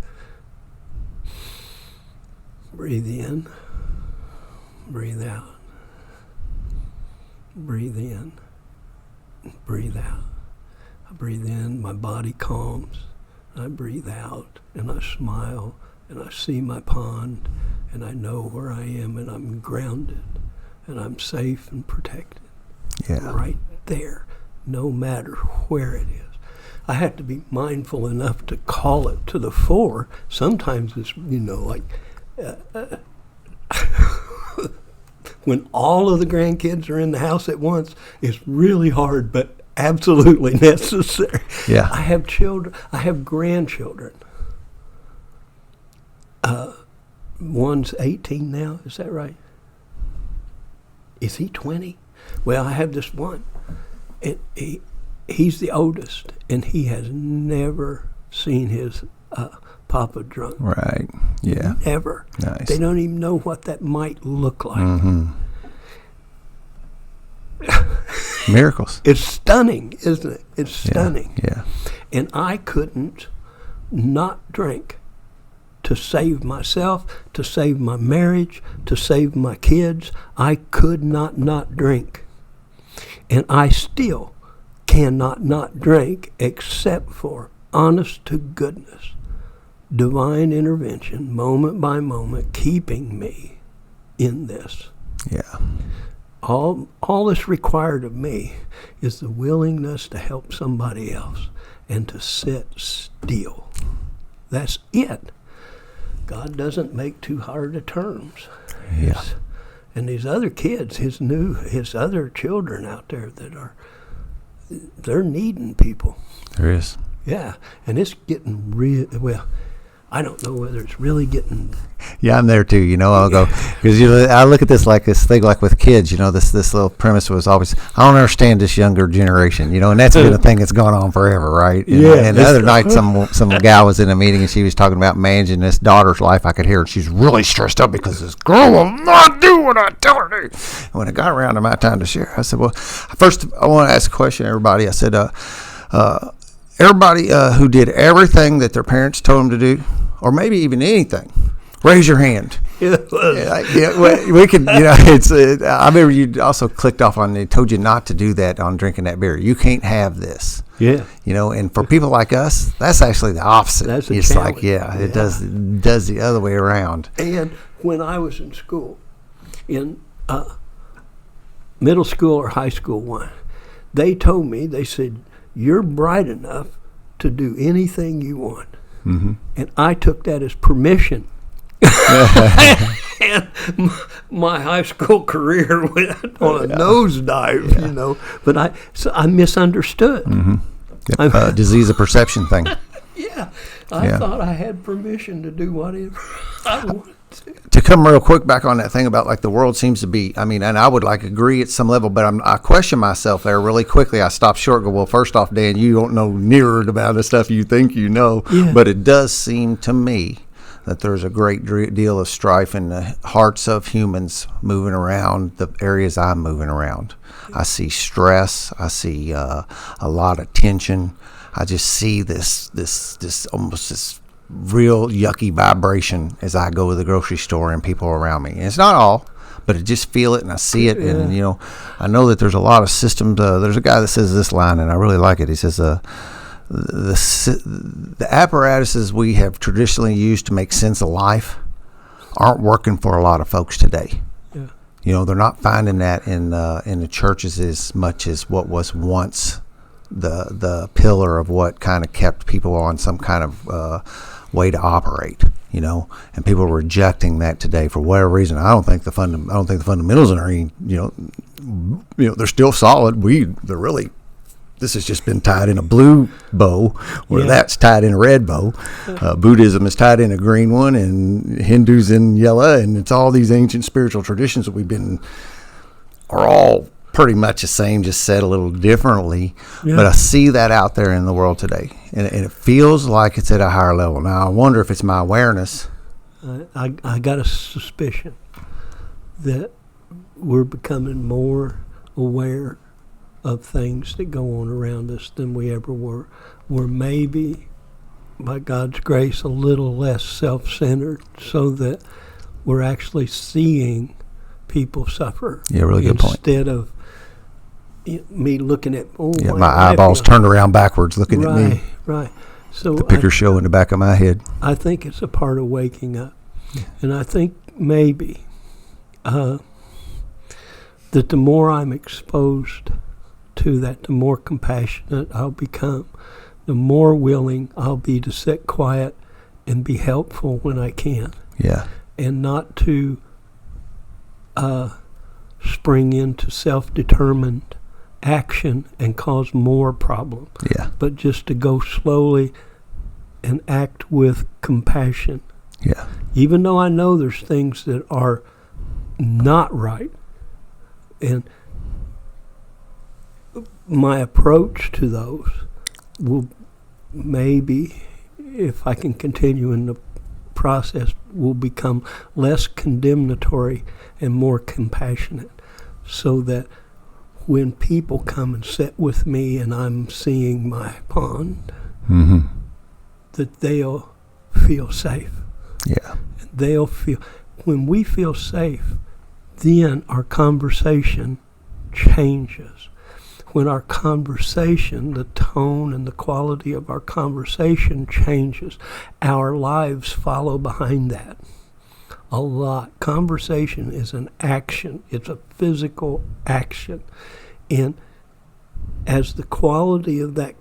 breathe in, breathe out, breathe in, breathe out. I breathe in, my body calms. I breathe out, and I smile, and I see my pond, and I know where I am, and I'm grounded, and I'm safe and protected. Yeah. Right there, no matter where it is. I have to be mindful enough to call it to the fore. Sometimes it's, like when all of the grandkids are in the house at once, it's really hard, but absolutely necessary. Yeah. I have children. I have grandchildren. One's 18 now. Is that right? Is he 20? Well, I have this one. He's the oldest, and he has never seen his papa drunk. Right. Yeah. Never. Nice. They don't even know what that might look like. Mm-hmm. Miracles. It's stunning, isn't it? It's stunning. Yeah. And I couldn't not drink to save myself, to save my marriage, to save my kids. I could not drink. And I still cannot not drink except for honest to goodness, divine intervention, moment by moment, keeping me in this. Yeah. All that's required of me is the willingness to help somebody else and to sit still. That's it. God doesn't make too hard of terms. Yeah. And these other kids, his other children out there they're needing people. There is. Yeah, and it's getting real. Well, I don't know whether it's really getting. Yeah, I'm there too. I'll go because I look at this thing like with kids. This little premise was always, I don't understand this younger generation. And that's been a thing that's gone on forever, right? And the other night, some gal was in a meeting and she was talking about managing this daughter's life. I could hear her. She's really stressed up because this girl will not do what I tell her to. And when it got around to my time to share, I said, well, first I want to ask a question to everybody. I said, everybody who did everything that their parents told them to do, or maybe even anything, raise your hand. We could, I remember you also clicked off on, they told you not to do that on drinking that beer. You can't have this. Yeah. And for people like us, that's actually the opposite. That's it's challenge. It does the other way around. And when I was in school, in middle school or high school one, they said, you're bright enough to do anything you want. Mm-hmm. And I took that as permission. And my high school career went on a nosedive, But I misunderstood. Mm-hmm. Disease of perception thing. Yeah. I thought I had permission to do whatever I wanted to come real quick back on that thing about the world seems to be, and I would agree at some level, but I question myself there really quickly. I stopped short and go, well, first off, Dan, you don't know near about the stuff you think you know, but it does seem to me that there's a great deal of strife in the hearts of humans moving around the areas I'm moving around. I see stress. I see a lot of tension. I just see this almost this real yucky vibration as I go to the grocery store and people around me. And it's not all, but I just feel it and I see it. And, I know that there's a lot of systems. There's a guy that says this line, and I really like it. He says, the apparatuses we have traditionally used to make sense of life aren't working for a lot of folks today. Yeah. They're not finding that in the churches as much as what was once the pillar of what kind of kept people on some kind of way to operate, and people are rejecting that today for whatever reason. I don't think the fundamentals are any, they're still solid. They're really this has just been tied in a blue bow, or Yeah. that's tied in a red bow. Buddhism is tied in a green one, and Hindu's in yellow, and it's all these ancient spiritual traditions that are all pretty much the same, just said a little differently. Yeah. But I see that out there in the world today, and it feels like it's at a higher level. Now, I wonder if it's my awareness. I got a suspicion that we're becoming more aware of things that go on around us than we ever were. We're maybe, by God's grace, a little less self-centered, so that we're actually seeing people suffer. Yeah, really good point. Instead of me looking at, Yeah, my my eyeballs turned around backwards looking at me. Right. So The picture show in the back of my head. I think it's a part of waking up. And I think maybe that the more I'm exposed to that, the more compassionate I'll become, the more willing I'll be to sit quiet and be helpful when I can, Yeah. and not to spring into self-determined action and cause more problem, Yeah. but just to go slowly and act with compassion. Yeah. Even though I know there's things that are not right, and my approach to those will maybe, if I can continue in the process, will become less condemnatory and more compassionate, so that when people come and sit with me and I'm seeing my pond, Mm-hmm. that they'll feel safe. Yeah. They'll feel, when we feel safe, then our conversation changes. When our conversation, the tone and the quality of our conversation changes, our lives follow behind that a lot. Conversation is an action. It's a physical action. And as the quality of that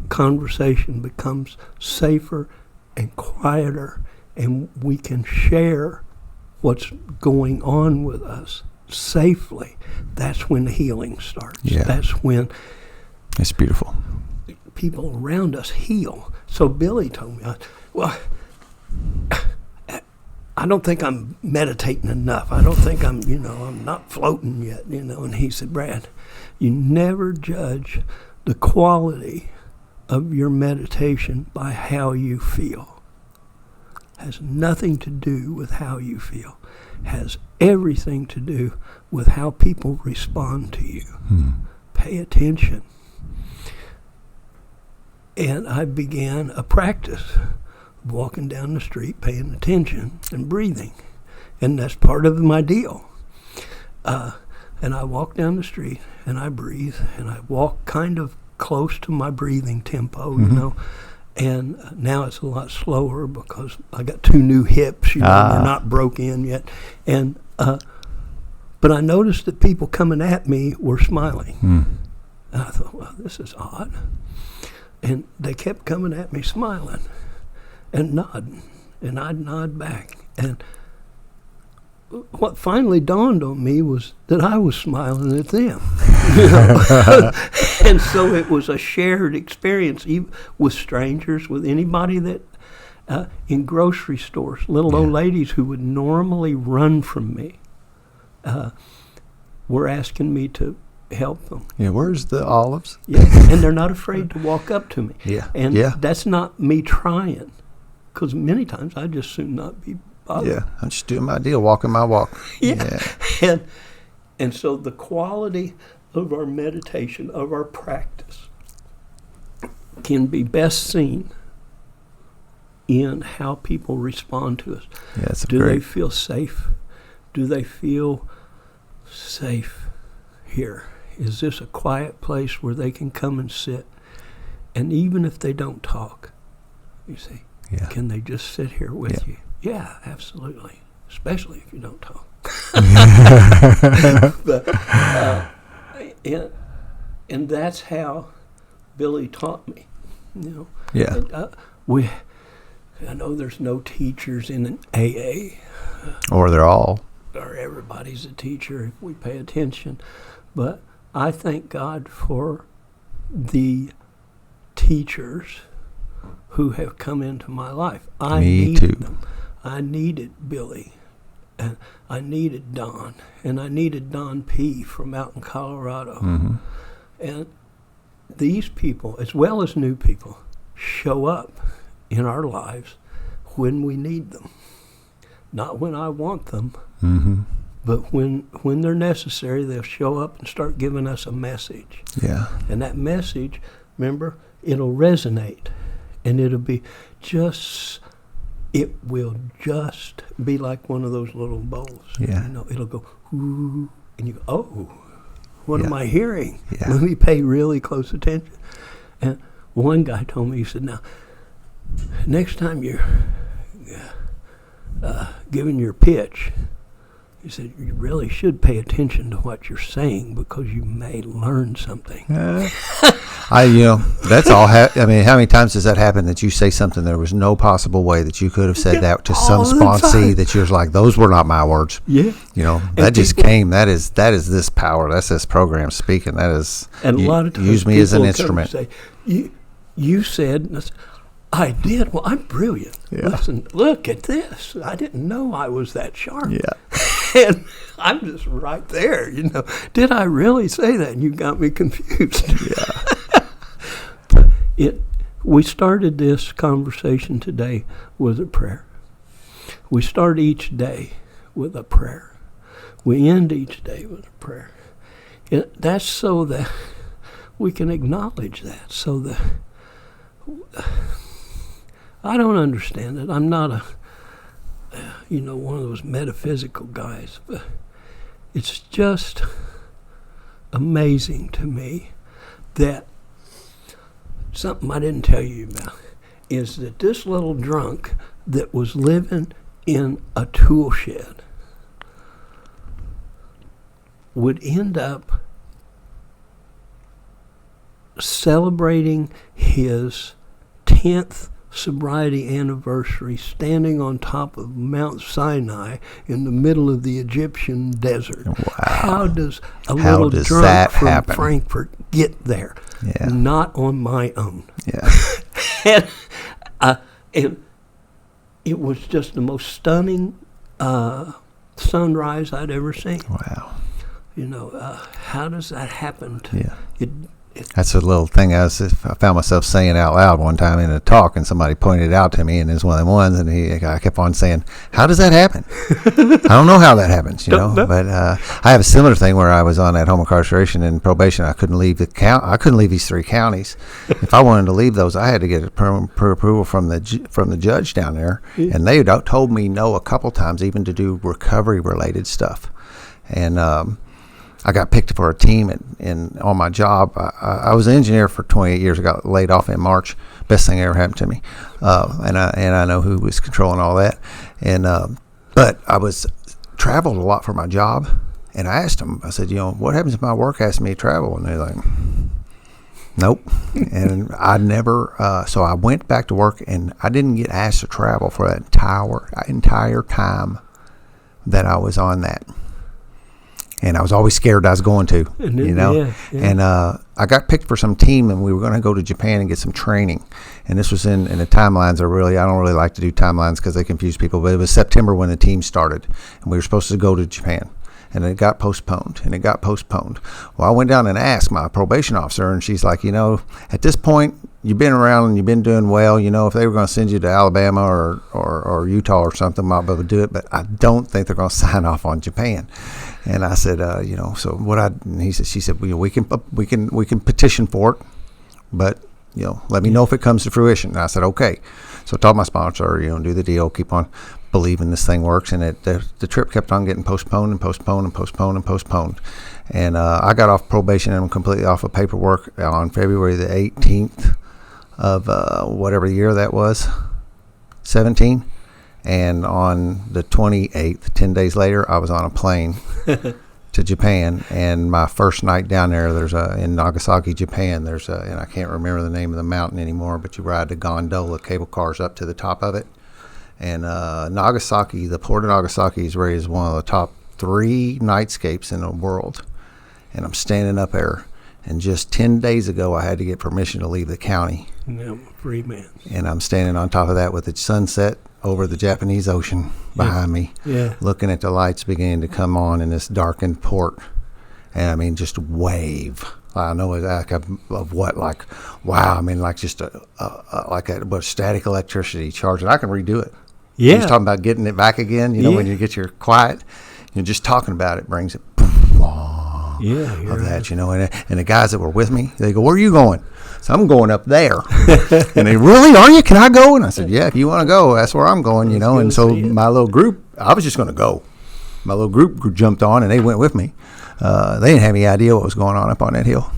conversation becomes safer and quieter, and we can share what's going on with us safely, that's when the healing starts. Yeah. That's when It's beautiful. people around us heal. So Billy told me, I don't think I'm meditating enough. I don't think I'm not floating yet, And he said, Brad, you never judge the quality of your meditation by how you feel. Has nothing to do with how you feel. Has everything to do with how people respond to you. Pay attention. And I began a practice of walking down the street, paying attention and breathing. And that's part of my deal. And I walk down the street and I breathe and I walk kind of close to my breathing tempo, And now it's a lot slower because I got 2 new hips, they're not broke in yet. And but I noticed that people coming at me were smiling. And I thought, well, this is odd. And they kept coming at me smiling and nodding, and I'd nod back. And what finally dawned on me was that I was smiling at them. And so it was a shared experience, even with strangers, with anybody that, in grocery stores, little old ladies who would normally run from me, were asking me to help them. Yeah. Where's the olives? Yeah, and they're not afraid to walk up to me. Yeah. And Yeah. that's not me trying, because many times I'd just soon not be bothered. Yeah. I'm just doing my deal, walking my walk. Yeah. And so the quality of our meditation, of our practice, can be best seen in how people respond to us. Yeah, that's Do they great. feel safe? Do they feel safe here? Is this a quiet place where they can come and sit? And even if they don't talk, you see, Yeah. can they just sit here with you? Yeah, absolutely. Especially if you don't talk. But, and that's how Billy taught me. Yeah. And, I know there's no teachers in an AA, Or they're all. or everybody's a teacher if we pay attention, but I thank God for the teachers who have come into my life. I Me needed too. them. I needed Billy, and I needed Don, and I needed Don P. from out in Colorado. Mm-hmm. And these people, as well as new people, show up in our lives when we need them. Not when I want them, Mm-hmm. but when they're necessary, they'll show up and start giving us a message. Yeah. And that message, remember, it'll resonate. And it'll be it will just be like one of those little bowls. Yeah. You know, it'll go, ooh, and you go, oh, what am Yeah. I hearing? Yeah. Let me pay really close attention. And one guy told me, he said, now, next time you're giving your pitch, he said, you really should pay attention to what you're saying because you may learn something. That's all. I mean, how many times does that happen that you say something there was no possible way that you could have said that to some all the sponsee time. that you're like, those were not my words. Yeah. That just people- came. That is this power. That's this program speaking. That is. And a lot of times use me as an people come and instrument. say, you said, and I said, I did. Well, I'm brilliant. Yeah. Listen, look at this. I didn't know I was that sharp. Yeah. And I'm just right there, Did I really say that? And you got me confused. Yeah. But we started this conversation today with a prayer. We start each day with a prayer. We end each day with a prayer. That's so that we can acknowledge that, so that I don't understand it. I'm not one of those metaphysical guys, but it's just amazing to me that something I didn't tell you about is that this little drunk that was living in a tool shed would end up celebrating his 10th sobriety anniversary standing on top of Mount Sinai in the middle of the Egyptian desert. Wow. How does a How little does drunk that from happen? Frankfurt get there? Yeah. Not on my own. Yeah. And it was just the most stunning sunrise I'd ever seen. Wow. How does that happen? Yeah. It, That's a little thing I found myself saying out loud one time in a talk, and somebody pointed it out to me, and it was one of them ones, and I kept on saying, how does that happen? I don't know how that happens, No. But I have a similar thing where I was on at home incarceration and probation. I couldn't leave I couldn't leave these 3 counties. If I wanted to leave those, I had to get approval from the judge down there, and they told me no a couple times, even to do recovery-related stuff. And I got picked for a team on my job. I was an engineer for 28 years. I got laid off in March. Best thing that ever happened to me. And I know who was controlling all that. And but I was traveled a lot for my job. And I asked them. I said, what happens if my work asks me to travel? And they're like, nope. And I never. So I went back to work, and I didn't get asked to travel for that entire time that I was on that. And I was always scared I was going to, Yeah. And I got picked for some team, and we were going to go to Japan and get some training. And this was in the timelines I don't really like to do timelines because they confuse people, but it was September when the team started, and we were supposed to go to Japan. And it got postponed, and it got postponed. Well, I went down and asked my probation officer, and she's like, at this point, you've been around and you've been doing well. If they were going to send you to Alabama or Utah or something, I might be able to do it, but I don't think they're going to sign off on Japan. And I said, so what and she said, well, we can petition for it, but let me know if it comes to fruition. And I said, okay. So I told my sponsor, do the deal, keep on believing this thing works. And the trip kept on getting postponed and postponed and postponed and postponed. And I got off probation and completely off of paperwork on February the 18th of whatever year that was, 17. And on the 28th, 10 days later, I was on a plane to Japan. And my first night down there, in Nagasaki, Japan, and I can't remember the name of the mountain anymore, but you ride the gondola cable cars up to the top of it. And Nagasaki, the port of Nagasaki is rated as one of the top 3 nightscapes in the world. and I'm standing up there. And just 10 days ago, I had to get permission to leave the county. Yeah, free man. And I'm standing on top of that with the sunset over the Japanese Ocean behind me, looking at the lights beginning to come on in this darkened port. And I mean, just wave. I know it's like of what, like, wow. I mean, like just but static electricity charging. I can redo it. Yeah. Just talking about getting it back again. You know, when you get your quiet, you're just talking about it brings it. Yeah, of that, you know, and the guys that were with me, they go, "Where are you going?" So I'm going up there, and they, "Really, are you? Can I go?" And I said, "Yeah, if you want to go, that's where I'm going," you know. And so my little group, I was just going to go. My little group jumped on, and they went with me. They didn't have any idea what was going on up on that hill.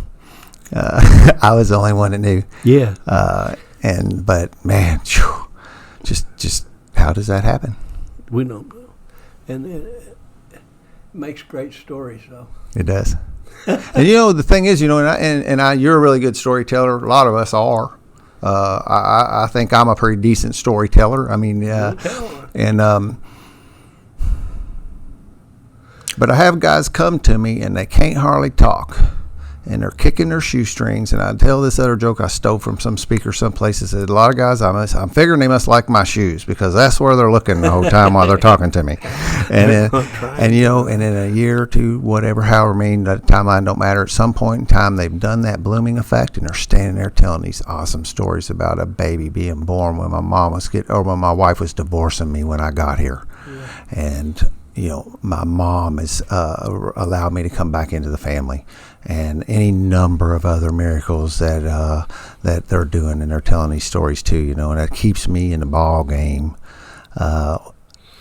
I was the only one that knew. Yeah. But man, just how does that happen? We don't know, and it makes great stories, though. It does. And you know, the thing is, you know, you're a really good storyteller. A lot of us are. I think I'm a pretty decent storyteller. I mean, but I have guys come to me and they can't hardly talk, and they're kicking their shoestrings. And I tell this other joke I stole from some speaker someplace. I said, a lot of guys, I'm figuring they must like my shoes because that's where they're looking the whole time while they're talking to me. And you know, and in a year or two, whatever, however many, the timeline don't matter. At some point in time, they've done that blooming effect, and they're standing there telling these awesome stories about a baby being born when my when my wife was divorcing me when I got here, and you know, my mom has allowed me to come back into the family, and any number of other miracles that they're doing, and they're telling these stories too, you know, and that keeps me in the ball game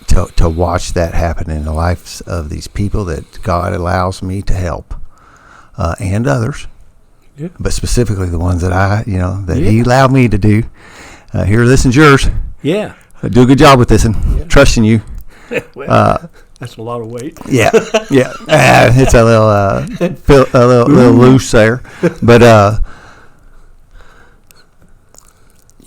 to watch that happen in the lives of these people that God allows me to help, and others, but specifically the ones that He allowed me to do. Here, this is yours. Yeah. Do a good job with this, and trusting you. Well, that's a lot of weight. Yeah. It's a little loose there, but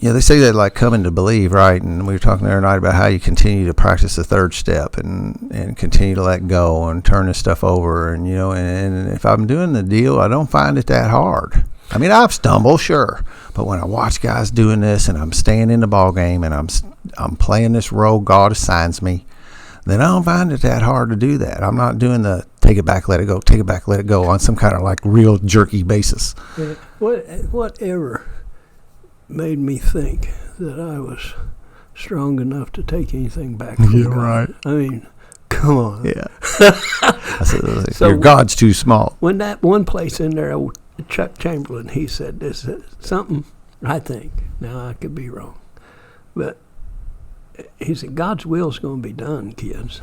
they say that like coming to believe, right? And we were talking the other night about how you continue to practice the third step and continue to let go and turn this stuff over, and you know, and if I'm doing the deal, I don't find it that hard. I mean, I've stumbled, sure, but when I watch guys doing this, and I'm staying in the ball game, and I'm playing this role God assigns me, then I don't find it that hard to do that. I'm not doing the take it back, let it go, take it back, let it go on some kind of like real jerky basis. Whatever made me think that I was strong enough to take anything back from God? Right. I mean, come on. Yeah. So your God's too small. When that one place in there, Chuck Chamberlain, he said this, something, I think, now I could be wrong, but he said, God's will's going to be done, kids.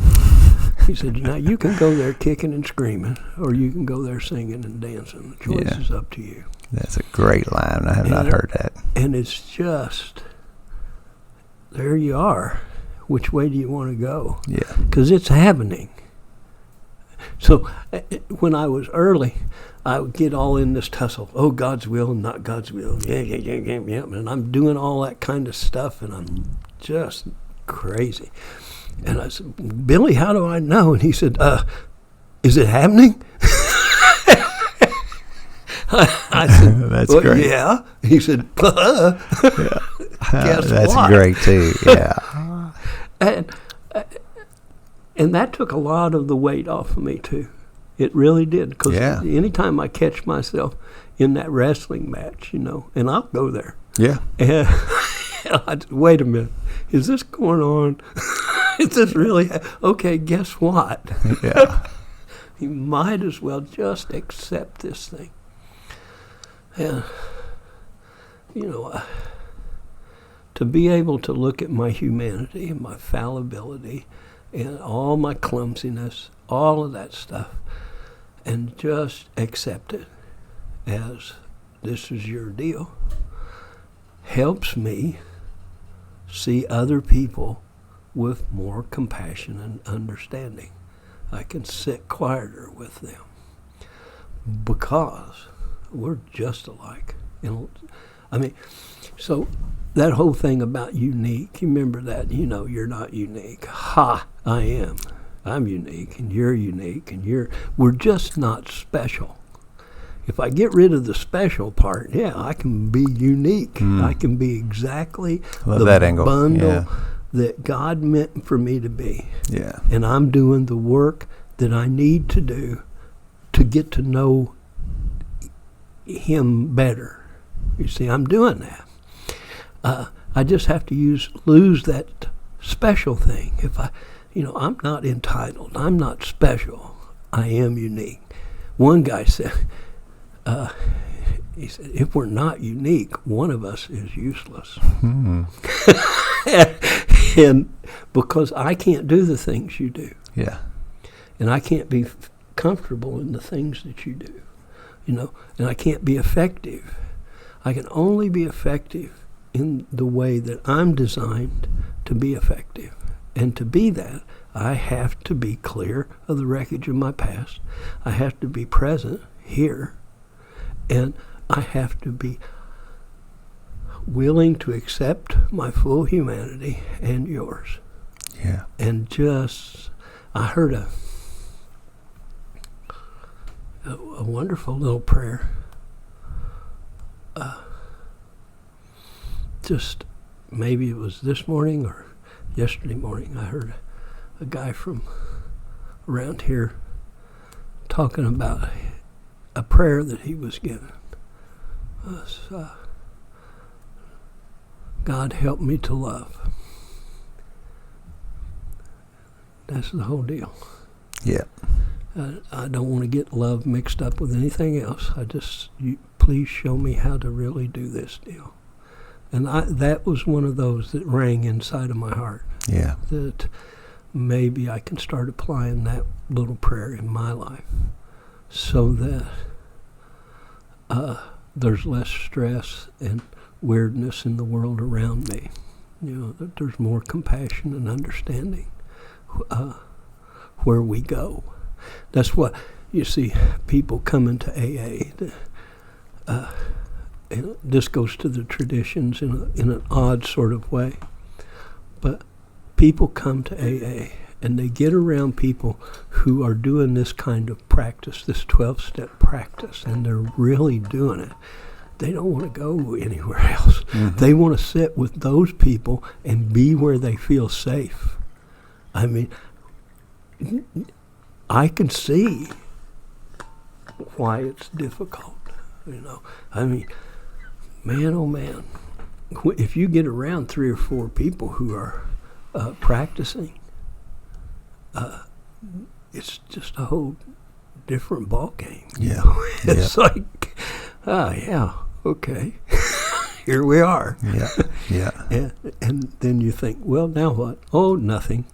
He said, now you can go there kicking and screaming, or you can go there singing and dancing. The choice is up to you. That's a great line. I have not heard that. And it's just, there you are. Which way do you want to go? Yeah. Because it's happening. So when I was early, I would get all in this tussle. Oh, God's will and not God's will. Yeah. And I'm doing all that kind of stuff, and I'm just crazy. And I said, Billy, how do I know? And he said, is it happening? I said, that's great. Yeah. He said, Guess that's what? Great too. Yeah. And that took a lot of the weight off of me too. It really did. Because anytime I catch myself in that wrestling match, you know, and I'll go there. Yeah. And wait a minute. Is this going on? Is this really? Okay, guess what? Yeah. You might as well just accept this thing. And, you know, to be able to look at my humanity and my fallibility and all my clumsiness, all of that stuff, and just accept it as this is your deal, helps me see other people with more compassion and understanding. I can sit quieter with them because we're just alike. I mean, so that whole thing about unique, you remember that, you know, you're not unique. Ha, I am. I'm unique, and you're unique, and we're just not special. If I get rid of the special part, yeah, I can be unique. I can be exactly Love that angle. bundle Yeah. that God meant for me to be. Yeah. And I'm doing the work that I need to do to get to know Him better. You see, I'm doing that. I just have to lose that special thing. If I'm not entitled. I'm not special. I am unique. One guy said, he said, if we're not unique, one of us is useless. And because I can't do the things you do, Yeah. and I can't be comfortable in the things that you do, and I can't be effective. I can only be effective in the way that I'm designed to be effective. And to be that, I have to be clear of the wreckage of my past. I have to be present here. And I have to be willing to accept my full humanity and yours. Yeah. And I heard a wonderful little prayer. Just maybe it was this morning or yesterday morning. I heard a guy from around here talking about a prayer that he was given. God help me to love. That's the whole deal. Yeah. I don't want to get love mixed up with anything else. Please show me how to really do this deal. And that was one of those that rang inside of my heart. Yeah. That maybe I can start applying that little prayer in my life so that there's less stress and weirdness in the world around me. That there's more compassion and understanding where we go. That's what you see people coming to AA. And this goes to the traditions in an odd sort of way. But people come to AA and they get around people who are doing this kind of practice, this 12-step practice, and they're really doing it. They don't want to go anywhere else. Mm-hmm. They want to sit with those people and be where they feel safe. I mean, I can see why it's difficult, I mean, man, oh man, if you get around 3 or 4 people who are practicing, it's just a whole different ball game. Yeah. It's like, yeah, okay, here we are. Yeah. Yeah. And then you think, well, now what? Oh, nothing.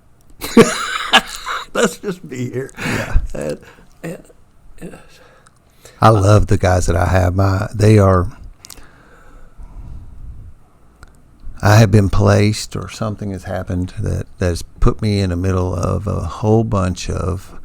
Let's just be here. Yeah. I love the guys that I have. I have been placed, or something has happened that has put me in the middle of a whole bunch of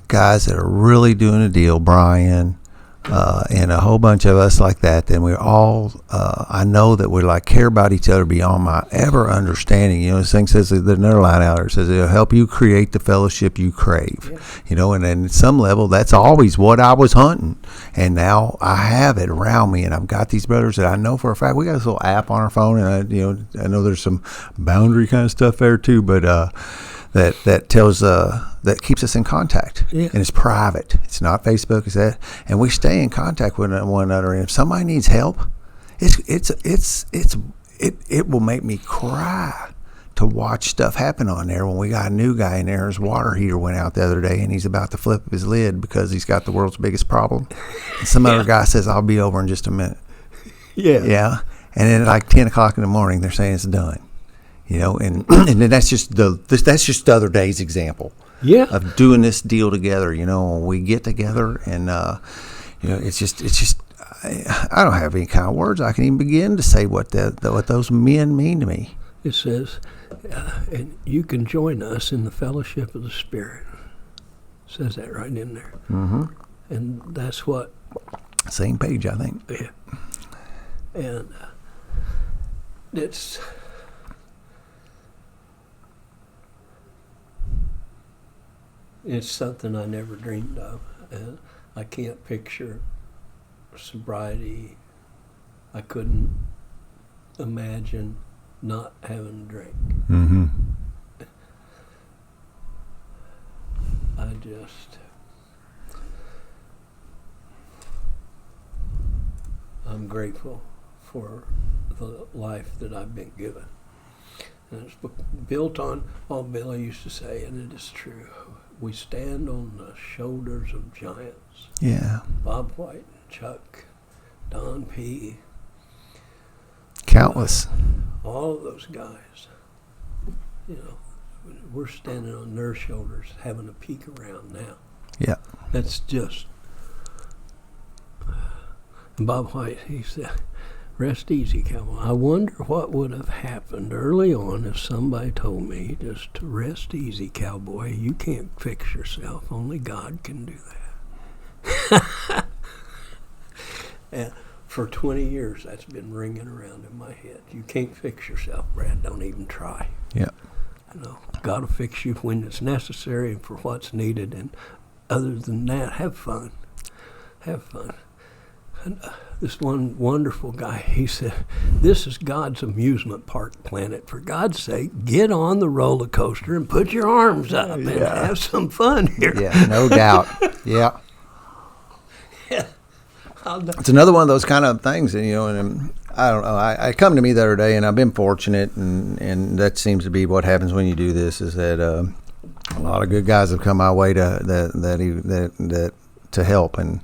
guys that are really doing a deal, Brian, and a whole bunch of us like that. Then we're all, I know that we care about each other beyond my ever understanding. This thing says, there's another line out there, it says it'll help you create the fellowship you crave. Yeah. And then at some level, that's always what I was hunting. And now I have it around me, and I've got these brothers that I know for a fact. We got this little app on our phone, and I know there's some boundary kind of stuff there too, but that tells that keeps us in contact. Yeah. And it's private. It's not Facebook. It's that, and we stay in contact with one another. And if somebody needs help, it will make me cry to watch stuff happen on there. When we got a new guy in there, his water heater went out the other day, and he's about to flip his lid because he's got the world's biggest problem. And some other guy says, "I'll be over in just a minute." Yeah. And then at like 10 o'clock in the morning, they're saying it's done. And then that's just the other day's example. Yeah. Of doing this deal together. When we get together, and it's just I don't have any kind of words I can even begin to say what those men mean to me. It says, and you can join us in the fellowship of the Spirit. It says that right in there. Mm-hmm. And that's what. Same page, I think. Yeah. And It's something I never dreamed of. And I can't picture sobriety. I couldn't imagine not having a drink. Mm-hmm. I'm grateful for the life that I've been given. And it's built on, Billy used to say, and it is true, we stand on the shoulders of giants. Yeah. Bob White, Chuck, Don P. Countless. All of those guys, we're standing on their shoulders having a peek around now. Yeah. That's just, Bob White, he said, rest easy, cowboy. I wonder what would have happened early on if somebody told me just to rest easy, cowboy. You can't fix yourself. Only God can do that. And for 20 years, that's been ringing around in my head. You can't fix yourself, Brad. Don't even try. Yeah. God will fix you when it's necessary and for what's needed. And other than that, have fun. Have fun. And this one wonderful guy, he said, this is God's amusement park planet. For God's sake, get on the roller coaster and put your arms up and have some fun here. Yeah, no doubt. Yeah. Yeah. It's another one of those kind of things, and I don't know. I come to me the other day, and I've been fortunate, and that seems to be what happens when you do this. Is that a lot of good guys have come my way to help, and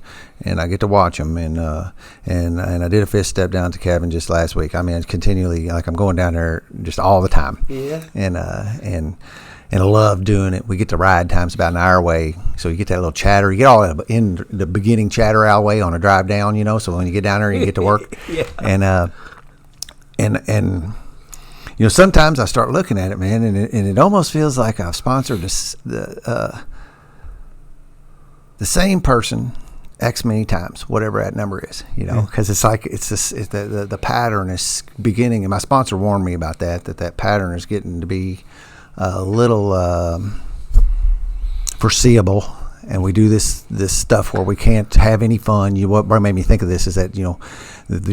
I get to watch them, and I did a fifth step down to Kevin just last week. I mean, continually, like I'm going down there just all the time. Yeah. And I love doing it. We get to ride times about an hour away, so you get that little chatter. You get all that in the beginning chatter out way on a drive down, so when you get down there, you get to work. Yeah. And sometimes I start looking at it, man, and it almost feels like I've sponsored the same person X many times, whatever that number is, because it's like it's the pattern is beginning, and my sponsor warned me about that pattern is getting to be a little foreseeable, and we do this stuff where we can't have any fun. What made me think of this is that you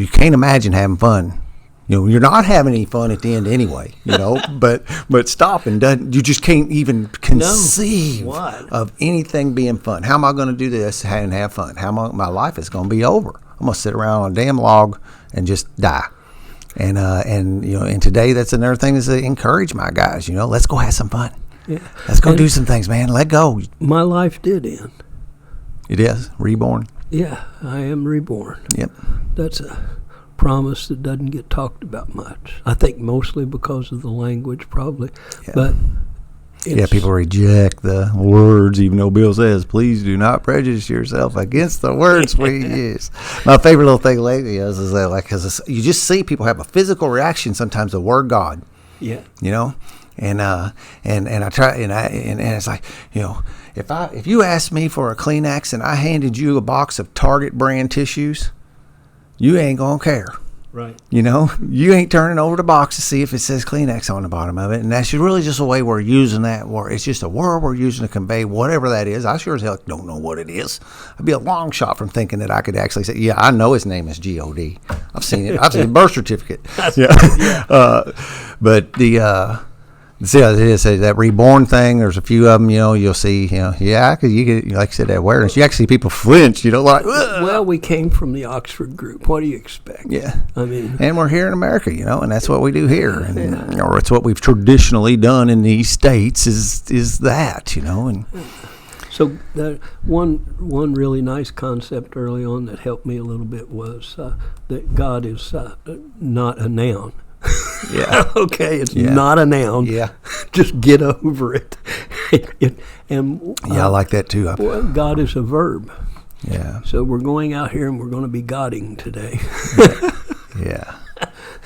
can't imagine having fun. You're not having any fun at the end anyway. but stop and you just can't even conceive of anything being fun. How am I going to do this and have fun? My life is going to be over. I'm going to sit around on a damn log and just die. And today that's another thing is to encourage my guys. Let's go have some fun. Yeah. Let's go do some things, man. Let go. My life did end. It is reborn. Yeah, I am reborn. Yep. That's a promise that doesn't get talked about much. I think mostly because of the language, probably. Yeah. But people reject the words, even though Bill says, please do not prejudice yourself against the words we use. My favorite little thing lately is that, because you just see people have a physical reaction sometimes to the word God. Yeah. And I try, and it's like, if you asked me for a Kleenex and I handed you a box of Target brand tissues, you ain't gonna care. Right. You ain't turning over the box to see if it says Kleenex on the bottom of it. And that's really just a way we're using that word. It's just a word we're using to convey whatever that is. I sure as hell don't know what it is. I'd be a long shot from thinking that I could actually say, yeah, I know his name is G-O-D. I've seen it. I've seen the birth certificate. Yeah. But see how it is, that reborn thing. There's a few of them, you'll see, because you get, like I said, that awareness. You actually see people flinch, like. Ugh. Well, we came from the Oxford group. What do you expect? Yeah. I mean, and we're here in America, and that's what we do here, and or it's what we've traditionally done in these states is that, and. So that one really nice concept early on that helped me a little bit was that God is not a noun. Yeah. Okay, it's not a noun. Yeah. Just get over it. I like that too. Well, God is a verb. Yeah. So we're going out here and we're going to be Godding today. Yeah.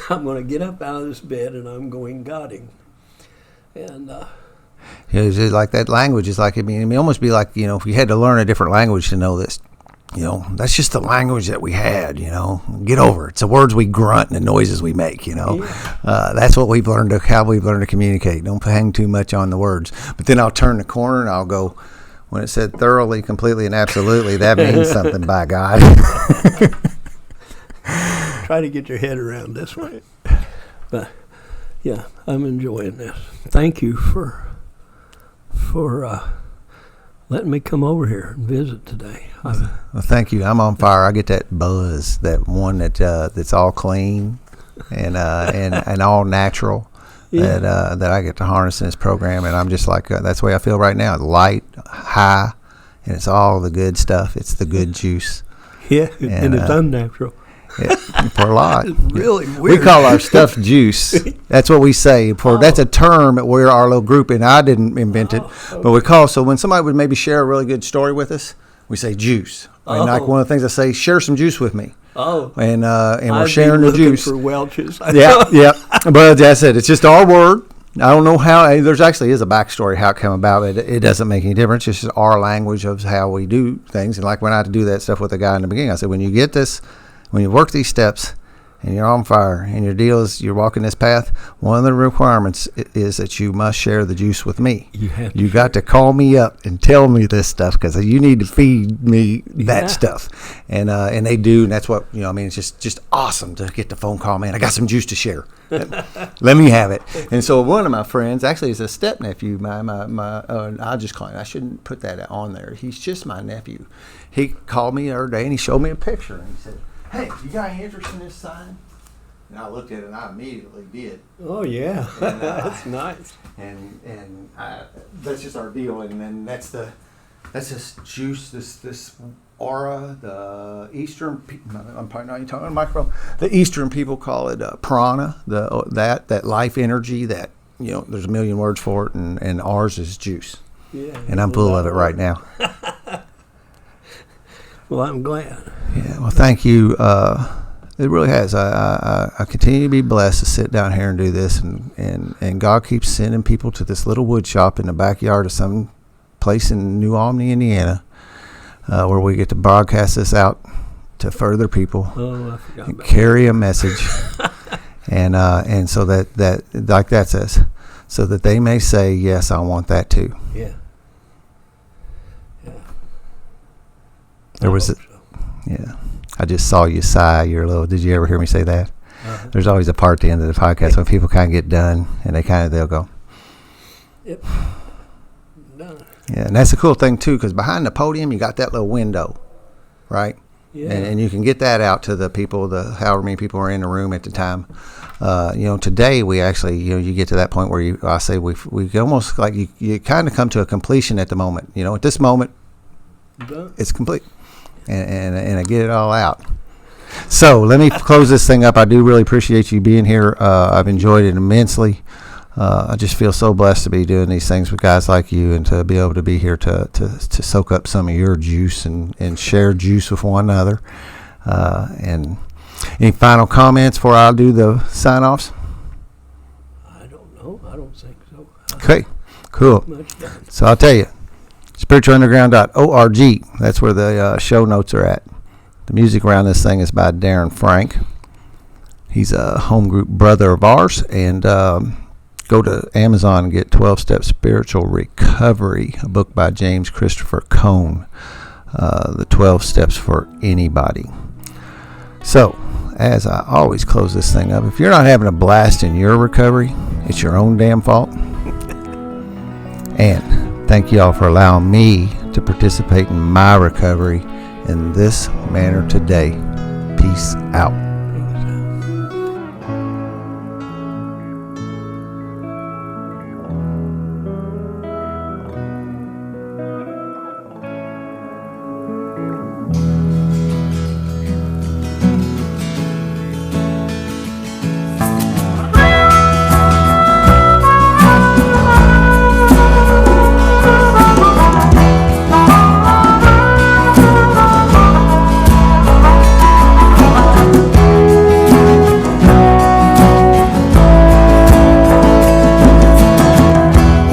I'm going to get up out of this bed and I'm going Godding. And it's just like that language is like, it may almost be like, if you had to learn a different language to know this. That's just the language that we had, get over it. It's the words we grunt and the noises we make, That's what we've learned how we've learned to communicate. Don't hang too much on the words. But then I'll turn the corner and I'll go, when it said thoroughly, completely, and absolutely, that means something, by God. Try to get your head around this one. But yeah, I'm enjoying this. Thank you for letting me come over here and visit today. Well, thank you. I'm on fire. I get that buzz, that one that's all clean and all natural. Yeah. That I get to harness in this program, and I'm just like that's the way I feel right now. Light, high, and it's all the good stuff. It's the good juice. Yeah, and it's unnatural. Yeah, for a lot. It's really weird. We call our stuff juice. That's what we say. That's a term that we're our little group, and I didn't invent it, but we call. So when somebody would maybe share a really good story with us, we say juice. And like one of the things I say, share some juice with me. Oh, and we're I'd sharing be the juice. For Welch's. Yeah. But that's it. It's just our word. I don't know how. There's actually is a backstory how it came about. It doesn't make any difference. It's just our language of how we do things. And like when I had to do that stuff with the guy in the beginning, I said, when you get this, when you work these steps, and you're on fire, and your deal is you're walking this path, one of the requirements is that you must share the juice with me. You got to call me up and tell me this stuff, because you need to feed me that stuff. And they do, and that's what, it's just awesome to get the phone call, man, I got some juice to share. Let me have it. And so one of my friends, actually is a step nephew, I'll just call him, I shouldn't put that on there. He's just my nephew. He called me the other day, and he showed me a picture, and he said, hey, you got any interest in this sign? And I looked at it, and I immediately did. Oh, yeah. And, that's nice. And that's just our deal. And then that's this juice, this aura. The Eastern, I'm probably not even talking on the microphone. The Eastern people call it prana. That life energy. That there's a million words for it, and ours is juice. Yeah. And I'm full of it right now. Well, I'm glad. Yeah, well, thank you. It really has. I continue to be blessed to sit down here and do this, and God keeps sending people to this little wood shop in the backyard of some place in New Albany, Indiana, where we get to broadcast this out to further people. Oh, I forgot about carry a message, and so that like that says, so that they may say, yes, I want that too. Yeah. There was yeah. I just saw you sigh. Did you ever hear me say that? Uh-huh. There's always a part at the end of the podcast when people kind of get done, and they'll go, yep. Done. Yeah, and that's the cool thing too, because behind the podium you got that little window, right? Yeah. And you can get that out to the people, however many people are in the room at the time. Today we actually, you get to that point where I say we almost like you kind of come to a completion at the moment. At this moment, done. It's complete. And I get it all out. So let me close this thing up. I do really appreciate you being here. I've enjoyed it immensely. I just feel so blessed to be doing these things with guys like you, and to be able to be here to soak up some of your juice and share juice with one another. And any final comments before I do the sign-offs? I don't know. I don't think so. Okay, cool. So I'll tell you. spiritualunderground.org. That's where the show notes are at. The music around this thing is by Darren Frank. He's a home group brother of ours. And go to Amazon and get 12-Step Spiritual Recovery, a book by James Christopher Cone. The 12 Steps for Anybody. So, as I always close this thing up, if you're not having a blast in your recovery, it's your own damn fault. And thank you all for allowing me to participate in my recovery in this manner today. Peace out.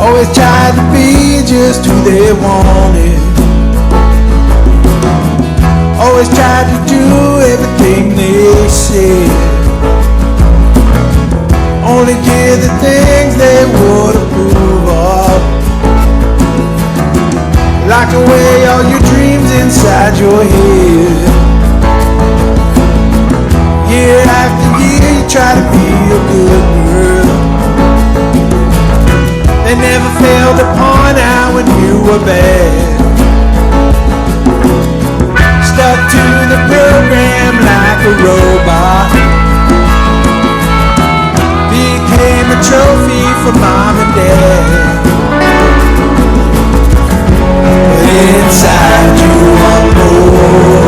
Always tried to be just who they wanted. Always tried to do everything they said. Only did the things they would approve of. Like locked away all your dreams inside your head. Year after year you try to be a good girl. They never failed to point out when you were bad. Stuck to the program like a robot. Became a trophy for mom and dad. But inside you want more.